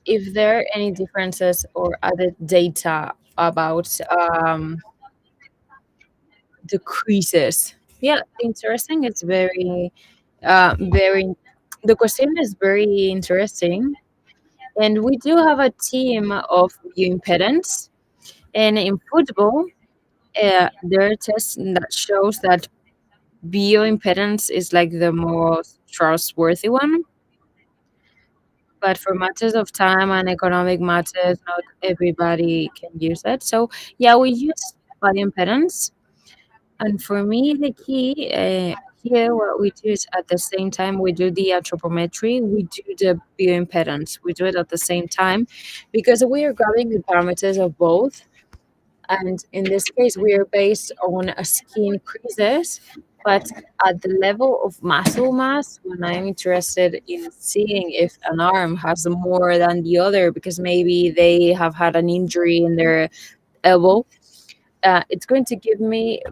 if there are any differences or other data about decreases. Yeah, interesting. It's very. The question is very interesting, and we do have a team of bioimpedance. And in football, there are tests that shows that bioimpedance is like the most trustworthy one. But for matters of time and economic matters, not everybody can use it. So yeah, we use bioimpedance. And for me, the key here, what we do is at the same time we do the anthropometry, we do the bioimpedance. We do it at the same time because we are grabbing the parameters of both. And in this case, we are based on a skin creases, but at the level of muscle mass, when I'm interested in seeing if an arm has more than the other because maybe they have had an injury in their elbow, it's going to give me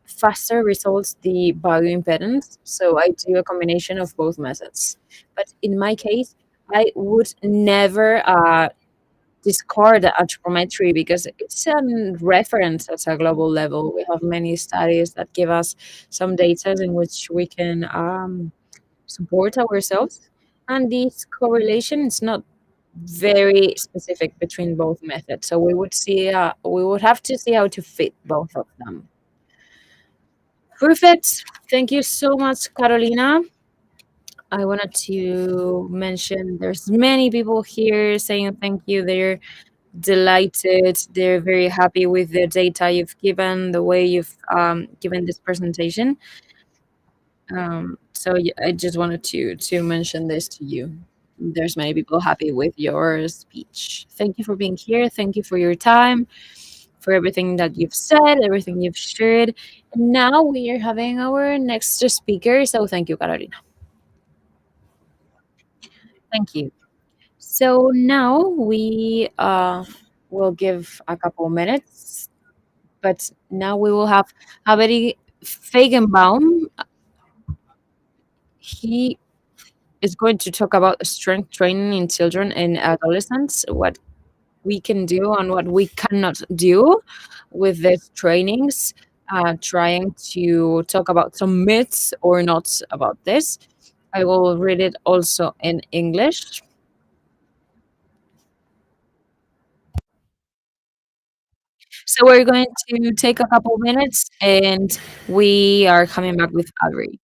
faster results, the bioimpedance. So I do a combination of both methods. But in my case, I would never discard the anthropometry because it's a reference at a global level. We have many studies that give us some data in which we can support ourselves. And this correlation is not very specific between both methods. So we would have to see how to fit both of them. Perfect. Thank you so much, Carolina. I wanted to mention there's many people here saying thank you. They're delighted. They're very happy with the data you've given, the way you've given this presentation. So yeah, I just wanted to mention this to you. There's many people happy with your speech. Thank you for being here. Thank you for your time, for everything that you've said, everything you've shared. And now we are having our next speaker. So thank you, Carolina. Thank you. So now we will give a couple minutes, but now we will have Avery Faigenbaum. He is going to talk about strength training in children and adolescents, what we can do and what we cannot do with these trainings, trying to talk about some myths or not about this. I will read it also in English. So we're going to take a couple minutes and we are coming back with Avery.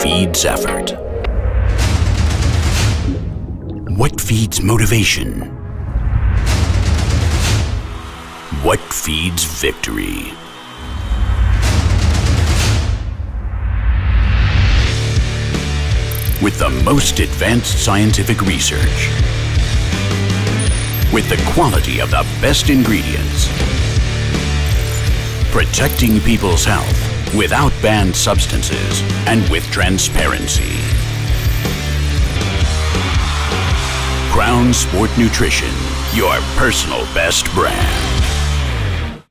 feeds effort? What feeds motivation? What feeds victory? With the most advanced scientific research, with the quality of the best ingredients, protecting people's health without banned substances and with transparency. Crown Sport Nutrition, your personal best brand.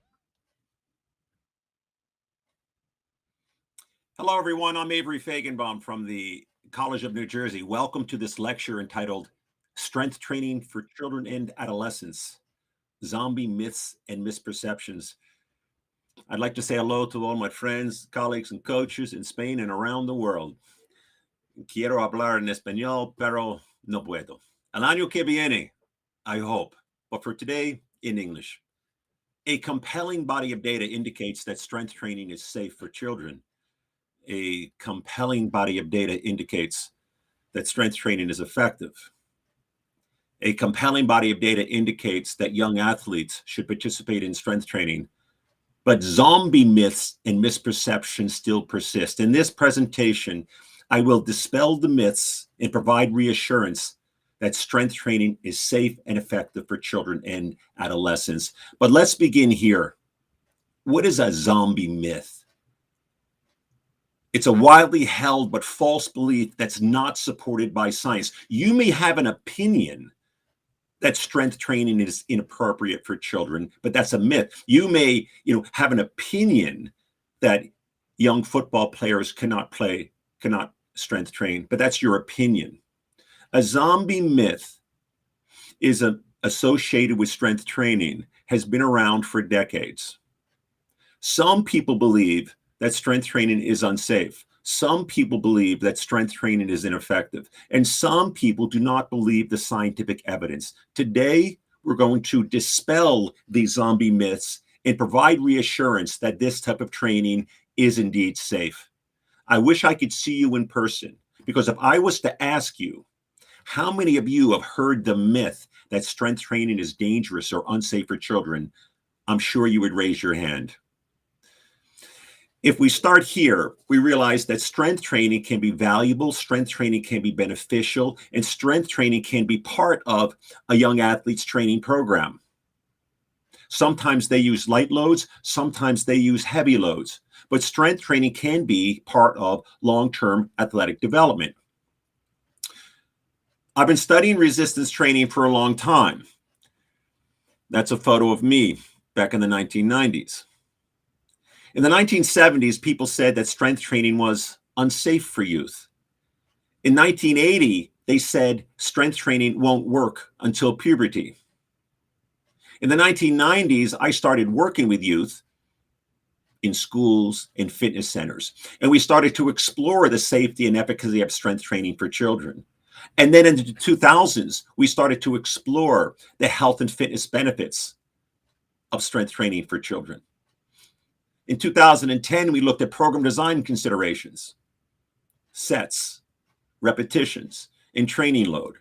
Hello, everyone. I'm Avery Faigenbaum from the College of New Jersey. Welcome to this lecture entitled Strength Training for Children and Adolescents, Zombie Myths and Misperceptions. I'd like to say hello to all my friends, colleagues, and coaches in Spain and around the world. Quiero hablar en español, pero no puedo. El año que viene, I hope, but for today, in English. A compelling body of data indicates that strength training is safe for children. A compelling body of data indicates that strength training is effective. A compelling body of data indicates that young athletes should participate in strength training, but zombie myths and misperceptions still persist. In this presentation, I will dispel the myths and provide reassurance that strength training is safe and effective for children and adolescents. But let's begin here. What is a zombie myth? It's a widely held but false belief that's not supported by science. You may have an opinion that strength training is inappropriate for children, but that's a myth. You may, have an opinion that young football players cannot strength train, but that's your opinion. A zombie myth is associated with strength training, has been around for decades. Some people believe that strength training is unsafe. Some people believe that strength training is ineffective. And some people do not believe the scientific evidence. Today, we're going to dispel these zombie myths and provide reassurance that this type of training is indeed safe. I wish I could see you in person, because if I was to ask you, how many of you have heard the myth that strength training is dangerous or unsafe for children, I'm sure you would raise your hand. If we start here, we realize that strength training can be valuable, strength training can be beneficial, and strength training can be part of a young athlete's training program. Sometimes they use light loads, sometimes they use heavy loads, but strength training can be part of long-term athletic development. I've been studying resistance training for a long time. That's a photo of me back in the 1990s. In the 1970s, people said that strength training was unsafe for youth. In 1980, they said strength training won't work until puberty. In the 1990s, I started working with youth in schools and fitness centers, and we started to explore the safety and efficacy of strength training for children. And then in the 2000s, we started to explore the health and fitness benefits of strength training for children. In 2010, we looked at program design considerations, sets, repetitions, and training load.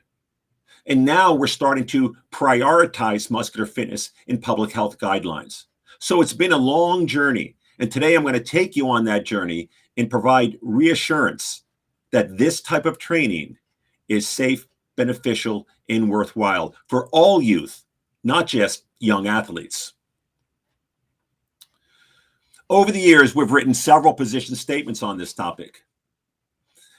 And now we're starting to prioritize muscular fitness in public health guidelines. So it's been a long journey. And today I'm going to take you on that journey and provide reassurance that this type of training is safe, beneficial, and worthwhile for all youth, not just young athletes. Over the years, we've written several position statements on this topic.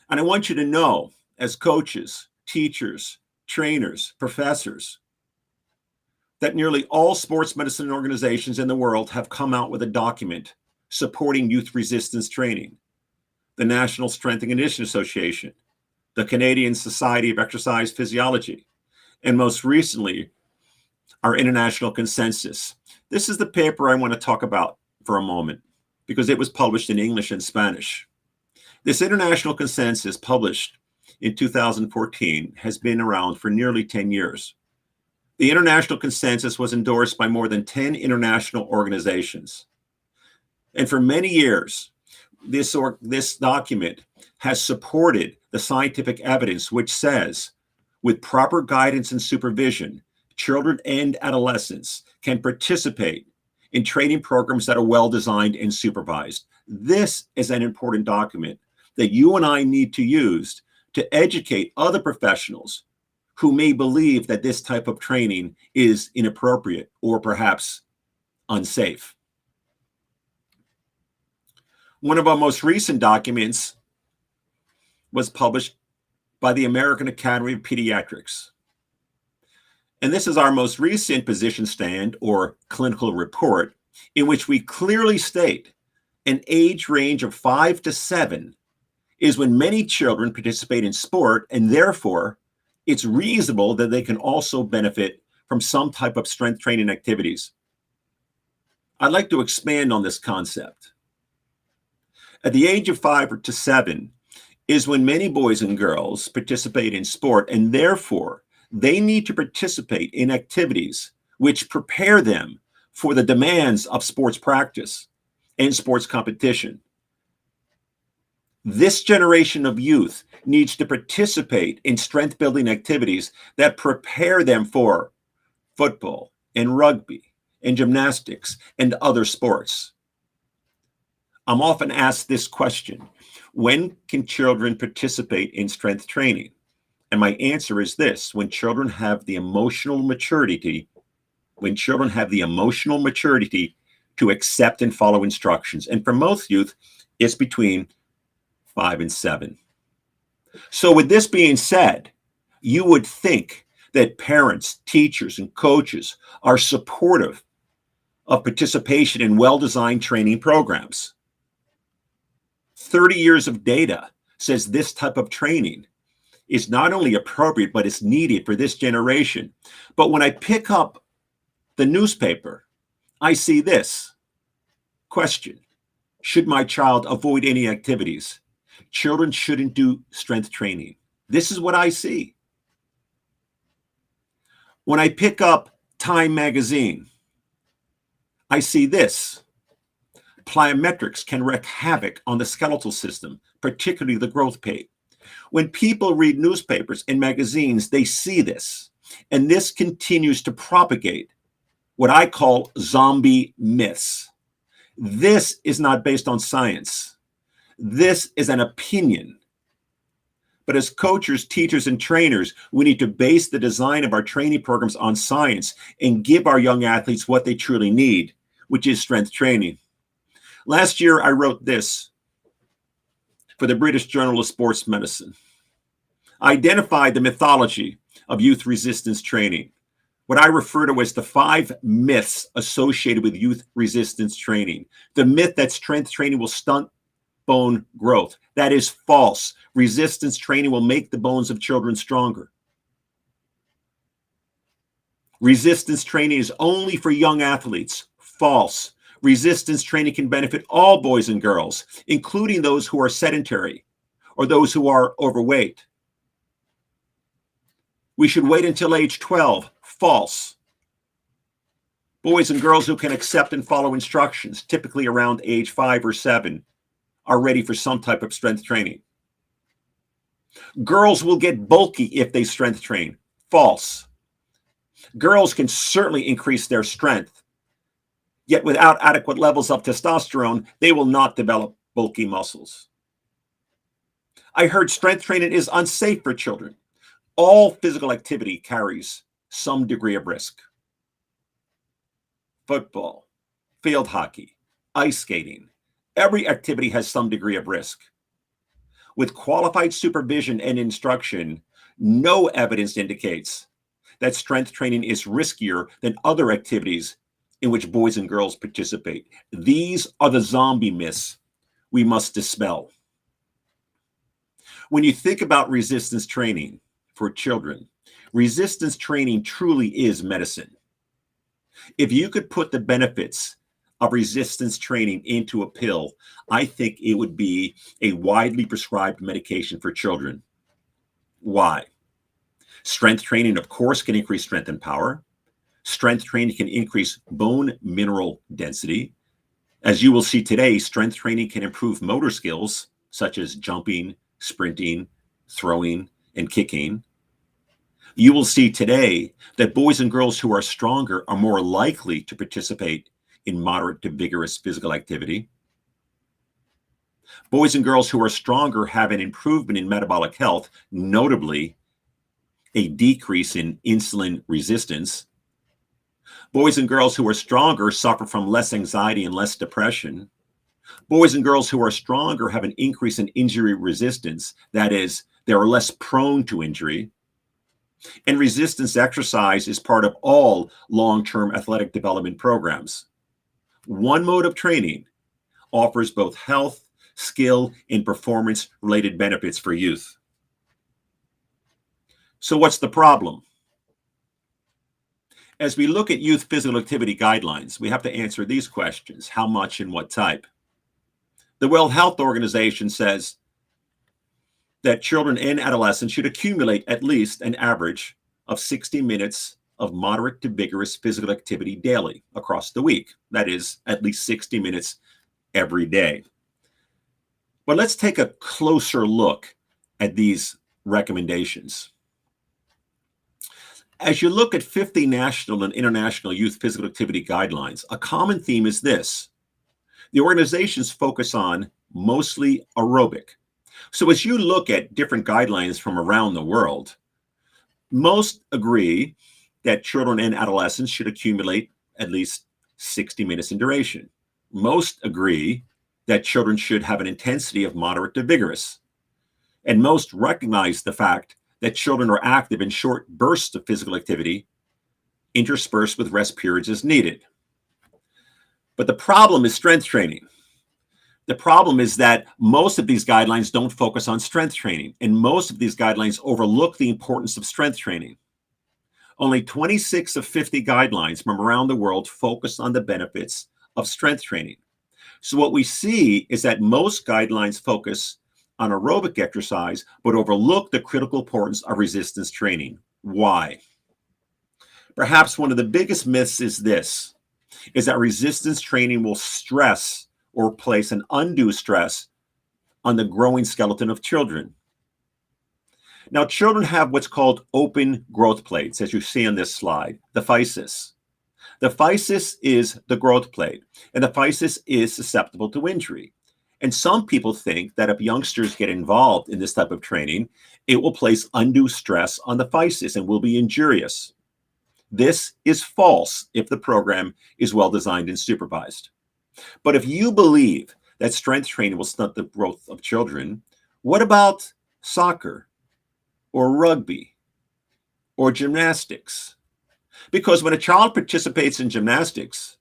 And I want you to know, as coaches, teachers, trainers, professors, that nearly all sports medicine organizations in the world have come out with a document supporting youth resistance training. The National Strength and Conditioning Association, the Canadian Society of Exercise Physiology, and most recently, our international consensus. This is the paper I want to talk about for a moment, because it was published in English and Spanish. This international consensus, published in 2014, has been around for nearly 10 years. The international consensus was endorsed by more than 10 international organizations. And for many years, this document has supported the scientific evidence which says, with proper guidance and supervision, children and adolescents can participate in training programs that are well designed and supervised. This is an important document that you and I need to use to educate other professionals who may believe that this type of training is inappropriate or perhaps unsafe. One of our most recent documents was published by the American Academy of Pediatrics. And this is our most recent position stand or clinical report, in which we clearly state an age range of 5 to 7 is when many children participate in sport, and therefore it's reasonable that they can also benefit from some type of strength training activities. I'd like to expand on this concept. At the age of 5 to 7 is when many boys and girls participate in sport, and therefore they need to participate in activities which prepare them for the demands of sports practice and sports competition. This generation of youth needs to participate in strength building activities that prepare them for football and rugby and gymnastics and other sports. I'm often asked this question: when can children participate in strength training? And my answer is this: when children have the emotional maturity, to accept and follow instructions. And for most youth, it's between 5 and 7. So with this being said, you would think that parents, teachers, and coaches are supportive of participation in well-designed training programs. 30 years of data says this type of training is not only appropriate, but it's needed for this generation. But when I pick up the newspaper, I see this question: should my child avoid any activities? Children shouldn't do strength training. This is what I see. When I pick up Time magazine, I see this: plyometrics can wreak havoc on the skeletal system, particularly the growth plate. When people read newspapers and magazines, they see this, and this continues to propagate what I call zombie myths. This is not based on science. This is an opinion. But as coaches, teachers, and trainers, we need to base the design of our training programs on science and give our young athletes what they truly need, which is strength training. Last year, I wrote this for the British Journal of Sports Medicine. I identified the mythology of youth resistance training, what I refer to as the 5 myths associated with youth resistance training. The myth that strength training will stunt bone growth. That is false. Resistance training will make the bones of children stronger. Resistance training is only for young athletes. False. Resistance training can benefit all boys and girls, including those who are sedentary or those who are overweight. We should wait until age 12. False. Boys and girls who can accept and follow instructions, typically around age 5 or 7, are ready for some type of strength training. Girls will get bulky if they strength train. False. Girls can certainly increase their strength, yet without adequate levels of testosterone, they will not develop bulky muscles. I heard strength training is unsafe for children. All physical activity carries some degree of risk. Football, field hockey, ice skating, every activity has some degree of risk. With qualified supervision and instruction, no evidence indicates that strength training is riskier than other activities in which boys and girls participate. These are the zombie myths we must dispel. When you think about resistance training for children, resistance training truly is medicine. If you could put the benefits of resistance training into a pill, I think it would be a widely prescribed medication for children. Why? Strength training, of course, can increase strength and power. Strength training can increase bone mineral density. As you will see today, strength training can improve motor skills, such as jumping, sprinting, throwing, and kicking. You will see today that boys and girls who are stronger are more likely to participate in moderate to vigorous physical activity. Boys and girls who are stronger have an improvement in metabolic health, notably a decrease in insulin resistance. Boys and girls who are stronger suffer from less anxiety and less depression. Boys and girls who are stronger have an increase in injury resistance. That is, they are less prone to injury. And resistance exercise is part of all long-term athletic development programs. One mode of training offers both health, skill, and performance-related benefits for youth. So what's the problem? As we look at youth physical activity guidelines, we have to answer these questions: how much and what type? The World Health Organization says that children and adolescents should accumulate at least an average of 60 minutes of moderate to vigorous physical activity daily across the week. That is, at least 60 minutes every day. But let's take a closer look at these recommendations. As you look at 50 national and international youth physical activity guidelines, a common theme is this: the organizations focus on mostly aerobic. So as you look at different guidelines from around the world, most agree that children and adolescents should accumulate at least 60 minutes in duration. Most agree that children should have an intensity of moderate to vigorous. And most recognize the fact that children are active in short bursts of physical activity, interspersed with rest periods as needed. But the problem is strength training. The problem is that most of these guidelines don't focus on strength training, and most of these guidelines overlook the importance of strength training. Only 26 of 50 guidelines from around the world focus on the benefits of strength training. So what we see is that most guidelines focus on aerobic exercise, but overlook the critical importance of resistance training. Why? Perhaps one of the biggest myths is this, is that resistance training will stress or place an undue stress on the growing skeleton of children. Now, children have what's called open growth plates, as you see on this slide, the physis. The physis is the growth plate, and the physis is susceptible to injury. And some people think that if youngsters get involved in this type of training, it will place undue stress on the physis and will be injurious. This is false if the program is well designed and supervised. But if you believe that strength training will stunt the growth of children, what about soccer or rugby or gymnastics? Because when a child participates in gymnastics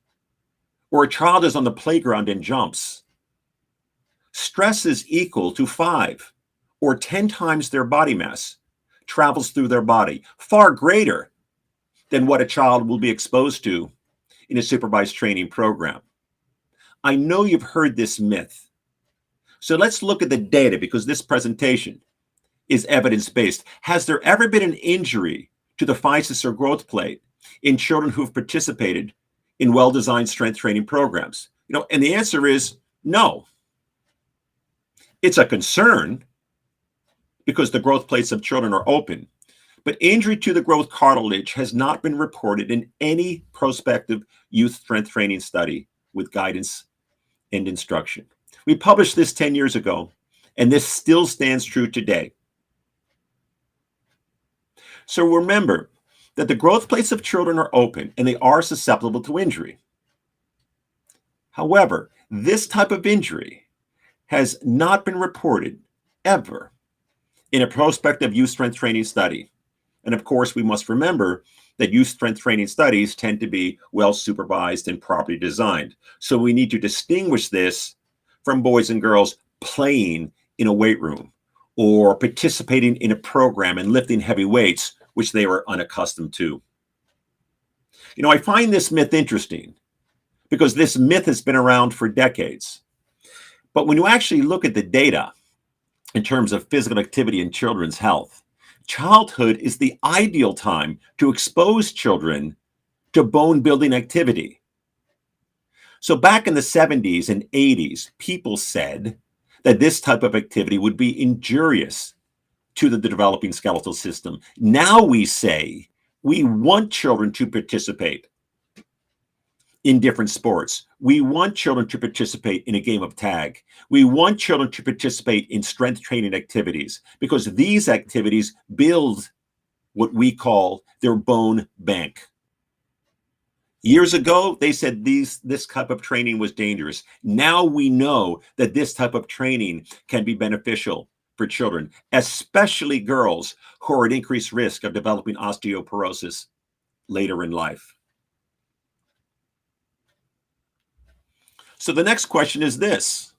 or a child is on the playground and jumps, stress is equal to 5 or 10 times their body mass travels through their body, far greater than what a child will be exposed to in a supervised training program. I know you've heard this myth. So let's look at the data, because this presentation is evidence-based. Has there ever been an injury to the physis or growth plate in children who've participated in well-designed strength training programs? And the answer is no. It's a concern because the growth plates of children are open, but injury to the growth cartilage has not been reported in any prospective youth strength training study with guidance and instruction. We published this 10 years ago, and this still stands true today. So remember that the growth plates of children are open and they are susceptible to injury. However, this type of injury has not been reported ever in a prospective youth strength training study. And of course, we must remember that youth strength training studies tend to be well supervised and properly designed. So we need to distinguish this from boys and girls playing in a weight room or participating in a program and lifting heavy weights, which they were unaccustomed to. I find this myth interesting because this myth has been around for decades. But when you actually look at the data in terms of physical activity and children's health, childhood is the ideal time to expose children to bone building activity. So back in the 70s and 80s, people said that this type of activity would be injurious to the developing skeletal system. Now we say we want children to participate in different sports. We want children to participate in a game of tag. We want children to participate in strength training activities because these activities build what we call their bone bank. Years ago, they said this type of training was dangerous. Now we know that this type of training can be beneficial for children, especially girls who are at increased risk of developing osteoporosis later in life. So the next question is this.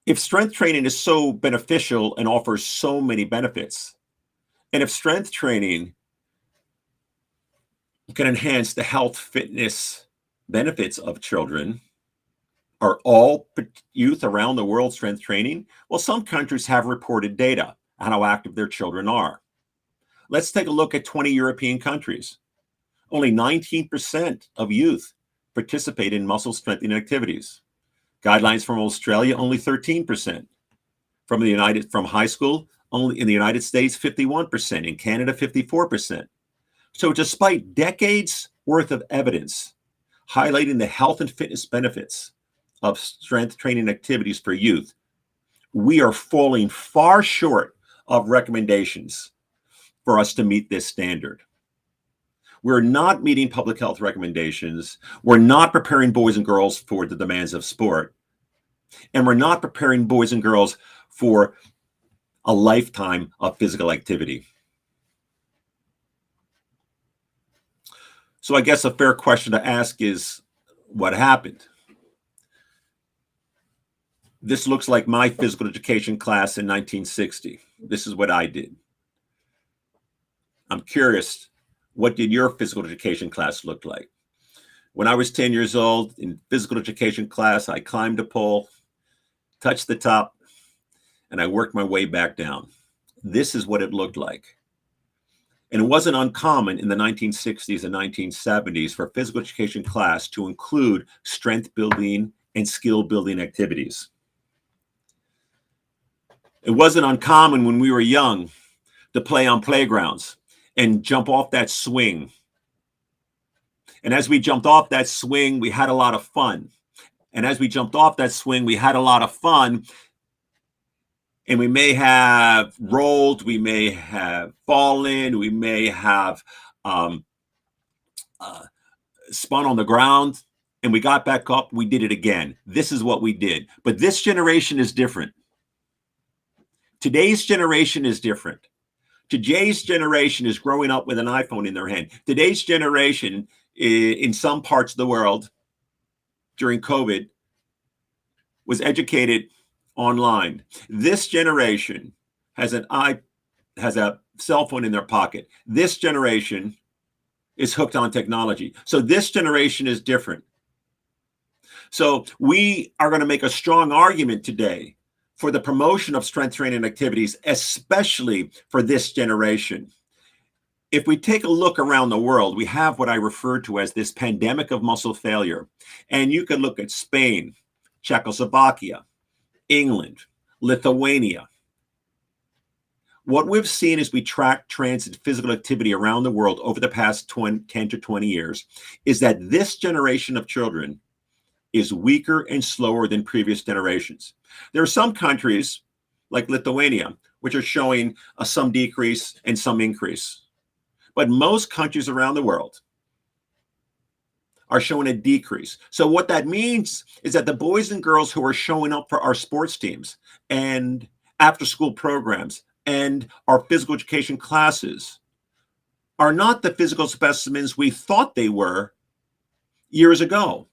If strength training is so beneficial and offers so many benefits, and if strength training can enhance the health, fitness benefits of children, are all youth around the world strength training? Well, some countries have reported data on how active their children are. Let's take a look at 20 European countries. Only 19% of youth participate in muscle strengthening activities. Guidelines from Australia, only 13%. From high school, only in the United States, 51%. In Canada, 54%. So despite decades worth of evidence highlighting the health and fitness benefits of strength training activities for youth, we are falling far short of recommendations for us to meet this standard. We're not meeting public health recommendations. We're not preparing boys and girls for the demands of sport. And we're not preparing boys and girls for a lifetime of physical activity. So I guess a fair question to ask is, what happened? This looks like my physical education class in 1960. This is what I did. I'm curious, what did your physical education class look like? When I was 10 years old in physical education class, I climbed a pole, touched the top, and I worked my way back down. This is what it looked like. And it wasn't uncommon in the 1960s and 1970s for physical education class to include strength building and skill building activities. It wasn't uncommon when we were young to play on playgrounds and jump off that swing. And as we jumped off that swing, we had a lot of fun. And as we jumped off that swing, we had a lot of fun. And we may have rolled, we may have fallen, we may have spun on the ground, and we got back up, we did it again. This is what we did. But this generation is different. Today's generation is different. Today's generation is growing up with an iPhone in their hand. Today's generation, in some parts of the world, during COVID, was educated online. This generation has a cell phone in their pocket. This generation is hooked on technology. So this generation is different. So we are going to make a strong argument today for the promotion of strength training activities, especially for this generation. If we take a look around the world, we have what I refer to as this pandemic of muscle failure. And you can look at Spain, Czechoslovakia, England, Lithuania. What we've seen as we track trends in physical activity around the world over the past 10 to 20 years is that this generation of children is weaker and slower than previous generations. There are some countries, like Lithuania, which are showing some decrease and some increase. But most countries around the world are showing a decrease. So what that means is that the boys and girls who are showing up for our sports teams and after-school programs and our physical education classes are not the physical specimens we thought they were years ago.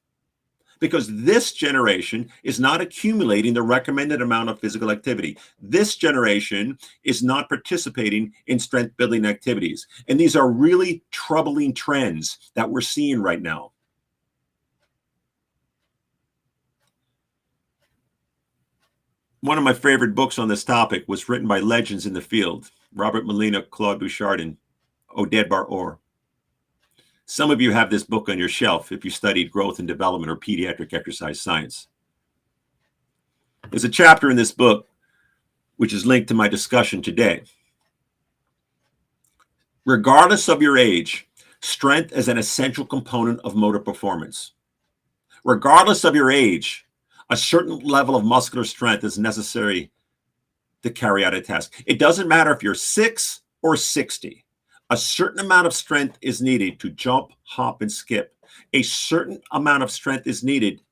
Because this generation is not accumulating the recommended amount of physical activity. This generation is not participating in strength building activities. And these are really troubling trends that we're seeing right now. One of my favorite books on this topic was written by legends in the field, Robert Molina, Claude Bouchard, and Oded Bar-Or. Some of you have this book on your shelf if you studied growth and development or pediatric exercise science. There's a chapter in this book which is linked to my discussion today. Regardless of your age, strength is an essential component of motor performance. Regardless of your age, a certain level of muscular strength is necessary to carry out a task. It doesn't matter if you're 6 or 60. A certain amount of strength is needed to jump, hop, and skip. A certain amount of strength is needed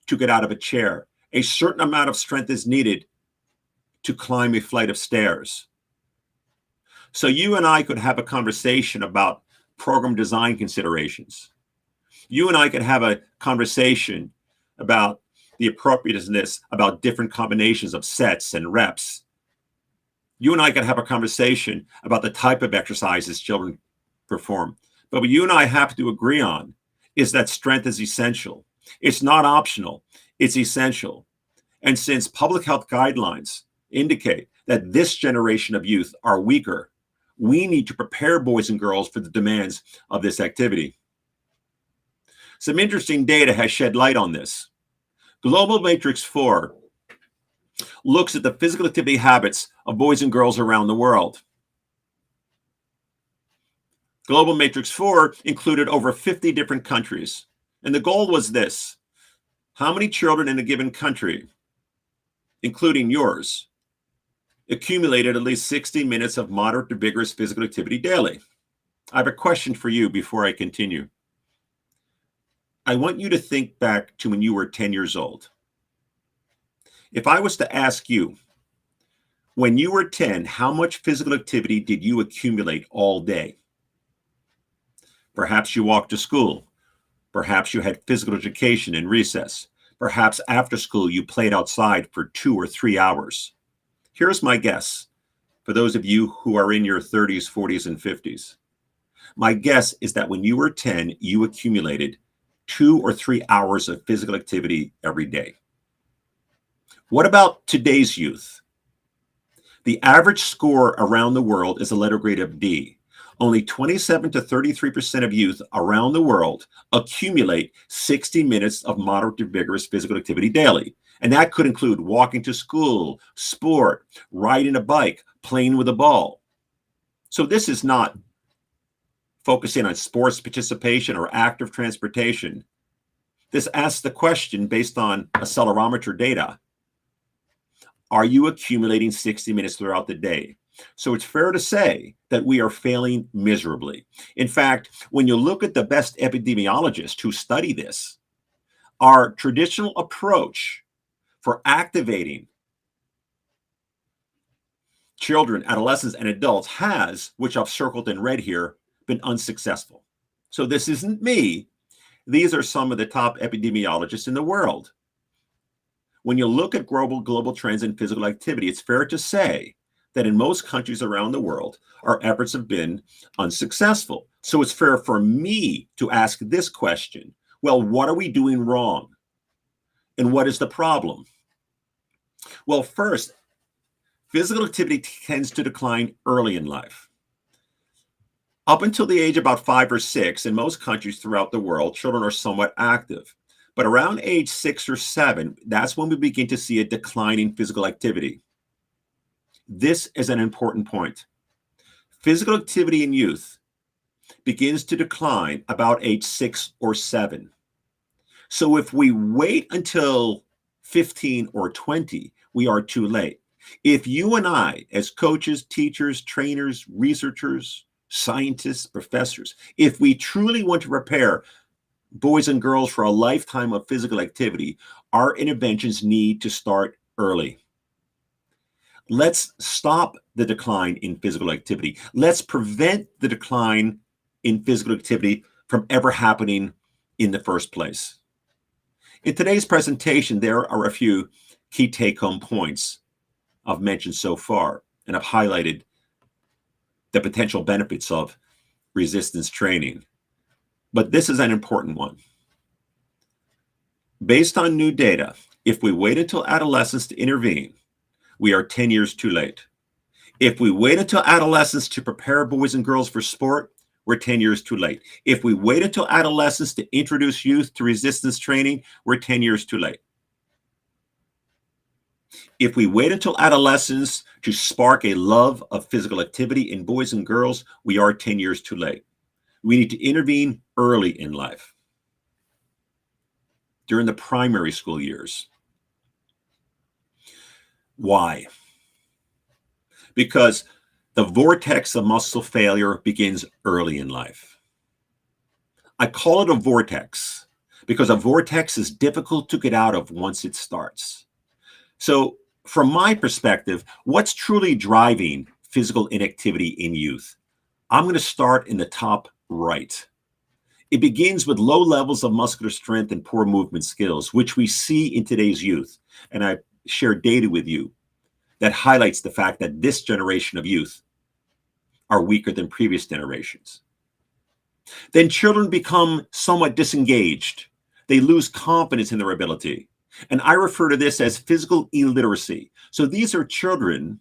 to get out of a chair. A certain amount of strength is needed to climb a flight of stairs. So you and I could have a conversation about program design considerations. You and I could have a conversation about the appropriateness about different combinations of sets and reps. You and I could have a conversation about the type of exercises children perform. But what you and I have to agree on is that strength is essential. It's not optional, it's essential. And since public health guidelines indicate that this generation of youth are weaker, we need to prepare boys and girls for the demands of this activity. Some interesting data has shed light on this. Global Matrix 4 looks at the physical activity habits of boys and girls around the world. Global Matrix 4 included over 50 different countries. And the goal was this: how many children in a given country, including yours, accumulated at least 60 minutes of moderate to vigorous physical activity daily? I have a question for you before I continue. I want you to think back to when you were 10 years old. If I was to ask you, when you were 10, how much physical activity did you accumulate all day? Perhaps you walked to school. Perhaps you had physical education in recess. Perhaps after school you played outside for 2 or 3 hours. Here's my guess, for those of you who are in your 30s, 40s, and 50s. My guess is that when you were 10, you accumulated 2 or 3 hours of physical activity every day. What about today's youth? The average score around the world is a letter grade of D. Only 27 to 33% of youth around the world accumulate 60 minutes of moderate to vigorous physical activity daily. And that could include walking to school, sport, riding a bike, playing with a ball. So this is not focusing on sports participation or active transportation. This asks the question based on accelerometer data: are you accumulating 60 minutes throughout the day? So it's fair to say that we are failing miserably. In fact, when you look at the best epidemiologists who study this, our traditional approach for activating children, adolescents, and adults has, which I've circled in red here, been unsuccessful. So this isn't me. These are some of the top epidemiologists in the world. When you look at global trends in physical activity, it's fair to say that in most countries around the world, our efforts have been unsuccessful. So it's fair for me to ask this question: well, what are we doing wrong? And what is the problem? Well, first, physical activity tends to decline early in life. Up until the age of about 5 or 6, in most countries throughout the world, children are somewhat active. But around age 6 or 7, that's when we begin to see a decline in physical activity. This is an important point. Physical activity in youth begins to decline about age 6 or 7. So if we wait until 15 or 20, we are too late. If you and I, as coaches, teachers, trainers, researchers, scientists, professors, if we truly want to prepare boys and girls for a lifetime of physical activity, our interventions need to start early. Let's stop the decline in physical activity. Let's prevent the decline in physical activity from ever happening in the first place. In today's presentation, there are a few key take-home points I've mentioned so far, and I've highlighted the potential benefits of resistance training. But this is an important one. Based on new data, if we wait until adolescence to intervene, we are 10 years too late. If we wait until adolescence to prepare boys and girls for sport, we're 10 years too late. If we wait until adolescence to introduce youth to resistance training, we're 10 years too late. If we wait until adolescence to spark a love of physical activity in boys and girls, we are 10 years too late. We need to intervene early in life, during the primary school years. Why? Because the vortex of muscle failure begins early in life. I call it a vortex because a vortex is difficult to get out of once it starts. So from my perspective, what's truly driving physical inactivity in youth? I'm going to start in the top right. It begins with low levels of muscular strength and poor movement skills, which we see in today's youth. And I share data with you that highlights the fact that this generation of youth are weaker than previous generations. Then children become somewhat disengaged. They lose confidence in their ability. And I refer to this as physical illiteracy. So these are children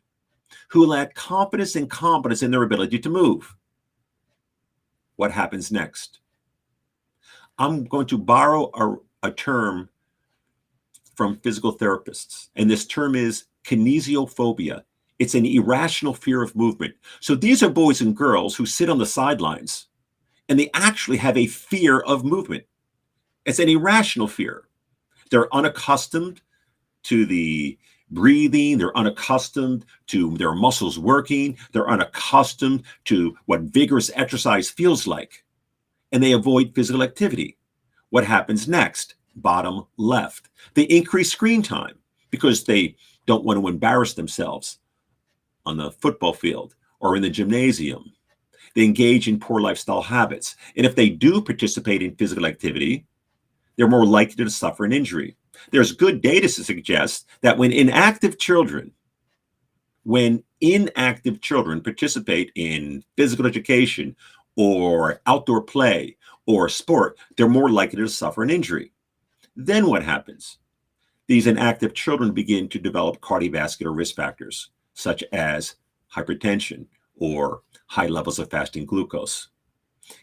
who lack confidence and competence in their ability to move. What happens next? I'm going to borrow a term from physical therapists, and this term is kinesiophobia. It's an irrational fear of movement. So these are boys and girls who sit on the sidelines, and they actually have a fear of movement. It's an irrational fear. They're unaccustomed to the breathing. They're unaccustomed to their muscles working. They're unaccustomed to what vigorous exercise feels like. And they avoid physical activity. What happens next? Bottom left. They increase screen time because they don't want to embarrass themselves on the football field or in the gymnasium. They engage in poor lifestyle habits. And if they do participate in physical activity, they're more likely to suffer an injury. There's good data to suggest that when inactive children participate in physical education or outdoor play or sport, they're more likely to suffer an injury. Then what happens? These inactive children begin to develop cardiovascular risk factors, such as hypertension or high levels of fasting glucose.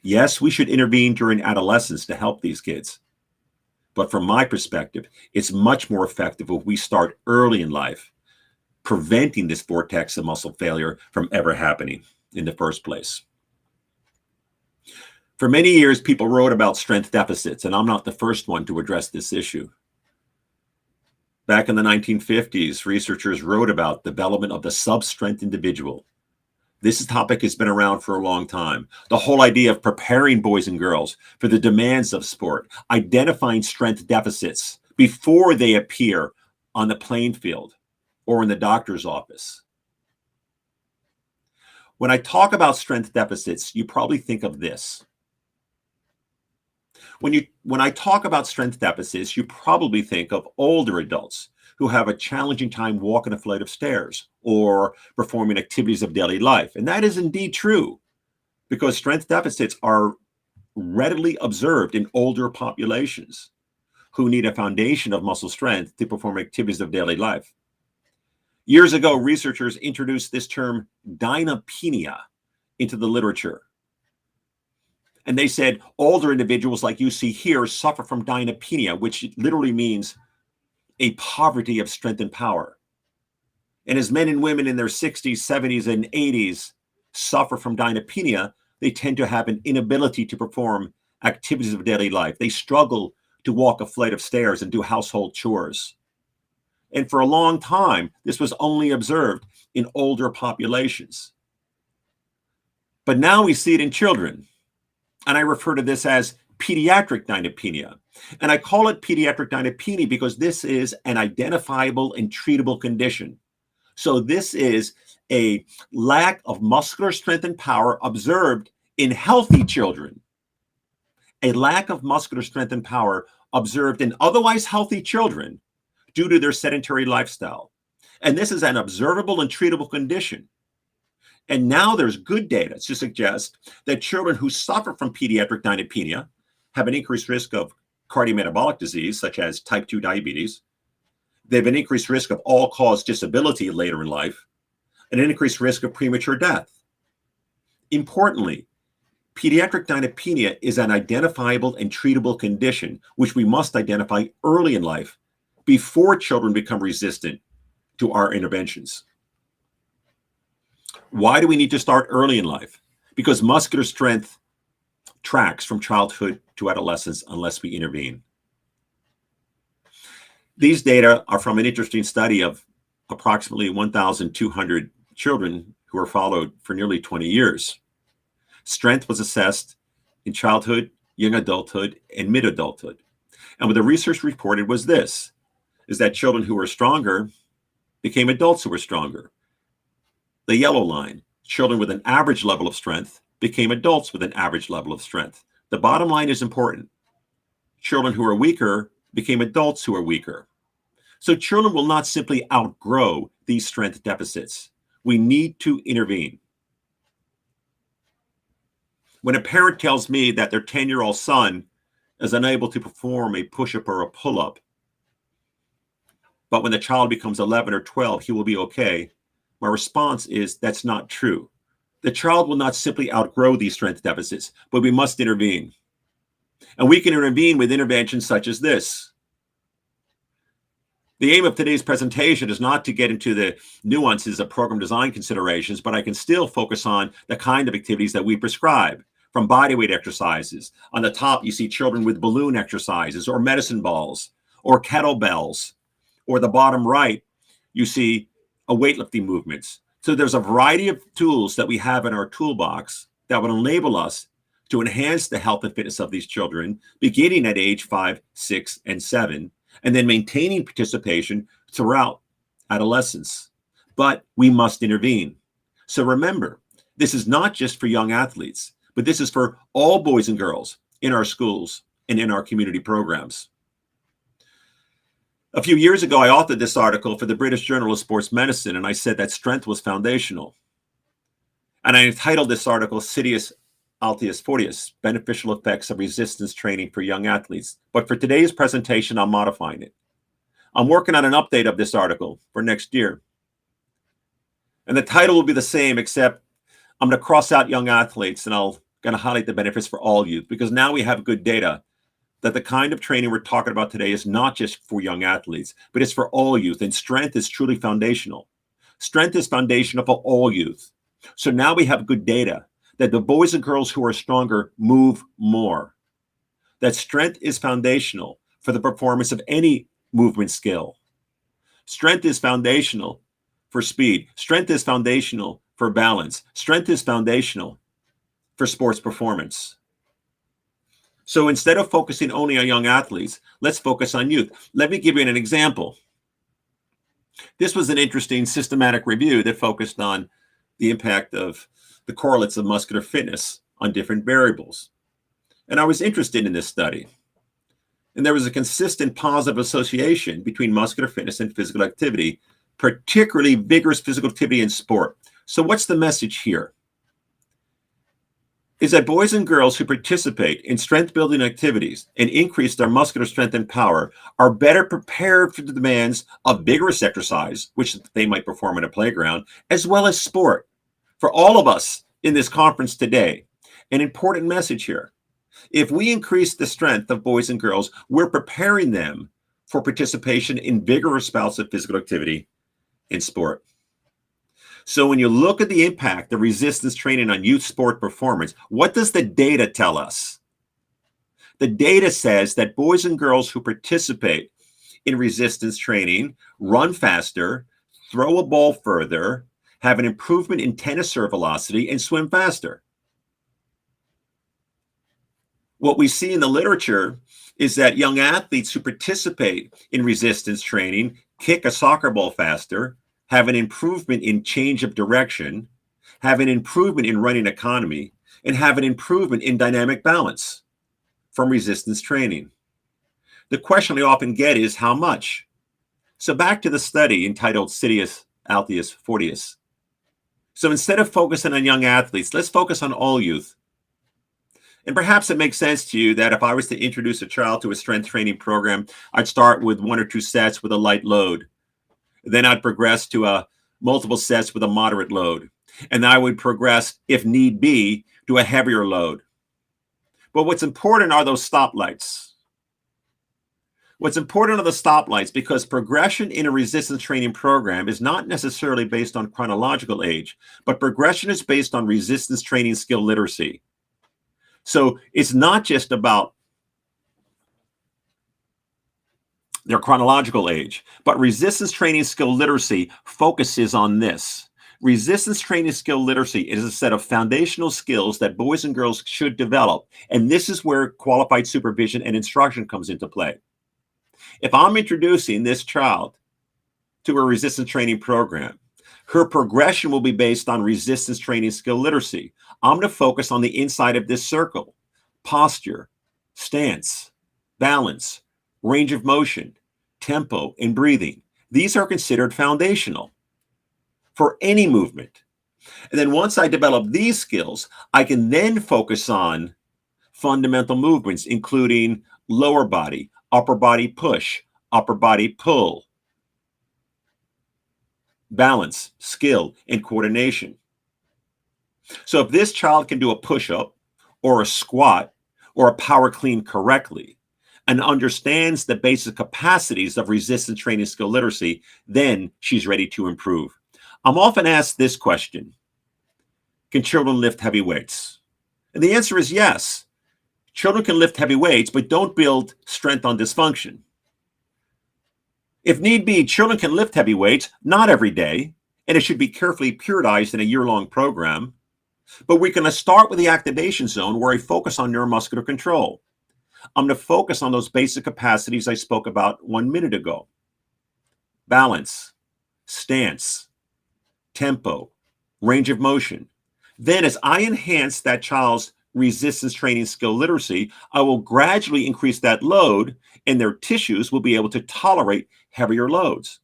Yes, we should intervene during adolescence to help these kids. But from my perspective, it's much more effective if we start early in life, preventing this vortex of muscle failure from ever happening in the first place. For many years, people wrote about strength deficits, and I'm not the first one to address this issue. Back in the 1950s, researchers wrote about development of the sub-strength individual. This topic has been around for a long time. The whole idea of preparing boys and girls for the demands of sport, identifying strength deficits before they appear on the playing field or in the doctor's office. When I talk about strength deficits, you probably think of this. When I talk about strength deficits, you probably think of older adults who have a challenging time walking a flight of stairs or performing activities of daily life. And that is indeed true because strength deficits are readily observed in older populations who need a foundation of muscle strength to perform activities of daily life. Years ago, researchers introduced this term dynapenia into the literature. And they said older individuals like you see here suffer from dynapenia, which literally means a poverty of strength and power. And as men and women in their 60s, 70s, and 80s suffer from dynapenia, they tend to have an inability to perform activities of daily life. They struggle to walk a flight of stairs and do household chores. And for a long time, this was only observed in older populations. But now we see it in children. And I refer to this as pediatric dynapenia. And I call it pediatric dynapenia because this is an identifiable and treatable condition. So this is a lack of muscular strength and power observed in healthy children. A lack of muscular strength and power observed in otherwise healthy children due to their sedentary lifestyle. And this is an observable and treatable condition. And now there's good data to suggest that children who suffer from pediatric dynapenia have an increased risk of cardiometabolic disease, such as type 2 diabetes. They have an increased risk of all-cause disability later in life, and an increased risk of premature death. Importantly, pediatric dynapenia is an identifiable and treatable condition, which we must identify early in life before children become resistant to our interventions. Why do we need to start early in life? Because muscular strength tracks from childhood to adolescence unless we intervene. These data are from an interesting study of approximately 1,200 children who were followed for nearly 20 years. Strength was assessed in childhood, young adulthood, and mid-adulthood. And what the research reported was this, is that children who were stronger became adults who were stronger. The yellow line, children with an average level of strength became adults with an average level of strength. The bottom line is important. Children who are weaker became adults who are weaker. So children will not simply outgrow these strength deficits. We need to intervene. When a parent tells me that their 10-year-old son is unable to perform a push-up or a pull-up, but when the child becomes 11 or 12, he will be okay, my response is that's not true. The child will not simply outgrow these strength deficits, but we must intervene. And we can intervene with interventions such as this. The aim of today's presentation is not to get into the nuances of program design considerations, but I can still focus on the kind of activities that we prescribe, from bodyweight exercises. On the top, you see children with balloon exercises or medicine balls or kettlebells, or the bottom right, you see a weightlifting movements. So there's a variety of tools that we have in our toolbox that would enable us to enhance the health and fitness of these children, beginning at age 5, 6, and 7, and then maintaining participation throughout adolescence. But we must intervene. So remember, this is not just for young athletes, but this is for all boys and girls in our schools and in our community programs. A few years ago, I authored this article for the British Journal of Sports Medicine, and I said that strength was foundational. And I entitled this article, Sitius Altius Fortius, Beneficial Effects of Resistance Training for Young Athletes. But for today's presentation, I'm modifying it. I'm working on an update of this article for next year. And the title will be the same, except I'm going to cross out young athletes, and I'm going to highlight the benefits for all youth, because now we have good data that the kind of training we're talking about today is not just for young athletes, but it's for all youth. And strength is truly foundational. Strength is foundational for all youth. So now we have good data that the boys and girls who are stronger move more. That strength is foundational for the performance of any movement skill. Strength is foundational for speed. Strength is foundational for balance. Strength is foundational for sports performance. So instead of focusing only on young athletes, let's focus on youth. Let me give you an example. This was an interesting systematic review that focused on the impact of the correlates of muscular fitness on different variables. And I was interested in this study. And there was a consistent positive association between muscular fitness and physical activity, particularly vigorous physical activity in sport. So what's the message here? Is that boys and girls who participate in strength building activities and increase their muscular strength and power are better prepared for the demands of vigorous exercise, which they might perform in a playground, as well as sport. For all of us in this conference today, an important message here. If we increase the strength of boys and girls, we're preparing them for participation in vigorous bouts of physical activity in sport. So when you look at the impact of resistance training on youth sport performance, what does the data tell us? The data says that boys and girls who participate in resistance training run faster, throw a ball further, have an improvement in tennis serve velocity, and swim faster. What we see in the literature is that young athletes who participate in resistance training kick a soccer ball faster, have an improvement in change of direction, have an improvement in running economy, and have an improvement in dynamic balance from resistance training. The question I often get is how much? So back to the study entitled Sitius Altius Fortius. So instead of focusing on young athletes, let's focus on all youth. And perhaps it makes sense to you that if I was to introduce a child to a strength training program, I'd start with 1 or 2 sets with a light load. Then I'd progress to multiple sets with a moderate load. And I would progress, if need be, to a heavier load. But what's important are those stoplights. What's important are the stoplights, because progression in a resistance training program is not necessarily based on chronological age, but progression is based on resistance training skill literacy. So it's not just about their chronological age, but resistance training skill literacy focuses on this. Resistance training skill literacy is a set of foundational skills that boys and girls should develop. And this is where qualified supervision and instruction comes into play. If I'm introducing this child to a resistance training program, her progression will be based on resistance training skill literacy. I'm going to focus on the inside of this circle: posture, stance, balance, range of motion, tempo, and breathing. These are considered foundational for any movement. And then once I develop these skills, I can then focus on fundamental movements, including lower body, upper body push, upper body pull, balance, skill, and coordination. So if this child can do a push-up or a squat or a power clean correctly and understands the basic capacities of resistance training skill literacy, then she's ready to improve. I'm often asked this question: can children lift heavy weights? And the answer is yes. Children can lift heavy weights, but don't build strength on dysfunction. If need be, children can lift heavy weights, not every day, and it should be carefully periodized in a year-long program. But we're going to start with the activation zone, where I focus on neuromuscular control. I'm going to focus on those basic capacities I spoke about 1 minute ago: balance, stance, tempo, range of motion. Then as I enhance that child's resistance training skill literacy, I will gradually increase that load, and their tissues will be able to tolerate heavier loads.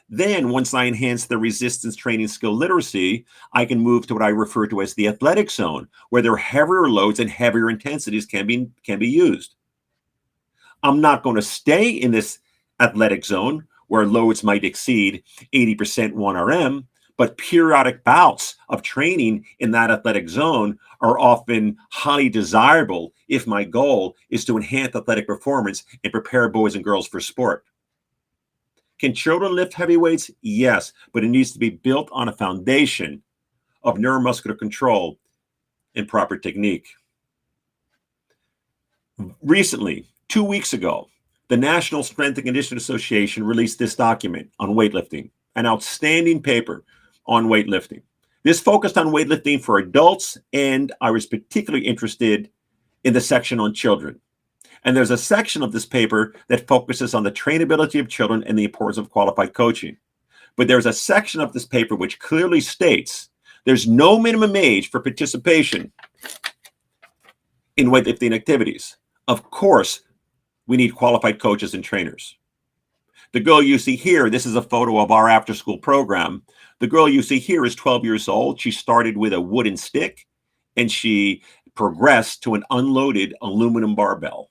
Then once I enhance the resistance training skill literacy, I can move to what I refer to as the athletic zone, where their heavier loads and heavier intensities can be used. I'm not going to stay in this athletic zone where loads might exceed 80% 1RM, but periodic bouts of training in that athletic zone are often highly desirable if my goal is to enhance athletic performance and prepare boys and girls for sport. Can children lift heavy weights? Yes, but it needs to be built on a foundation of neuromuscular control and proper technique. Recently, 2 weeks ago, the National Strength and Conditioning Association released this document on weightlifting, an outstanding paper on weightlifting. This focused on weightlifting for adults, and I was particularly interested in the section on children. And there's a section of this paper that focuses on the trainability of children and the importance of qualified coaching. But there's a section of this paper which clearly states there's no minimum age for participation in weightlifting activities. Of course, we need qualified coaches and trainers. The girl you see here, this is a photo of our after-school program. The girl you see here is 12 years old. She started with a wooden stick, and she progressed to an unloaded aluminum barbell.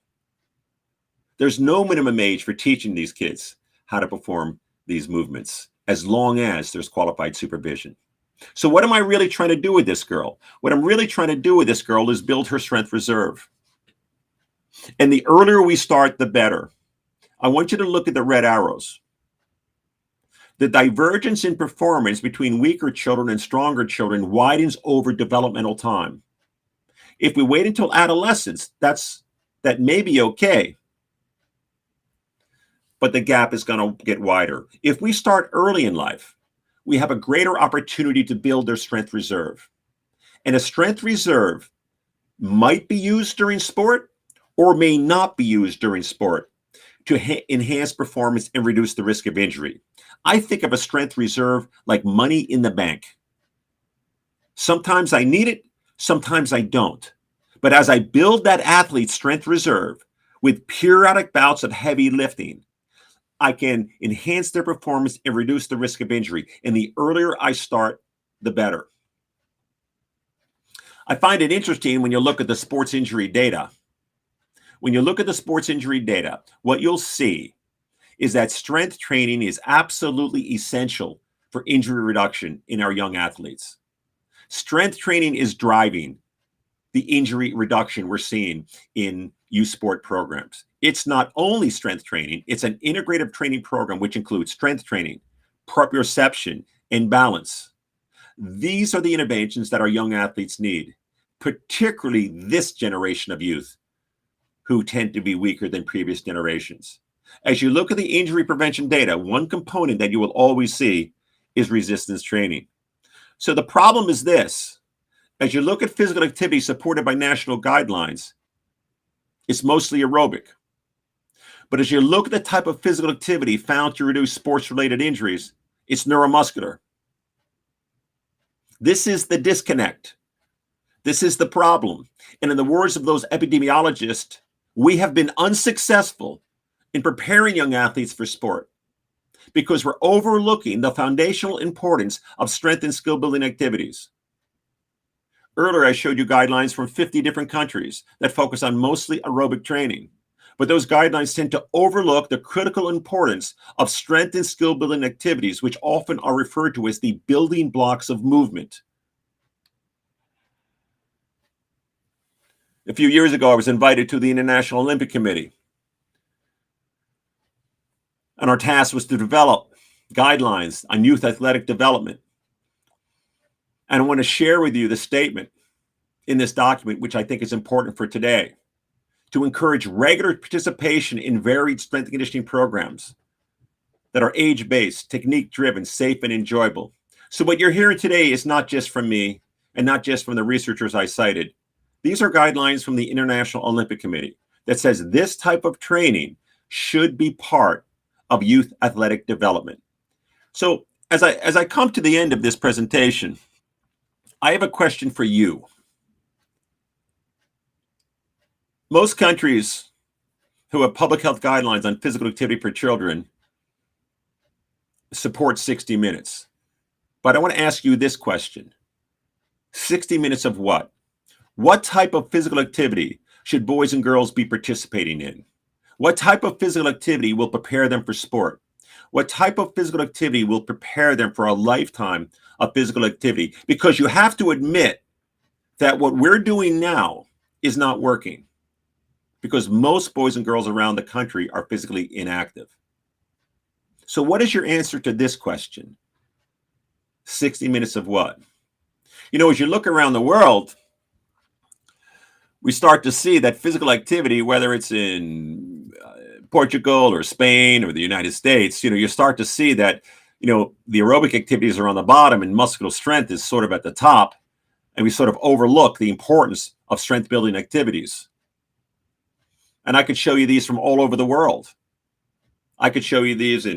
There's no minimum age for teaching these kids how to perform these movements, as long as there's qualified supervision. So what am I really trying to do with this girl? What I'm really trying to do with this girl is build her strength reserve. And the earlier we start, the better. I want you to look at the red arrows. The divergence in performance between weaker children and stronger children widens over developmental time. If we wait until adolescence, that may be okay, but the gap is going to get wider. If we start early in life, we have a greater opportunity to build their strength reserve. And a strength reserve might be used during sport or may not be used during sport to enhance performance and reduce the risk of injury. I think of a strength reserve like money in the bank. Sometimes I need it, sometimes I don't. But as I build that athlete's strength reserve with periodic bouts of heavy lifting, I can enhance their performance and reduce the risk of injury. And the earlier I start, the better. I find it interesting when you look at the sports injury data. When you look at the sports injury data, what you'll see is that strength training is absolutely essential for injury reduction in our young athletes. Strength training is driving the injury reduction we're seeing in youth sport programs. It's not only strength training, it's an integrative training program which includes strength training, proprioception, and balance. These are the interventions that our young athletes need, particularly this generation of youth who tend to be weaker than previous generations. As you look at the injury prevention data, one component that you will always see is resistance training. So the problem is this: as you look at physical activity supported by national guidelines, it's mostly aerobic. But as you look at the type of physical activity found to reduce sports-related injuries, it's neuromuscular. This is the disconnect. This is the problem. And in the words of those epidemiologists, we have been unsuccessful in preparing young athletes for sport because we're overlooking the foundational importance of strength and skill building activities. Earlier, I showed you guidelines from 50 different countries that focus on mostly aerobic training. But those guidelines tend to overlook the critical importance of strength and skill building activities, which often are referred to as the building blocks of movement. A few years ago, I was invited to the International Olympic Committee. And our task was to develop guidelines on youth athletic development. And I want to share with you the statement in this document, which I think is important for today, to encourage regular participation in varied strength and conditioning programs that are age-based, technique-driven, safe, and enjoyable. So what you're hearing today is not just from me and not just from the researchers I cited. These are guidelines from the International Olympic Committee that says this type of training should be part of youth athletic development. So as I come to the end of this presentation, I have a question for you. Most countries who have public health guidelines on physical activity for children support 60 minutes. But I want to ask you this question. 60 minutes of what? What type of physical activity should boys and girls be participating in? What type of physical activity will prepare them for sport? What type of physical activity will prepare them for a lifetime of physical activity? Because you have to admit that what we're doing now is not working, because most boys and girls around the country are physically inactive. So what is your answer to this question? 60 minutes of what? You know, as you look around the world, we start to see that physical activity, whether it's in Portugal or Spain or the United States, you start to see that, the aerobic activities are on the bottom and muscular strength is sort of at the top. And we sort of overlook the importance of strength building activities. And I could show you these from all over the world. I could show you these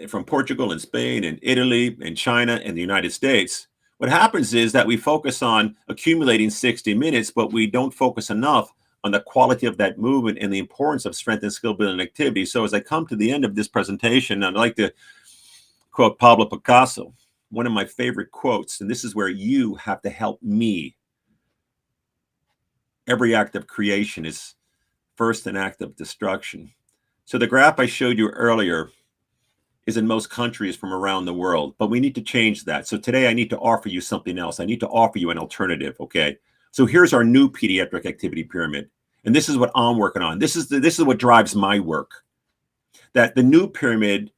from Portugal and Spain and Italy and China and the United States. What happens is that we focus on accumulating 60 minutes, but we don't focus enough on the quality of that movement and the importance of strength and skill building activity. So as I come to the end of this presentation, I'd like to quote Pablo Picasso, one of my favorite quotes, and this is where you have to help me. Every act of creation is first an act of destruction. So the graph I showed you earlier is in most countries from around the world, but we need to change that. So today I need to offer you something else. I need to offer you an alternative, okay? So here's our new pediatric activity pyramid. And this is what I'm working on. This is what drives my work. That the new pyramid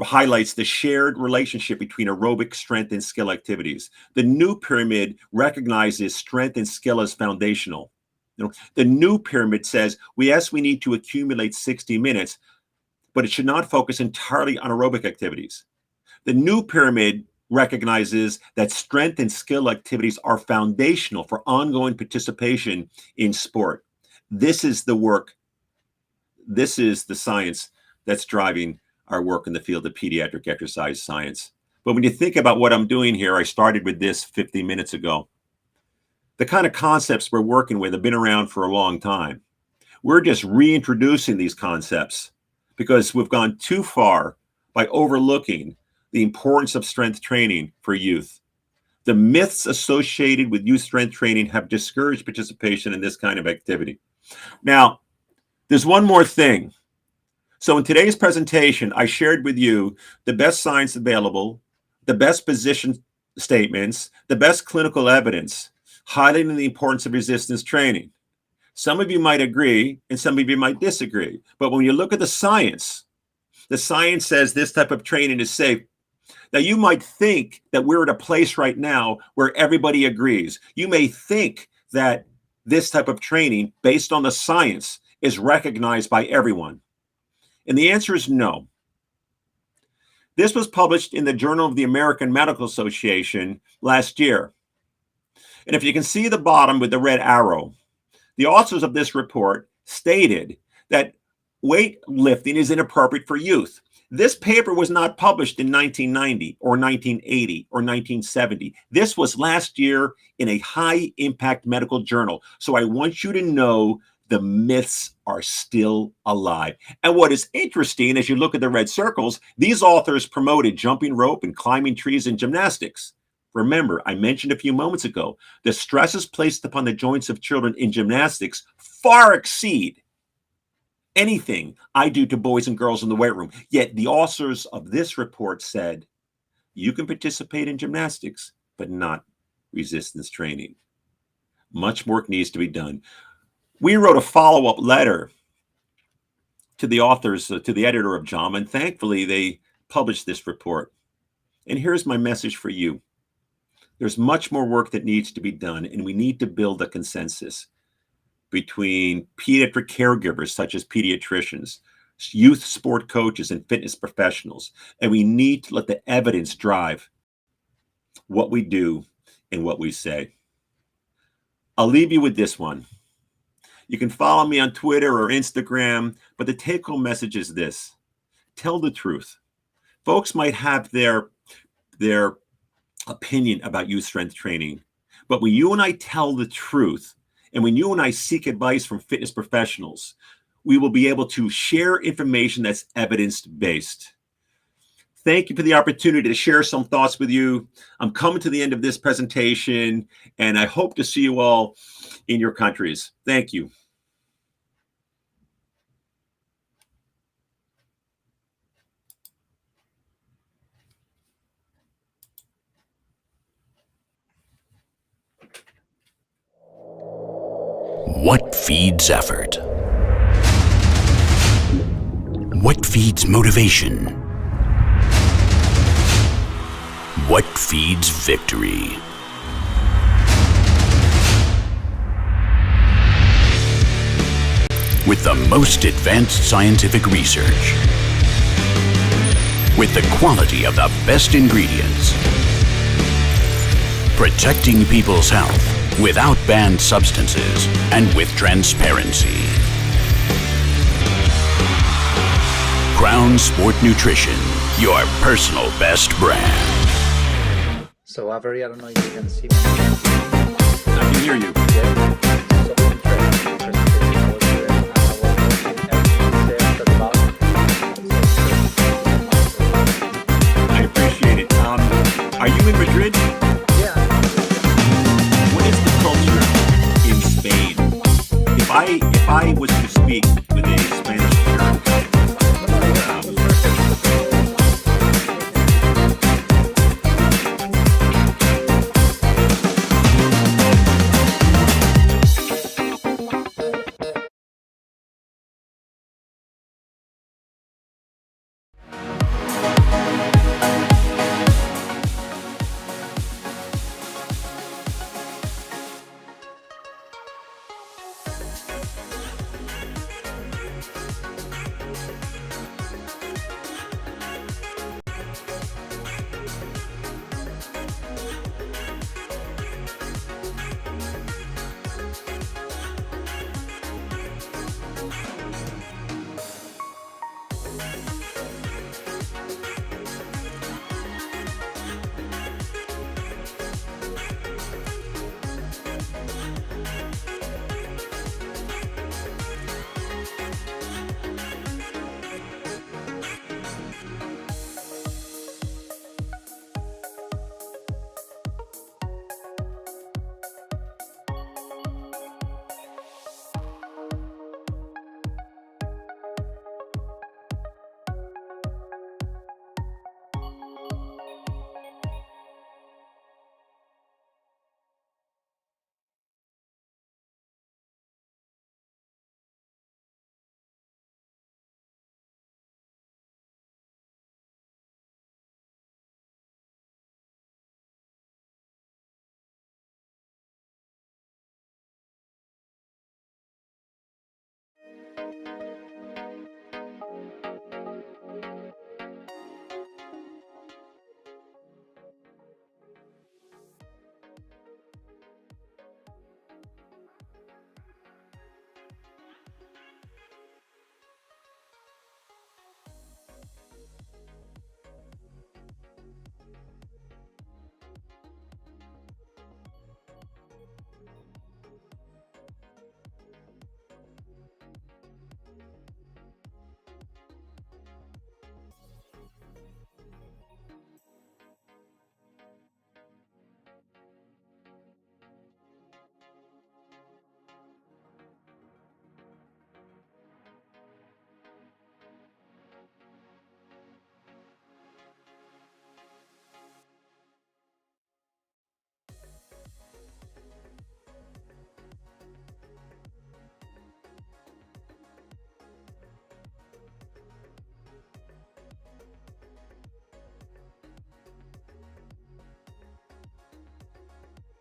highlights the shared relationship between aerobic strength and skill activities. The new pyramid recognizes strength and skill as foundational. The new pyramid says, yes, we need to accumulate 60 minutes, but it should not focus entirely on aerobic activities. The new pyramid recognizes that strength and skill activities are foundational for ongoing participation in sport. This is the work. This is the science that's driving our work in the field of pediatric exercise science. But when you think about what I'm doing here, I started with this 50 minutes ago. The kind of concepts we're working with have been around for a long time. We're just reintroducing these concepts because we've gone too far by overlooking the importance of strength training for youth. The myths associated with youth strength training have discouraged participation in this kind of activity. Now, there's one more thing. So in today's presentation, I shared with you the best science available, the best position statements, the best clinical evidence highlighting the importance of resistance training. Some of you might agree and some of you might disagree. But when you look at the science says this type of training is safe. Now, you might think that we're at a place right now where everybody agrees. You may think that this type of training, based on the science, is recognized by everyone. And the answer is no. This was published in the Journal of the American Medical Association last year. And if you can see the bottom with the red arrow, the authors of this report stated that weightlifting is inappropriate for youth. This paper was not published in 1990 or 1980 or 1970. This was last year in a high-impact medical journal. So I want you to know the myths are still alive. And what is interesting, as you look at the red circles, these authors promoted jumping rope and climbing trees and gymnastics. Remember, I mentioned a few moments ago, the stresses placed upon the joints of children in gymnastics far exceed anything I do to boys and girls in the weight room. Yet the authors of this report said, you can participate in gymnastics, but not resistance training. Much work needs to be done. We wrote a follow-up letter to the authors, to the editor of JAMA, and thankfully they published this report. And here's my message for you. There's much more work that needs to be done, and we need to build a consensus between pediatric caregivers, such as pediatricians, youth sport coaches, and fitness professionals. And we need to let the evidence drive what we do and what we say. I'll leave you with this one. You can follow me on Twitter or Instagram, but the take-home message is this. Tell the truth. Folks might have their opinion about youth strength training, but when you and I tell the truth, and when you and I seek advice from fitness professionals, we will be able to share information that's evidence-based. Thank you for the opportunity to share some thoughts with you. I'm coming to the end of this presentation, and I hope to see you all in your countries. Thank you. What feeds effort? What feeds motivation? What feeds victory? With the most advanced scientific research, with the quality of the best ingredients, protecting people's health without banned substances and with transparency. Crown Sport Nutrition, your personal best brand. So Avery, I don't know if you can see me. I can hear you. Yeah. So interesting presentation was there, and I was everything there at the bottom. I appreciate it. Are you in Madrid? Yeah. What is the culture in Spain? If I was to speak with a Spanish parent,